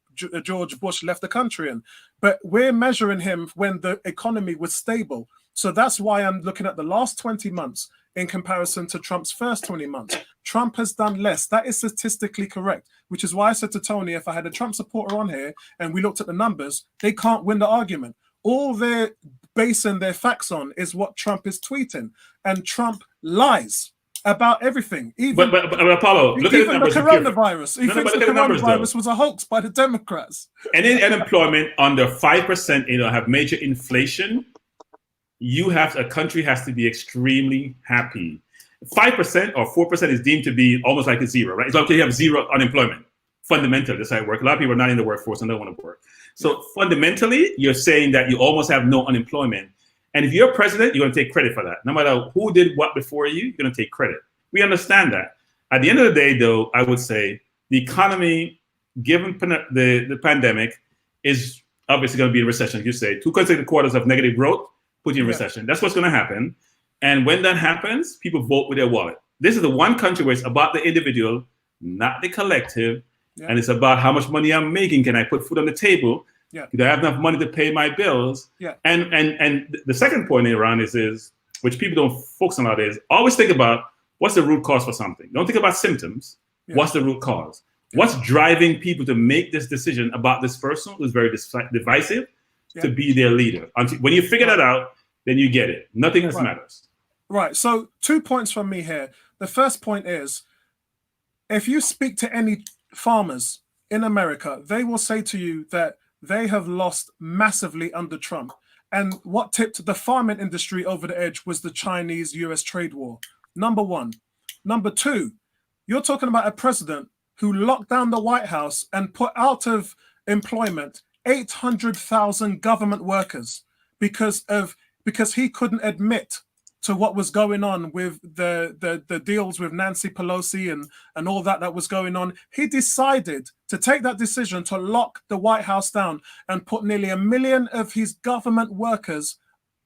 George Bush left the country in. But we're measuring him when the economy was stable. So that's why I'm looking at the last 20 months in comparison to Trump's first 20 months. Trump has done less. That is statistically correct, which is why I said to Tony, if I had a Trump supporter on here and we looked at the numbers, they can't win the argument. All they're basing their facts on is what Trump is tweeting. And Trump lies about everything. But Apollo, look at the numbers. The coronavirus. He thinks the coronavirus was a hoax by the Democrats. And in unemployment under 5%, have major inflation. A country has to be extremely happy. 5% or 4% is deemed to be almost like a zero, right? It's okay to have zero unemployment. Fundamentally, that's how it works. A lot of people are not in the workforce and don't want to work. So fundamentally, you're saying that you almost have no unemployment. And if you're president, you're going to take credit for that. No matter who did what before you, you're going to take credit. We understand that. At the end of the day, though, I would say the economy, given the pandemic, is obviously going to be in recession. As you say, 2 consecutive quarters of negative growth put you in recession. That's what's going to happen. And when that happens, people vote with their wallet. This is the one country where it's about the individual, not the collective. Yeah. And it's about how much money I'm making. Can I put food on the table? Yeah. Do I have enough money to pay my bills? Yeah. And the second point around is which people don't focus on nowadays, always think about what's the root cause for something. Don't think about symptoms. Yeah. What's the root cause? Yeah. What's driving people to make this decision about this person who's very divisive to be their leader? When you figure that out, then you get it. Nothing else matters. Right. So 2 points from me here. The first point is, if you speak to any farmers in America, they will say to you that they have lost massively under Trump. And what tipped the farming industry over the edge was the Chinese-US trade war. Number one. Number two, you're talking about a president who locked down the White House and put out of employment 800,000 government workers because he couldn't admit to what was going on with the deals with Nancy Pelosi and all that was going on. He decided to take that decision to lock the White House down and put nearly 1 million of his government workers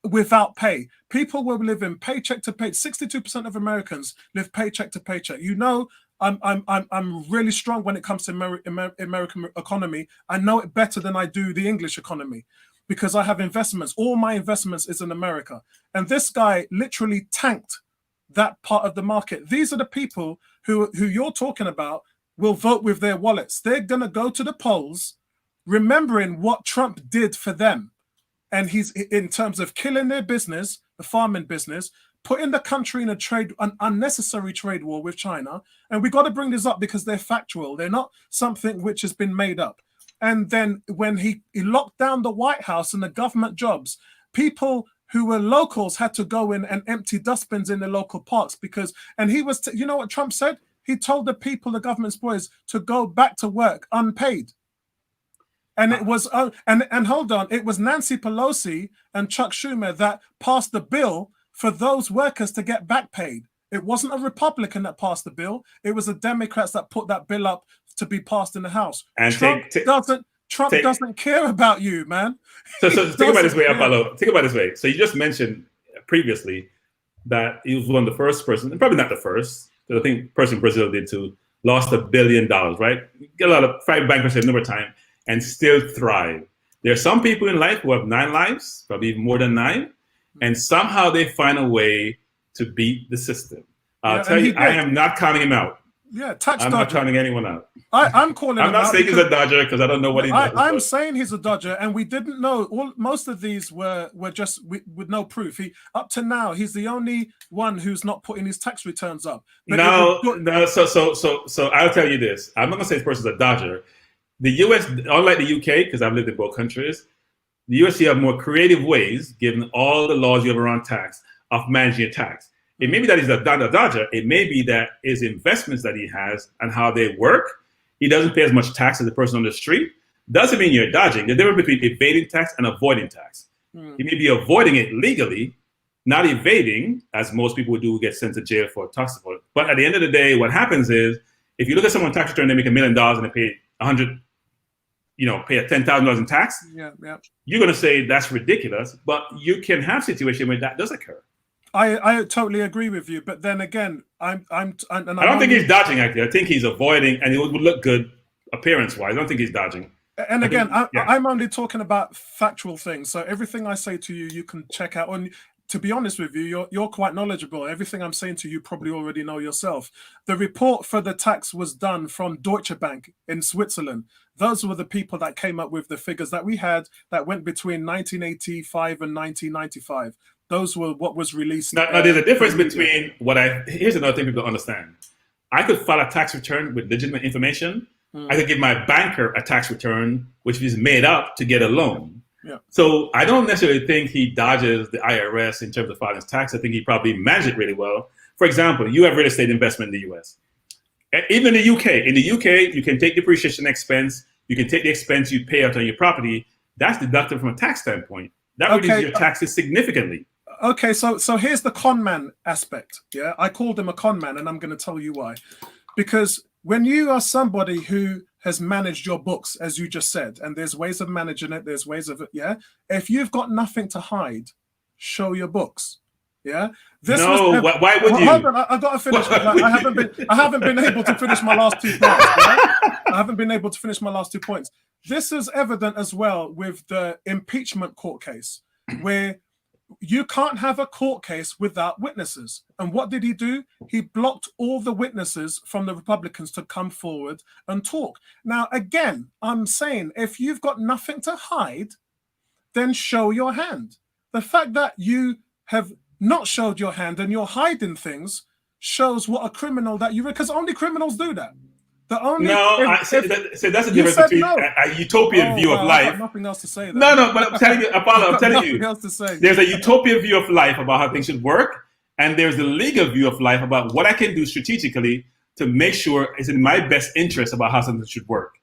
without pay. People were living paycheck to paycheck. 62% of Americans live paycheck to paycheck. You know, I'm really strong when it comes to American economy. I know it better than I do the English economy, because I have investments. All my investments is in America. And this guy literally tanked that part of the market. These are the people who you're talking about will vote with their wallets. They're going to go to the polls remembering what Trump did for them. And he's, in terms of killing their business, the farming business, putting the country in an unnecessary trade war with China. And we got to bring this up because they're factual. They're not something which has been made up. And then when he locked down the White House and the government jobs, people who were locals had to go in and empty dustbins in the local parks and he was, you know what Trump said? He told the people, the government's boys, to go back to work unpaid. And it was, and hold on, it was Nancy Pelosi and Chuck Schumer that passed the bill for those workers to get back paid. It wasn't a Republican that passed the bill. It was the Democrats that put that bill up to be passed in the House. And Trump doesn't care about you, man. So think about this way, Apollo. Think about this way. So you just mentioned previously that he was one of the first person, and probably not the first, because I think person in Brazil did too, lost $1 billion, right? Get a lot of fight bankruptcy a number of times and still thrive. There are some people in life who have 9 lives, probably even more than 9, and somehow they find a way to beat the system. I'll tell you, I am not counting him out. Yeah, tax I'm dodger. not counting anyone out. I'm calling him out. I'm not saying he's a dodger because I don't know what he does. I'm saying he's a dodger, and we didn't know. Most of these were just with no proof. Up to now, he's the only one who's not putting his tax returns up. But no. So I'll tell you this. I'm not gonna say this person's a dodger. The U.S., unlike the U.K., because I've lived in both countries, the U.S. you have more creative ways, given all the laws you have around tax, of managing your tax. It may be that he's a dodger. It may be that his investments that he has and how they work, he doesn't pay as much tax as the person on the street. Doesn't mean you're dodging. The difference between evading tax and avoiding tax. He may be avoiding it legally, not evading, as most people do, get sent to jail for tax avoidance. But at the end of the day, what happens is, if you look at someone's tax return, they make $1 million and they pay pay $10,000 in tax. You're going to say that's ridiculous, but you can have situations where that does occur. I totally agree with you, but then again, I don't think he's dodging. Actually, I think he's avoiding, and it would look good appearance-wise. I don't think he's dodging. And again, I'm only talking about factual things. So everything I say to you, you can check out. And to be honest with you, you're quite knowledgeable. Everything I'm saying to you, probably already know yourself. The report for the tax was done from Deutsche Bank in Switzerland. Those were the people that came up with the figures that we had that went between 1985 and 1995. Those were what was released. Now there's a difference between here's another thing people don't understand. I could file a tax return with legitimate information. I could give my banker a tax return, which is made up to get a loan. Yeah. So I don't necessarily think he dodges the IRS in terms of filing his tax. I think he probably managed it really well. For example, you have real estate investment in the US. Even in the UK. In the UK, you can take depreciation expense. You can take the expense you pay out on your property. That's deducted from a tax standpoint. That reduces your taxes significantly. Okay, so here's the con man aspect. Yeah, I called him a con man, and I'm going to tell you why. Because when you are somebody who has managed your books, as you just said, and there's ways of managing it, there's ways of it, yeah. If you've got nothing to hide, show your books. Yeah. Why would you? Hold on, I've got to finish. I haven't been able to finish my last 2 points. Right? I haven't been able to finish my last 2 points. This is evident as well with the impeachment court case, where you can't have a court case without witnesses. And what did he do? He blocked all the witnesses from the Republicans to come forward and talk. Now, again, I'm saying if you've got nothing to hide, then show your hand. The fact that you have not showed your hand and you're hiding things shows what a criminal that you are, because only criminals do that. That's the difference between a utopian view of life. I got nothing else to say. Then. No, but I'm telling you, Apollo, I'm telling you, else to say. There's a utopian view of life about how things should work, and there's the legal view of life about what I can do strategically to make sure it's in my best interest about how something should work.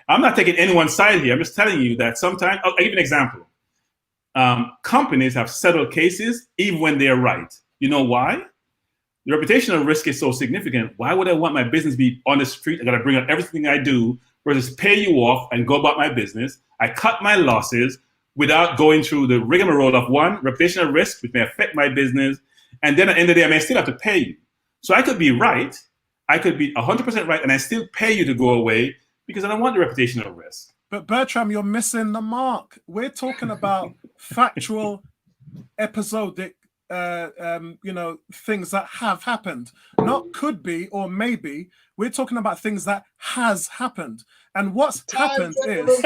I'm not taking anyone's side here. I'm just telling you that sometimes, I'll give you an example. Companies have settled cases even when they're right. You know why? The reputational risk is so significant. Why would I want my business to be on the street? I got to bring up everything I do versus pay you off and go about my business. I cut my losses without going through the rigmarole of one, reputational risk, which may affect my business. And then at the end of the day, I may still have to pay you. So I could be right. I could be 100% right, and I still pay you to go away because I don't want the reputational risk. But Bertram, you're missing the mark. We're talking about factual, episodic, things that have happened, not could be or maybe. We're talking about things that has happened, and what's happened is,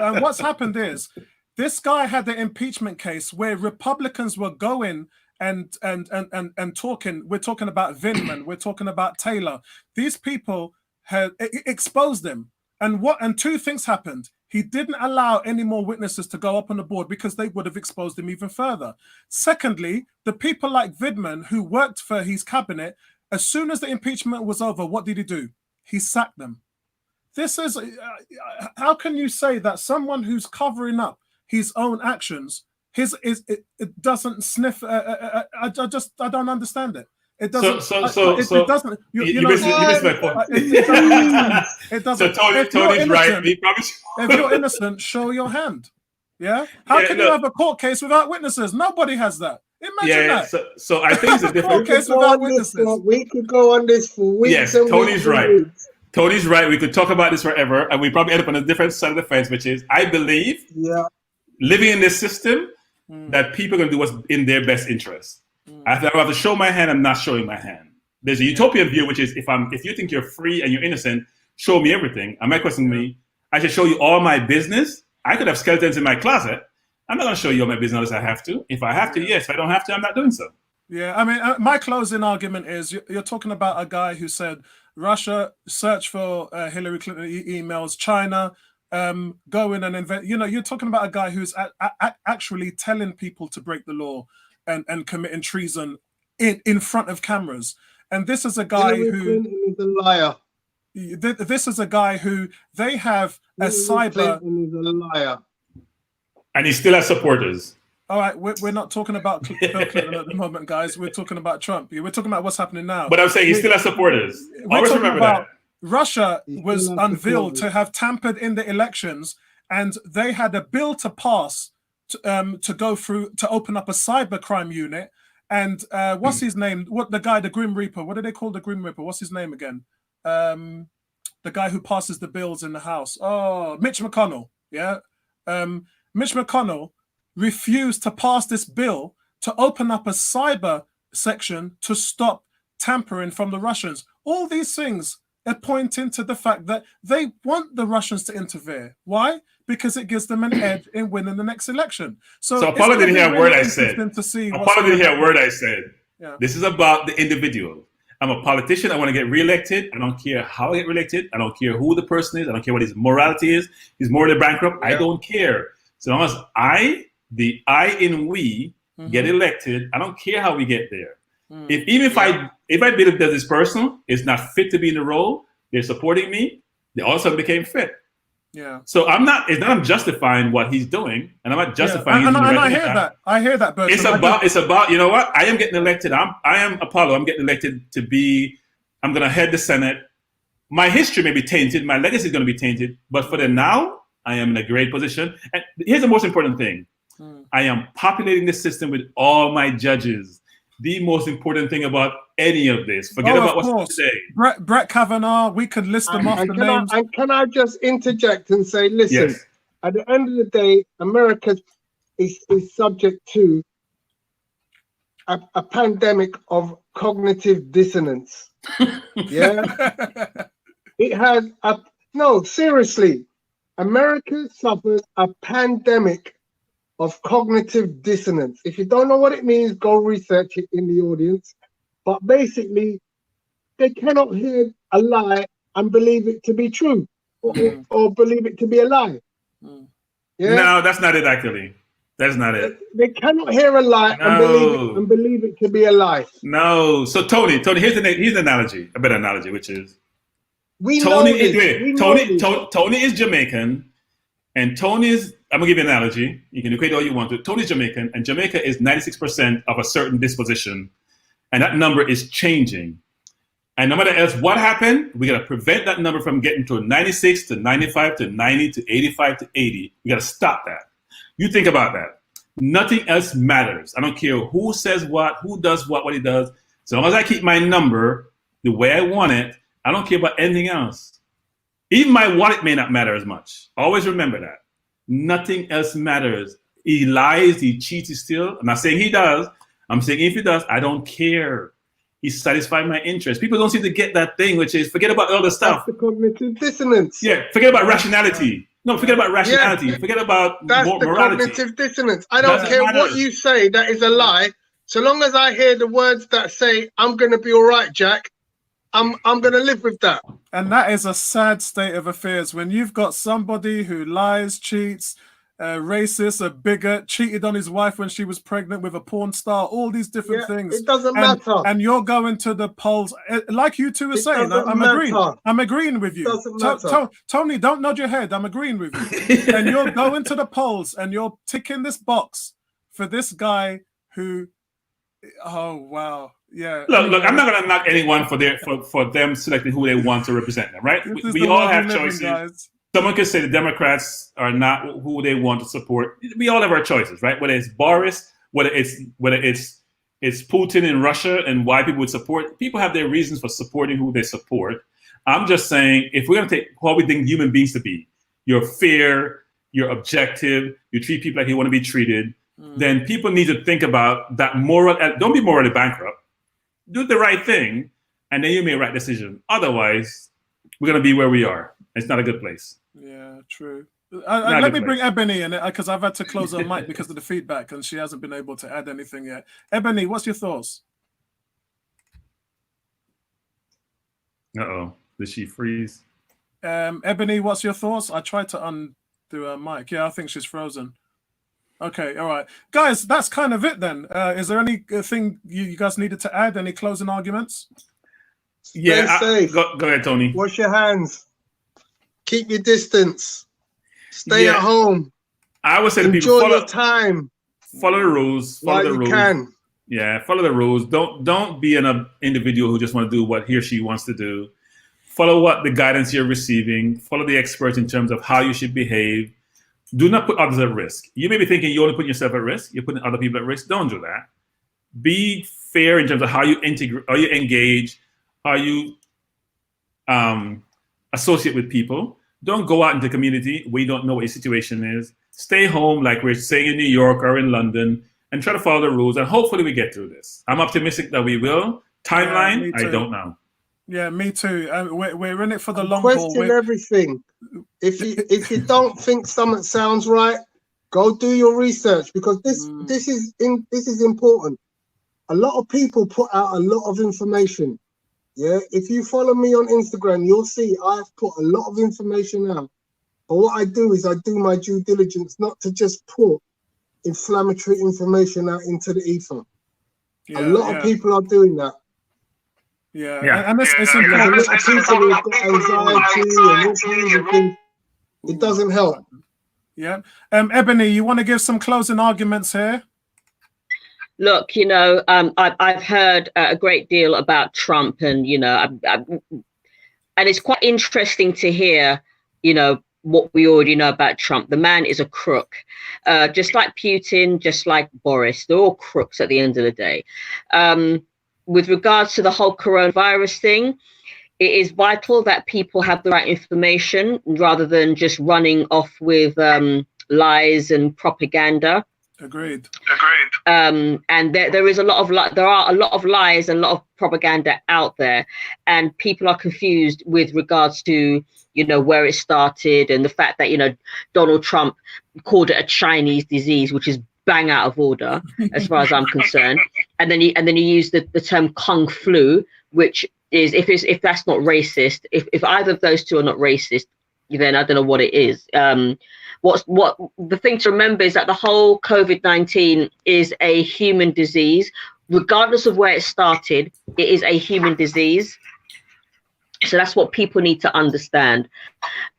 and what's happened is, this guy had the impeachment case where Republicans were going and talking. We're talking about Vindman. We're talking about Taylor. These people had exposed him, and two things happened. He didn't allow any more witnesses to go up on the board because they would have exposed him even further. Secondly, the people like Vindman who worked for his cabinet, as soon as the impeachment was over, what did he do? He sacked them. This is, how can you say that someone who's covering up his own actions, it doesn't sniff? I don't understand it. It doesn't. It doesn't. You missed my point. It doesn't. So Tony's right. If you're innocent, show your hand. Yeah. How can you have a court case without witnesses? Nobody has that. Imagine that. So I think it's a different case without witnesses. We could go on this for weeks. Yes, Tony's right. Tony's right. We could talk about this forever, and we probably end up on a different side of the fence, which is I believe, living in this system, that people are going to do what's in their best interest. If I have to show my hand, I'm not showing my hand. There's a utopian view, which is if you think you're free and you're innocent, show me everything. And my question to me, I should show you all my business. I could have skeletons in my closet. I'm not going to show you all my business unless I have to. If I have to, yes. If I don't have to, I'm not doing so. Yeah, I mean, my closing argument is you're talking about a guy who said Russia search for Hillary Clinton emails, China go in and invent. You're talking about a guy who's actually telling people to break the law and committing treason in front of cameras. And this is a guy who is a liar. This is a guy who they have a cyber. Is a liar. And he still has supporters. All right, we're not talking about Bill Clinton at the moment, guys. We're talking about Trump. We're talking about what's happening now. But I'm saying he still has supporters. Always remember that. Russia was unveiled to have tampered in the elections, and they had a bill to pass to go through to open up a cybercrime unit. And what's his name? The Grim Reaper? What do they call the Grim Reaper? What's his name again? The guy who passes the bills in the House. Oh, Mitch McConnell. Yeah. Mitch McConnell refused to pass this bill to open up a cyber section to stop tampering from the Russians. All these things are pointing to the fact that they want the Russians to interfere. Why? Because it gives them an edge in winning the next election. So Apollo didn't hear a word I said. Apollo didn't hear a word I said. Yeah. This is about the individual. I'm a politician. I want to get reelected. I don't care how I get reelected. I don't care who the person is. I don't care what his morality is. He's morally bankrupt. Yeah. I don't care. So long as the I in we get elected, I don't care how we get there. If I believe that this person is not fit to be in the role, they're supporting me, they also became fit. Yeah. So I'm justifying what he's doing, and I'm not justifying. Yeah. And I hear that. I hear that. But it's about. You know what? I am getting elected. I am Apollo. I'm getting elected to be. I'm going to head the Senate. My history may be tainted. My legacy is going to be tainted. But for the now, I am in a great position. And here's the most important thing. I am populating the system with all my judges. The most important thing about any of this. Forget about what's today. Brett Kavanaugh, we could list them off the names. Can I just interject and say, listen, at the end of the day, America's is subject to a pandemic of cognitive dissonance. Yeah, it has no, seriously, America suffers a pandemic of cognitive dissonance. If you don't know what it means, go research it in the audience. But basically, they cannot hear a lie and believe it to be true, or believe it to be a lie. Yeah? No, that's not it. Actually, that's not it. They cannot hear a lie and believe it to be a lie. No. So Tony, here's the analogy, a better analogy, which is Tony is Jamaican, and Tony is. I'm gonna give you an analogy. You can equate all you want to. Tony's Jamaican, and Jamaica is 96% of a certain disposition, and that number is changing. And no matter else what happened, we gotta prevent that number from getting to 96 to 95 to 90 to 85 to 80. We gotta stop that. You think about that. Nothing else matters. I don't care who says what, who does what he does. So long as I keep my number the way I want it, I don't care about anything else. Even my wallet may not matter as much. Always remember that. Nothing else matters. He lies, he cheats, he steals. I'm not saying he does. I'm saying if he does, I don't care. He's satisfied my interest. People don't seem to get that thing, which is forget about all the stuff. That's the cognitive dissonance. Yeah, forget about rationality. No, forget about rationality. Yeah. Forget about that's the morality. Cognitive dissonance. I don't care what you say, that is a lie. So long as I hear the words that say, I'm going to be all right, Jack, I'm going to live with that. And that is a sad state of affairs when you've got somebody who lies, cheats, racist, a bigot, cheated on his wife when she was pregnant with a porn star, all these different things. It doesn't matter. And you're going to the polls, like you two were saying. I'm agreeing with you. Tony, don't nod your head. I'm agreeing with you. And you're going to the polls and you're ticking this box for this guy who, oh, wow. Yeah. Look, I'm not going to knock anyone for them selecting who they want to represent them, right? We all have choices. Guys. Someone could say the Democrats are not who they want to support. We all have our choices, right? Whether it's Boris, whether it's Putin in Russia, and why people would support. People have their reasons for supporting who they support. I'm just saying, if we're going to take what we think human beings to be, you're fair, you're objective, you treat people like you want to be treated, then people need to think about that moral. Don't be morally bankrupt. Do the right thing, and then you make a right decision. Otherwise, we're going to be where we are. It's not a good place. Yeah, true. Let me bring Ebony in because I've had to close her mic because of the feedback and she hasn't been able to add anything yet. Ebony, what's your thoughts? Uh-oh. Did she freeze? Ebony, what's your thoughts? I tried to undo her mic. Yeah, I think she's frozen. Okay, all right. Guys, that's kind of it then. Is there anything you guys needed to add? Any closing arguments? Yeah, go ahead, Tony. Wash your hands. Keep your distance. Stay at home. I would say to people, enjoy your time. Follow the rules. Follow the rules. Can. Yeah, follow the rules. Don't be an individual who just want to do what he or she wants to do. Follow what the guidance you're receiving. Follow the experts in terms of how you should behave. Do not put others at risk. You may be thinking you're only putting yourself at risk. You're putting other people at risk. Don't do that. Be fair in terms of how you integrate, how you engage, how you associate with people. Don't go out into the community where you don't know what your situation is. Stay home, like we're saying in New York or in London, and try to follow the rules. And hopefully we get through this. I'm optimistic that we will. Timeline, I don't know. Yeah, me too. We're in it for the long haul. Question everything. If you don't think something sounds right, go do your research because this is important. A lot of people put out a lot of information. Yeah, if you follow me on Instagram, you'll see I've put a lot of information out. But what I do is I do my due diligence not to just put inflammatory information out into the ether. Yeah, a lot of people are doing that. Yeah. And it's important. People who've got anxiety and all kinds of things. It doesn't help. Yeah. Ebony, you want to give some closing arguments here? Look, I've heard a great deal about Trump, and and it's quite interesting to hear, what we already know about Trump. The man is a crook, just like Putin, just like Boris. They're all crooks at the end of the day. With regards to the whole coronavirus thing, it is vital that people have the right information rather than just running off with lies and propaganda. Agreed. And there is a lot of there are a lot of lies and a lot of propaganda out there, and people are confused with regards to, you know, where it started, and the fact that, you know, Donald Trump called it a Chinese disease, which is bang out of order as far as I'm concerned. And then you use the term Kung flu, which is, if that's not racist, if either of those two are not racist, then I don't know what it is. What the thing to remember is that the whole COVID-19 is a human disease, regardless of where it started. It is a human disease, so that's what people need to understand.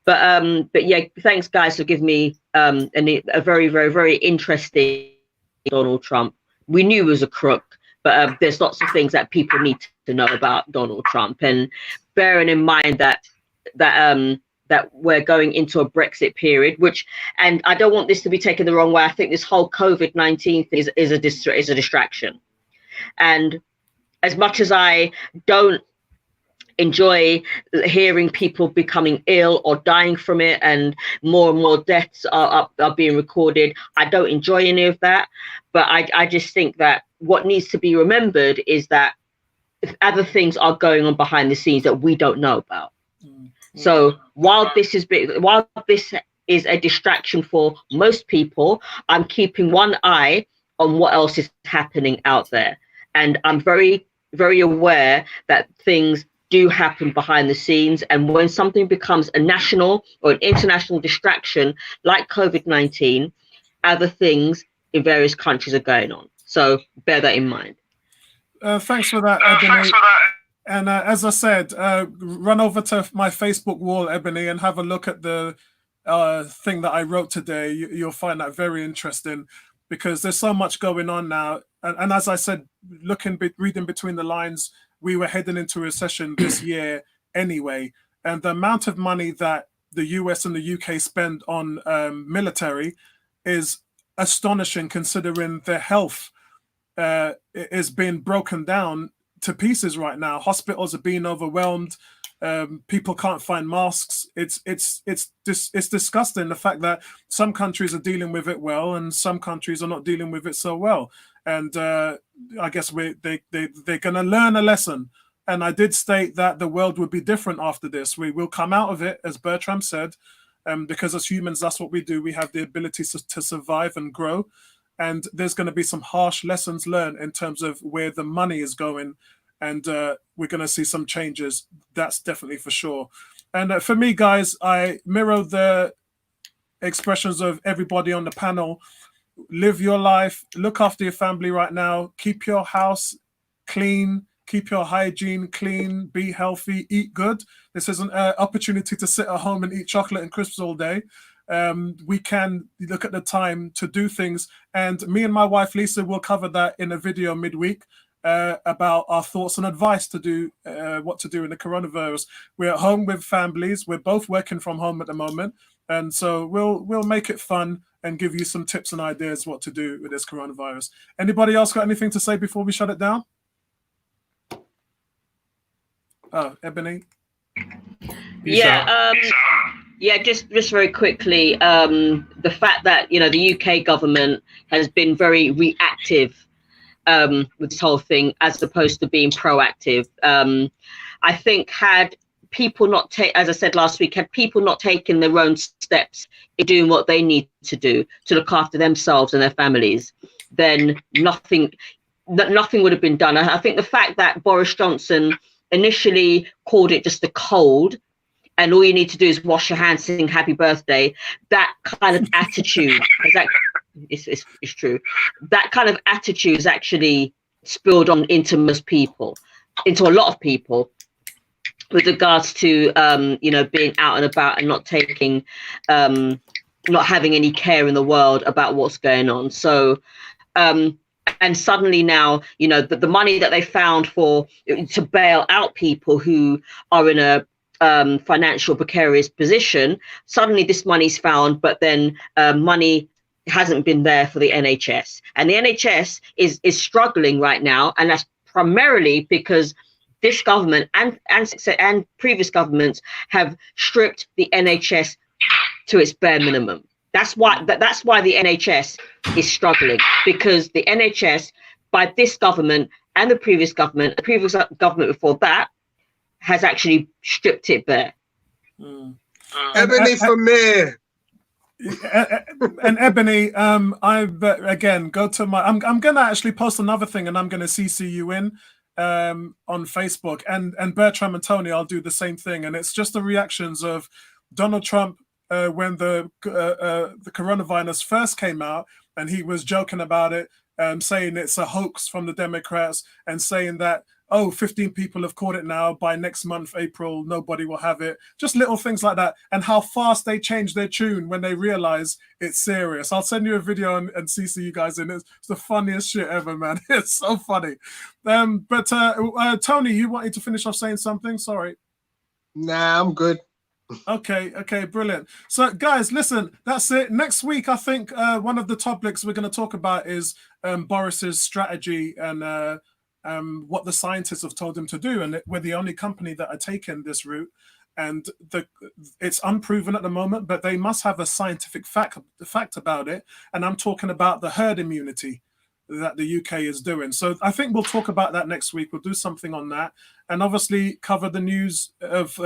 But yeah, thanks guys for giving me a very, very, very interesting Donald Trump. We knew he was a crook, but there's lots of things that people need to know about Donald Trump, and bearing in mind that we're going into a Brexit period, and I don't want this to be taken the wrong way. I think this whole COVID-19 thing is a distraction. And as much as I don't enjoy hearing people becoming ill or dying from it, and more deaths are being recorded, I don't enjoy any of that. But I just think that what needs to be remembered is that other things are going on behind the scenes that we don't know about. So while this is a distraction for most people, I'm keeping one eye on what else is happening out there. And I'm very, very aware that things do happen behind the scenes. And when something becomes a national or an international distraction, like COVID-19, other things in various countries are going on. So bear that in mind. Thanks for that, Ebony. And as I said, run over to my Facebook wall, Ebony, and have a look at the thing that I wrote today. You'll find that very interesting, because there's so much going on now. And as I said, reading between the lines, we were heading into a recession this year anyway. And the amount of money that the US and the UK spend on military is astonishing, considering their health is being broken down to pieces right now. Hospitals are being overwhelmed. People can't find masks. It's disgusting, the fact that some countries are dealing with it well and some countries are not dealing with it so well. And I guess they're going to learn a lesson. And I did state that the world would be different after this. We will come out of it, as Bertram said, because as humans, that's what we do. We have the ability to survive and grow. And there's going to be some harsh lessons learned in terms of where the money is going. And we're going to see some changes. That's definitely for sure. And for me, guys, I mirror the expressions of everybody on the panel. Live your life. Look after your family right now. Keep your house clean. Keep your hygiene clean. Be healthy. Eat good. This is an opportunity to sit at home and eat chocolate and crisps all day. We can look at the time to do things. And me and my wife, Lisa, will cover that in a video midweek about our thoughts and advice to do what to do in the coronavirus. We're at home with families. We're both working from home at the moment. And so we'll make it fun and give you some tips and ideas what to do with this coronavirus. Anybody else got anything to say before we shut it down? Oh, Ebony. Yeah, just very quickly, the fact that, you know, the UK government has been very reactive with this whole thing as opposed to being proactive. I think had people not as I said last week, had people not taken their own steps in doing what they need to do to look after themselves and their families, then nothing would have been done. I think the fact that Boris Johnson initially called it just a cold, and all you need to do is wash your hands, sing happy birthday, that kind of attitude is true. That kind of attitude is actually spilled on into most people, into a lot of people, with regards to you know, being out and about and not taking not having any care in the world about what's going on. So and suddenly now, you know, the money that they found to bail out people who are in a financial precarious position, suddenly this money's found, but then money hasn't been there for the NHS, and the NHS is struggling right now, and that's primarily because this government and previous governments have stripped the NHS to its bare minimum. That's why the NHS is struggling, because the NHS, by this government and the previous government before that, has actually stripped it bare. Ebony for mayor. And Ebony, I've again go to my. I'm gonna actually post another thing, and I'm gonna CC you in on Facebook, and Bertram and Tony. I'll do the same thing, and it's just the reactions of Donald Trump when the coronavirus first came out, and he was joking about it, saying it's a hoax from the Democrats, and saying that, oh, 15 people have caught it now. By next month, April, nobody will have it. Just little things like that. And how fast they change their tune when they realize it's serious. I'll send you a video and CC you guys in. It's the funniest shit ever, man. It's so funny. But Tony, you wanted to finish off saying something? Sorry. Nah, I'm good. Okay, brilliant. So, guys, listen, that's it. Next week, I think one of the topics we're going to talk about is Boris's strategy and what the scientists have told him to do, and we're the only company that are taking this route, and it's unproven at the moment, but they must have a scientific fact about it, and I'm talking about the herd immunity that the UK is doing. So I think we'll talk about that next week. We'll do something on that, and obviously cover the news of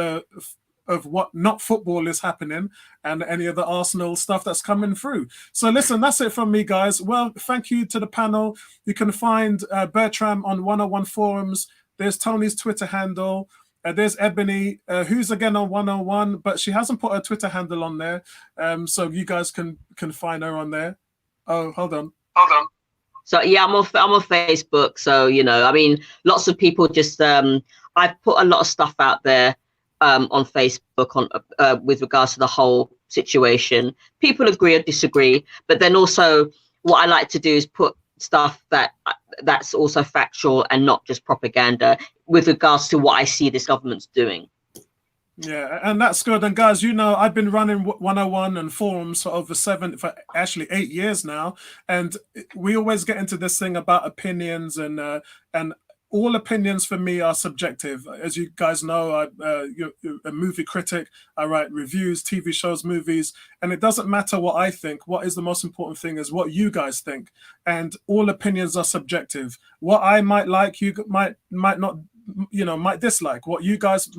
what not football is happening and any of the Arsenal stuff that's coming through. So listen, that's it from me, guys. Well, thank you to the panel. You can find Bertram on 101 forums. There's Tony's Twitter handle. There's Ebony, who's again on 101, but she hasn't put her Twitter handle on there. So you guys can find her on there. Oh, hold on. So yeah, I'm on Facebook. So, you know, I mean, lots of people just, I've put a lot of stuff out there on Facebook with regards to the whole situation. People agree or disagree, but then also what I like to do is put stuff that's also factual and not just propaganda with regards to what I see this government's doing. Yeah, and that's good. And guys, you know, I've been running 101 and forums for actually 8 years now, and we always get into this thing about opinions, and all opinions for me are subjective. As you guys know, you're a movie critic. I write reviews, TV shows, movies, and it doesn't matter what I think. What is the most important thing is what you guys think. And all opinions are subjective. What I might like, you might not, you know, might dislike. What you guys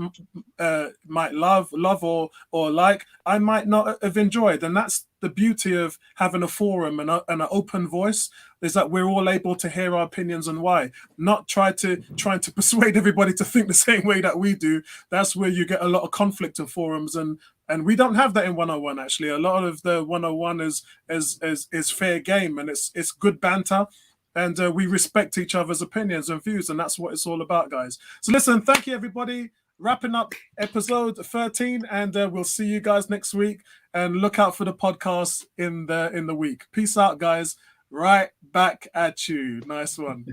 might love or like, I might not have enjoyed. And that's the beauty of having a forum and an open voice, is that we're all able to hear our opinions and why. Not trying to persuade everybody to think the same way that we do. That's where you get a lot of conflict in forums, and we don't have that in 101. Actually, a lot of the 101 is fair game, and it's good banter. And we respect each other's opinions and views, and that's what it's all about, guys. So listen, thank you, everybody. Wrapping up episode 13, and we'll see you guys next week. And look out for the podcast in the week. Peace out, guys. Right back at you. Nice one.